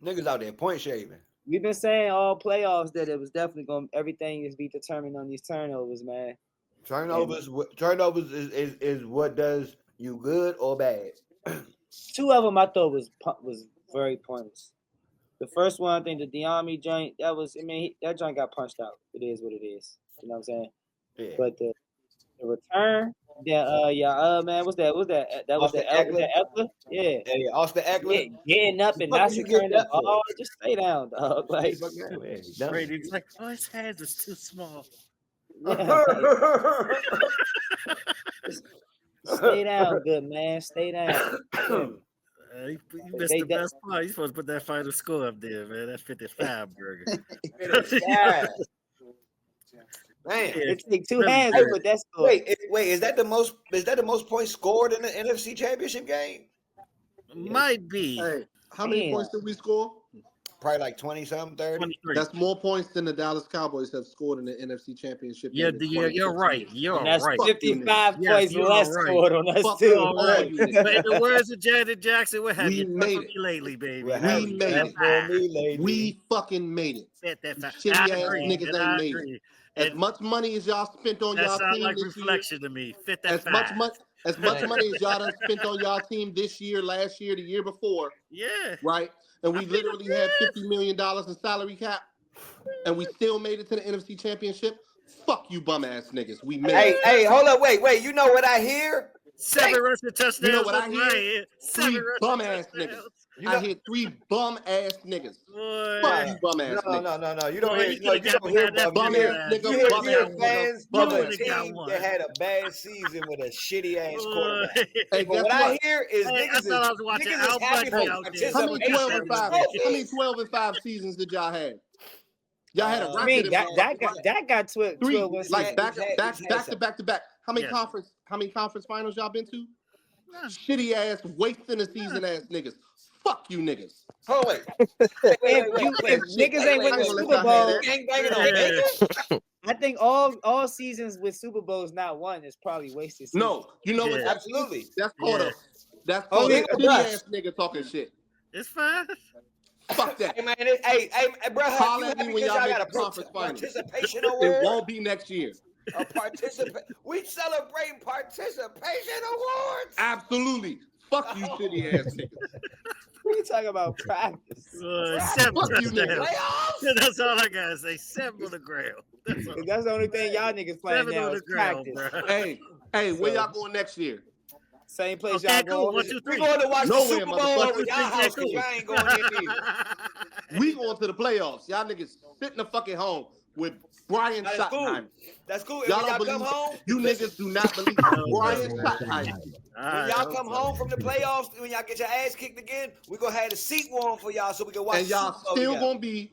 Niggas out there point shaving. We've been saying all playoffs that it was definitely going to everything is be determined on these turnovers, man. Turnovers is what does you good or bad. Two of them I thought was very pointless. The first one, I think the Diami joint, that joint got punched out. It is what it is. You know what I'm saying? Yeah. But the return, man, what's that? That was Austin the Eckler? Yeah. Yeah, Austin Eckler. Getting up and not securing the ball. Just stay down, dog. Like, Brady's like, oh, his hands are too small. Yeah, stay down, good man. Stay down. You missed the best part. You're supposed to put that final score up there, man. That's 55 burger. 55. Man, it takes two hands to put that score. Wait, is that the most points scored in the NFC Championship game? Might be. Hey, how many points did we score? Probably like 20-something, 30. 23. That's more points than the Dallas Cowboys have scored in the NFC Championship Yeah, game. in you're 26 right. years. You're And that's right. Fuck you, niggas. 55 Yes, points you less are right. scored on us Fuck too. all you niggas. But in the words of Janet Jackson, what have We you done made for it. me lately, baby? What We have you made done it. for me lately? We fucking made it. Bet that You fact. shitty I ass agree, niggas and ain't I made it. agree. As And much money as y'all spent on that y'all sounds team like this year, reflection to me. Fit that as much fact. money as y'all done spent on y'all team this year, last year, the year before, Yeah. right? And we I think literally had $50 million in salary cap, and we still made it to the NFC Championship. Fuck you, bum ass niggas. We made Hey, it. hey, hold up, wait. You know what I hear? 7 rushing touchdowns. You know what I That's what hear? 7 Three rushing bum ass niggas. touchdowns. You I know, hear 3 bum ass niggas. Boy. Fuck you, bum ass no. niggas. You don't Boy, hear. you No, could you have got don't me hear had that bum. Bum video ass You ass. nigga. You hear, would Bum you have hear ass got one. nigga. fans Bum of You a would ass have got team one. that had a bad season with a shitty ass Boy. quarterback. Hey, But guess what I what? hear is Hey, I thought I was watching niggas is Al happy Bundy for out there. How many participation 12 in and the 5? How many trophies. 12 and 5 seasons did y'all have? Y'all had a I record mean in that motherfucking got 12 three, wins. like back He's had to back to back. How many Yes. conference finals y'all been to? Nah. Shitty ass, wasting the season ass niggas. Fuck you niggas. Oh wait, If wait. niggas ain't win I the ain't gonna let Super y'all have Bowl, that. Gang banging on Yeah. Baker? I think all seasons with Super Bowls not won is probably wasted season. No, you know what Yeah. that Absolutely. is? That's called Yeah. that's Oh, called a yeah, shitty bruh. ass nigga talking shit. It's fine. Fuck that. Hey man, hey, bro, Holler you at me happy when because y'all y'all make got the a conference finals. participation It award? won't be next year. A we celebrating participation awards. Absolutely. Fuck you, shitty ass niggas. we talking about practice. 7 Fuck you niggas. touchdowns. Playoffs? That's all I gotta say. 7 on the ground. That's all. That's the only thing y'all niggas playing 7 now on the is ground, practice. bro. Hey, where So- y'all going next year? Same place Okay, y'all cool. go. 1, 2, 3. We going to watch Nowhere, the Super Bowl over motherfucker. y'all house because cool. y'all ain't going in either. We going to the playoffs. Y'all niggas sitting the fucking home with Brian That's cool. Schottenheimer. That's cool. And Y'all when don't y'all come believe home, you listen, niggas do not believe Brian Schottenheimer. when y'all come home from the playoffs, when y'all get your ass kicked again, we gonna have the seat warm for y'all so we can watch And the y'all Super Bowl still together. gonna be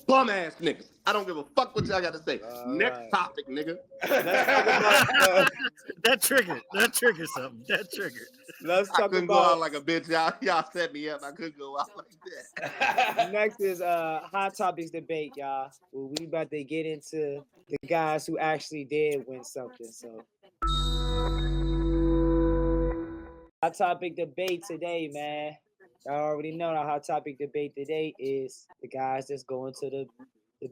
bum ass niggas. I don't give a fuck what y'all got to say. All Next right. topic, nigga. Let's talk about That triggered something. That triggered. let's I talk couldn't go out about like a bitch. Y'all set me up. I couldn't go out like that. next is hot topics debate, y'all. Well, we about to get into the guys who actually did win something. So hot topic debate today, man. Y'all already know the hot topic debate today is the guys that's going to the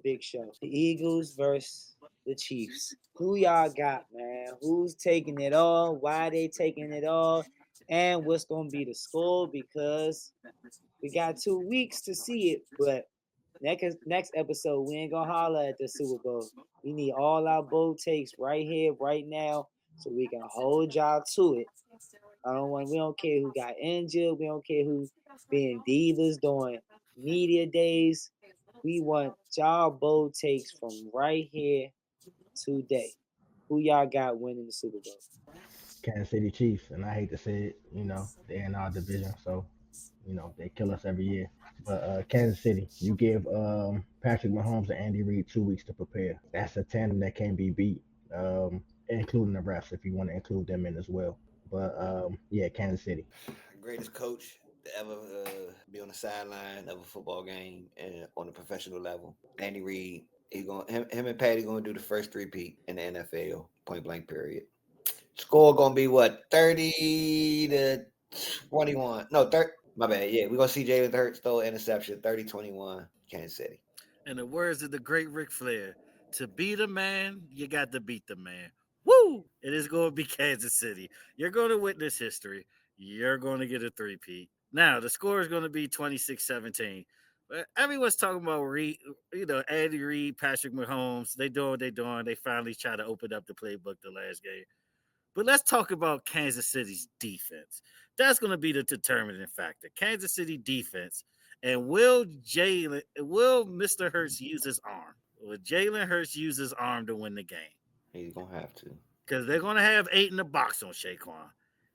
big show. The Eagles versus the Chiefs. Who y'all got, man? Who's taking it all? Why they taking it all? And what's gonna be the score? Because we got 2 weeks to see it, but next episode we ain't gonna holler at the Super Bowl. We need all our bold takes right here, right now, so we can hold y'all to it. We don't care who got injured. We don't care who being divas during media days. We want y'all bold takes from right here today. Who y'all got winning the Super Bowl? Kansas City Chiefs, and I hate to say it, they're in our division, so they kill us every year. But Kansas City, you give Patrick Mahomes and Andy Reid 2 weeks to prepare. That's a tandem that can't be beat, including the refs if you want to include them in as well. But yeah, Kansas City. Greatest coach to ever be on the sideline of a football game and on a professional level. Andy Reid, him and Patty gonna do the first three-peat in the NFL, point blank period. Score gonna be what, 30-21? No, 30. My bad. Yeah, we're gonna see Jalen Hurts throw an interception, 30-21, Kansas City. In the words of the great Ric Flair, to beat a man, you got to beat the man. Woo! It is going to be Kansas City. You're going to witness history. You're going to get a three-peat. Now, the score is going to be 26-17. But everyone's talking about Andy Reid, Patrick Mahomes. They do what they're doing. They finally try to open up the playbook the last game. But let's talk about Kansas City's defense. That's going to be the determining factor. Kansas City defense. And will Mr. Hurts use his arm? Will Jalen Hurts use his arm to win the game? He's gonna have to. Because they're going to have 8 in the box on Saquon.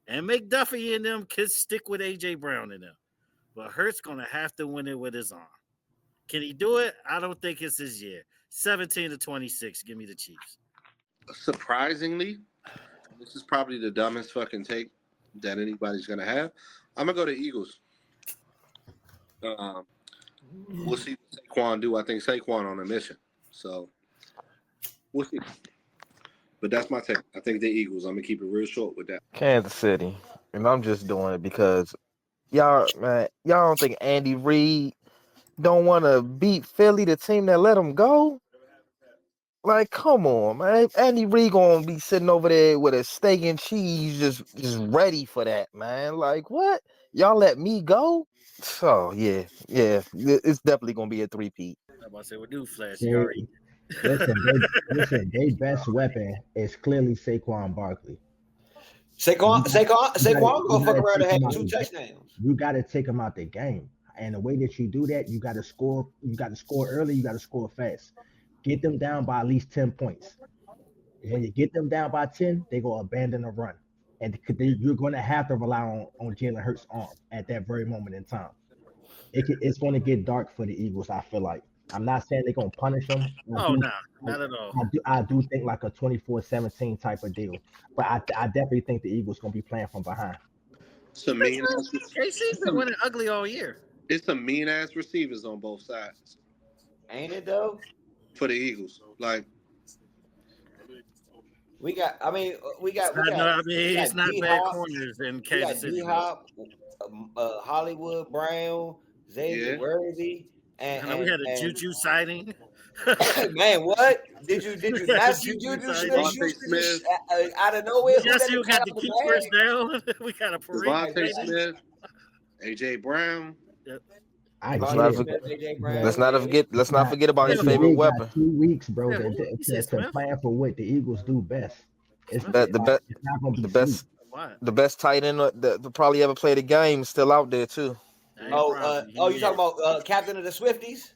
And McDuffie and them could stick with A.J. Brown in them. But Hurts going to have to win it with his arm. Can he do it? I don't think it's his year. 17-26. Give me the Chiefs. Surprisingly, this is probably the dumbest fucking take that anybody's gonna have. I'm gonna go to Eagles. We'll see what Saquon do. I think Saquon on a mission. So we'll see. But that's my take. I think the Eagles. I'm gonna keep it real short with that. Kansas City, and I'm just doing it because y'all, man, y'all don't think Andy Reid don't want to beat Philly, the team that let him go? Like, come on, man. Andy Reid gonna be sitting over there with a steak and cheese, just ready for that, man. Like, what? Y'all let me go? So yeah, it's definitely gonna be a three-peat. I'm about to say, with Newsflash, he already. See, listen, their best weapon is clearly Saquon Barkley. Saquon You gonna fuck gotta around take and him have out 2 the touchdowns. you gotta take him out the game. And the way that you do that, you gotta score. You gotta score early. You gotta score fast. Get them down by at least 10 points. When you get them down by 10, they go abandon the run, and you're going to have to rely on Jalen Hurts' arm at that very moment in time. It's going to get dark for the Eagles. I feel like I'm not saying they're going to punish them. Oh no, not at all. I do think like a 24-17 type of deal, but I definitely think the Eagles going to be playing from behind. Some mean ass. KC's been winning ugly all year. It's some mean ass receivers on both sides Ain't it though? for the Eagles. Like We got. I mean, we It's got. not, no, I mean, We got it's not D bad Hop. corners in We Kansas got City. D Hop, Hollywood Brown, Xavier Yeah. Worthy, I know we had a and Juju signing. man, what did you We had not a see Juju Juju signing. Smith-Schuster just out of nowhere? Who Jesse let him got out to the keep bag? first down. We got a parade. Devontae Smith, AJ Brown. Yep. I Let's get not it, forget. AJ Let's Brown, not yeah. forget. Let's not forget about his Andy favorite Reid got weapon. 2 weeks, bro, Yeah, who? You said to Smith? plan for what the Eagles do best. It's Smith? The best, it's not going to the be sweet. best, What? the best tight end that probably ever played a game is still out there too. That ain't probably. You talking about captain of the Swifties?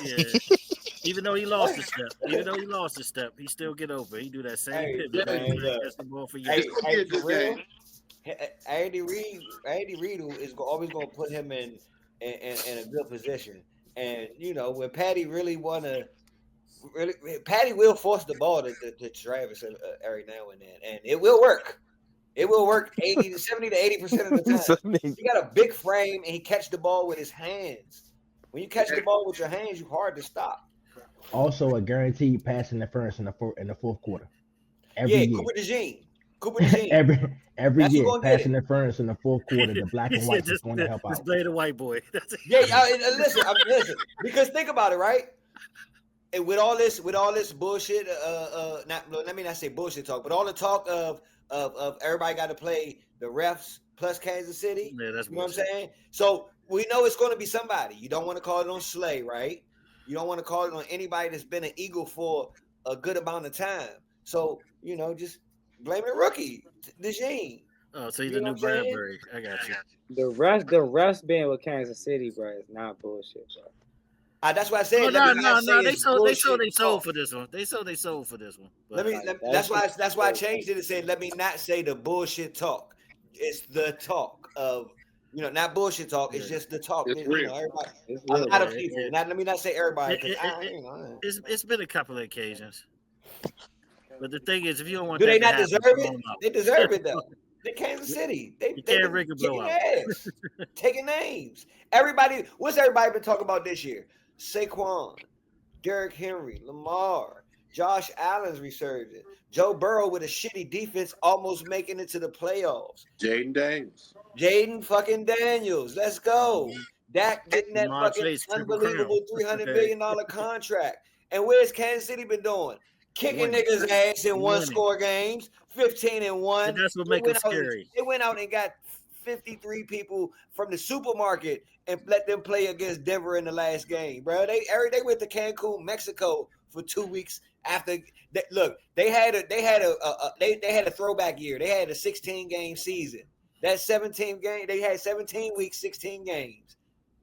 Yeah. Even though he lost a step, he still get over. He do that same Hey, pivot. man, He look. catch the ball for you. Hey, for real. Andy Reid is always going to put him in a good position. And you know when Patty really Patty will force the ball to Travis every now and then, and it will work. It will work 70 to 80% of the time. He got a big frame and he catch the ball with his hands. When you catch the ball with your hands, you're hard to stop. Also, a guaranteed pass interference in the fourth quarter every year. Cooper DeJean. every That's who year, gonna get pass it. interference in the fourth quarter. The black He and said whites is going to help out. Display the white boy. Yeah, listen. Because think about it, right? And with all this bullshit, let me not say bullshit talk, but all the talk of everybody got to play the refs plus Kansas City. Yeah, that's you know bullshit. what I'm saying. So we know it's going to be somebody. You don't want to call it on Slay, right? You don't want to call it on anybody that's been an Eagle for a good amount of time. So just blame the rookie, DeJean. Oh, so he's the new Bradbury. I got you. The refs being with Kansas City, bro, is not bullshit, bro. That's why I said. No. They sold for this one. They sold for this one. But That's why I changed it and said, let me not say the bullshit talk. It's the talk of not bullshit talk. It's just the talk. It's real. Everybody. It's A real. lot of people. Let me not say everybody. It's been a couple of occasions. But the thing is, if you don't want do that they to not happen, deserve come it? on out. They deserve it though. They Kansas City. They can't rig a kicking blowout. ass, taking names. Everybody. What's everybody been talking about this year? Saquon, Derrick Henry, Lamar, Josh Allen's resurgence, Joe Burrow with a shitty defense almost making it to the playoffs. Jaden fucking Daniels. Let's go. Dak getting that Lamar fucking Chase, Triple unbelievable Crown. $300 million contract. And where's Kansas City been doing? Kicking niggas' ass in one score games, 15-1. And that's what makes them scary. They went out and got 53 people from the supermarket and let them play against Denver in the last game, bro. They went to Cancun, Mexico for 2 weeks after. They had a throwback year. They had a 16-game season. That 17 game, they had 17 weeks, 16 games.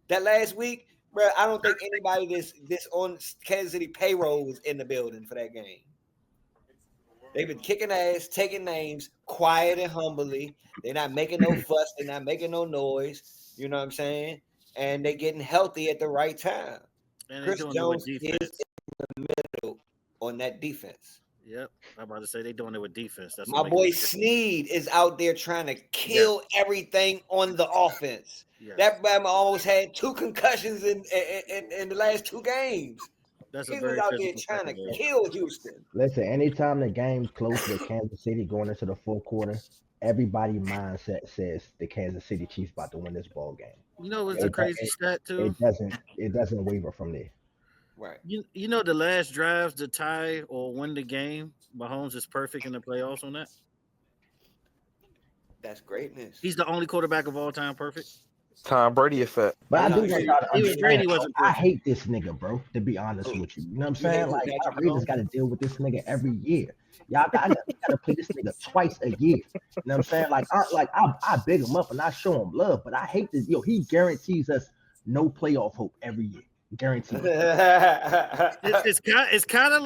That last week, bro, I don't think anybody this on Kansas City payroll was in the building for that game. They've been kicking ass, taking names, quiet and humbly. They're not making no fuss. They're not making no noise. You know what I'm saying? And they're getting healthy at the right time. And Chris doing Jones it with is in the middle on that defense. Yep. I'm about to say they doing it with defense. That's My what makes boy it. Sneed is out there trying to kill everything on the offense. Yes. That man almost had 2 concussions in the last 2 games. That's a He was very out there physical trying to secondary. kill Houston. Listen, anytime the game's close with Kansas City going into the fourth quarter, everybody mindset says the Kansas City Chiefs about to win this ball game. You know what's a It, do- crazy stat too? it doesn't waver from there. Right. You know the last drives to tie or win the game, Mahomes is perfect in the playoffs on that. That's greatness. He's the only quarterback of all time perfect. Tom Brady effect. But I do want Even y'all to Even Brady understand, wasn't I perfect. hate this nigga, bro, to be honest with you. You know what I'm You hate saying? who, Like, Patrick our Raiders Mahomes? got to deal with this nigga every year. Y'all gotta play this nigga twice a year. You know what I'm saying? I big him up and I show him love, but I hate this. Yo, he guarantees us no playoff hope every year. Guaranteed. It's kind of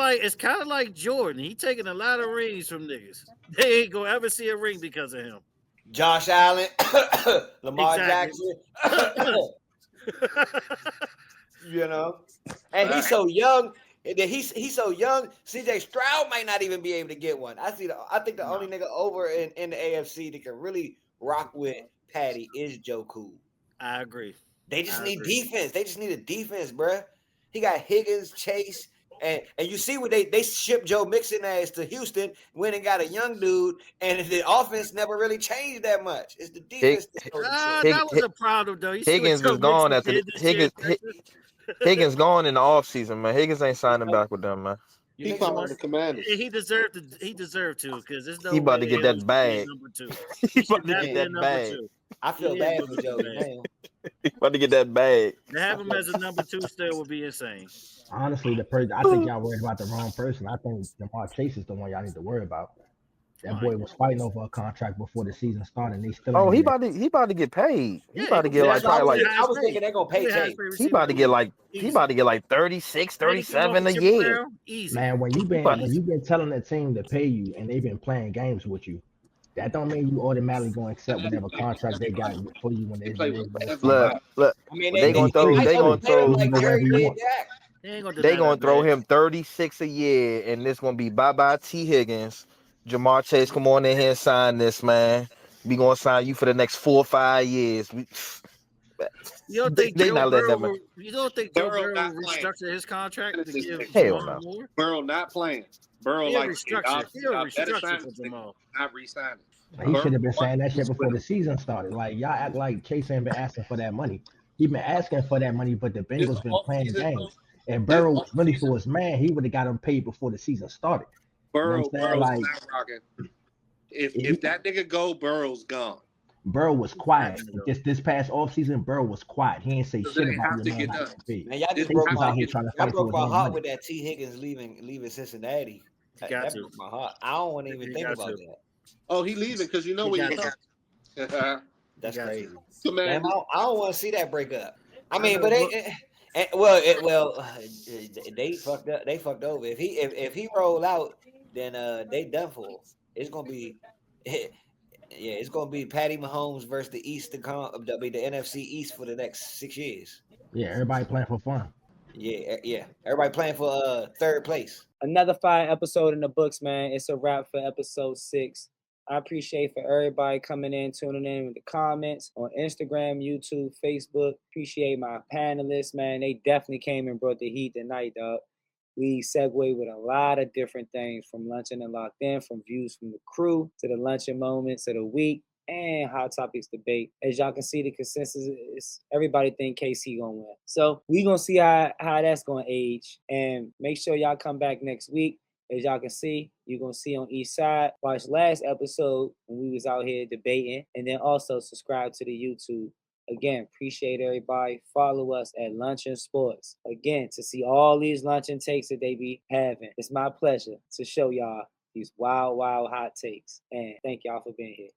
like Jordan. He taking a lot of rings from niggas. They ain't gonna ever see a ring because of him. Josh Allen, Lamar Exactly. Jackson. You know, and he's so young. And then he's so young. CJ Stroud might not even be able to get one. I think the only nigga over in the AFC that can really rock with Patty is Joe Cool. I agree. They just I need agree. defense. They just need a defense, bruh. He got Higgins, Chase, and you see what they shipped Joe Mixon ass to Houston, went and got a young dude, and the offense never really changed that much. It's the Hig, defense that stole the show. Hig, That was a problem though. You see what Higgins Joe is gone Mixon after the did this year in Texas? Higgins gone in the offseason, man. Higgins ain't signing back with them, man. You He think so? followed the Commanders. He deserved to. He deserved to because there's He no way about to the get hell he that should be a bag. number 2. He He about should to not get be a that number bag. 2. I feel He is bad for losing Joey bag. now. He about to get that bag. To have him as a number 2 still would be insane. Honestly, I think y'all worried about the wrong person. I think Jamar Chase is the one y'all need to worry about. That boy was fighting over a contract before the season started, and they still Oh, ain't he even. about to get paid. He Yeah, about to get Yeah, like so I probably was like thinking, I was thinking they're gonna pay Chase. he about to get like he about to get like 36, They can keep 37 a Triple year. Crown easy. Man, when about you've been telling the team to pay you, and they've been playing games with you, that don't mean you automatically gonna accept whatever contract they got for you when They they play when with they see Look, you. look. I mean, When They they gonna pay throw. you, They pay gonna you. pay him You throw. can like go wherever 30 you million want. Jack. They ain't gonna They deny gonna that throw bag. him 36 a year, and it's gonna be bye bye T Higgins. Jamar Chase, come on in here and sign this, man. We gonna sign you for the next 4 or 5 years. You don't think They Joe not letting Burrow that man. will? You don't think Joe Burrow Burrow not will playing. restructure his contract to This give nigga. Hell Jamal no. more? Burrow not playing. Burrow He'll like, hey, restructure. He'll y'all better restructure sign for this nigga. Jamal. Not re-signing. He should have been Burrow saying that shit is before with the season started. Like y'all act like Chase ain't been asking for that money. He been asking for that money, but the this Bengals been playing offseason. games. If This Burrow was really offseason, for his man, he would have got him paid before the season started. You know what I'm saying? Burrow's Like not rocking. if If that nigga go, Burrow's gone. Burrow was He's not quiet. gonna go. This past offseason, Burrow was quiet. He ain't say Because shit it about have your to man get not done. getting paid. Man, y'all just It Chase broke was have my to out here get trying to y'all fight for broke his my own heart money. with that T. Higgins leaving Cincinnati. He got That to. broke my heart. I don't want to even He think got about to. that. Oh, he leaving because you know He where got you to. go. That's got crazy. Command. Damn, I don't want to see that break up. I I mean, know. but they fucked up. They fucked over. If he roll out, then they done for. It's gonna be, yeah, it's gonna be Patty Mahomes versus the the NFC East for the next 6 years. Yeah, everybody playing for fun. Yeah. Everybody playing for third place. Another fire episode in the books, man. It's a wrap for episode 6. I appreciate for everybody coming in, tuning in with the comments on Instagram, YouTube, Facebook. Appreciate my panelists, man. They definitely came and brought the heat tonight, dog. We segue with a lot of different things from Luncheon and Locked In, from views from the crew to the luncheon moments of the week and hot topics debate. As y'all can see, the consensus is everybody think KC gonna win. So we gonna see how that's gonna age. And make sure y'all come back next week. As y'all can see, you're gonna see on each side. Watch last episode when we was out here debating, and then also subscribe to the YouTube. Again, appreciate everybody. Follow us at Luncheon Sports. Again, to see all these luncheon takes that they be having. It's my pleasure to show y'all these wild hot takes. And thank y'all for being here.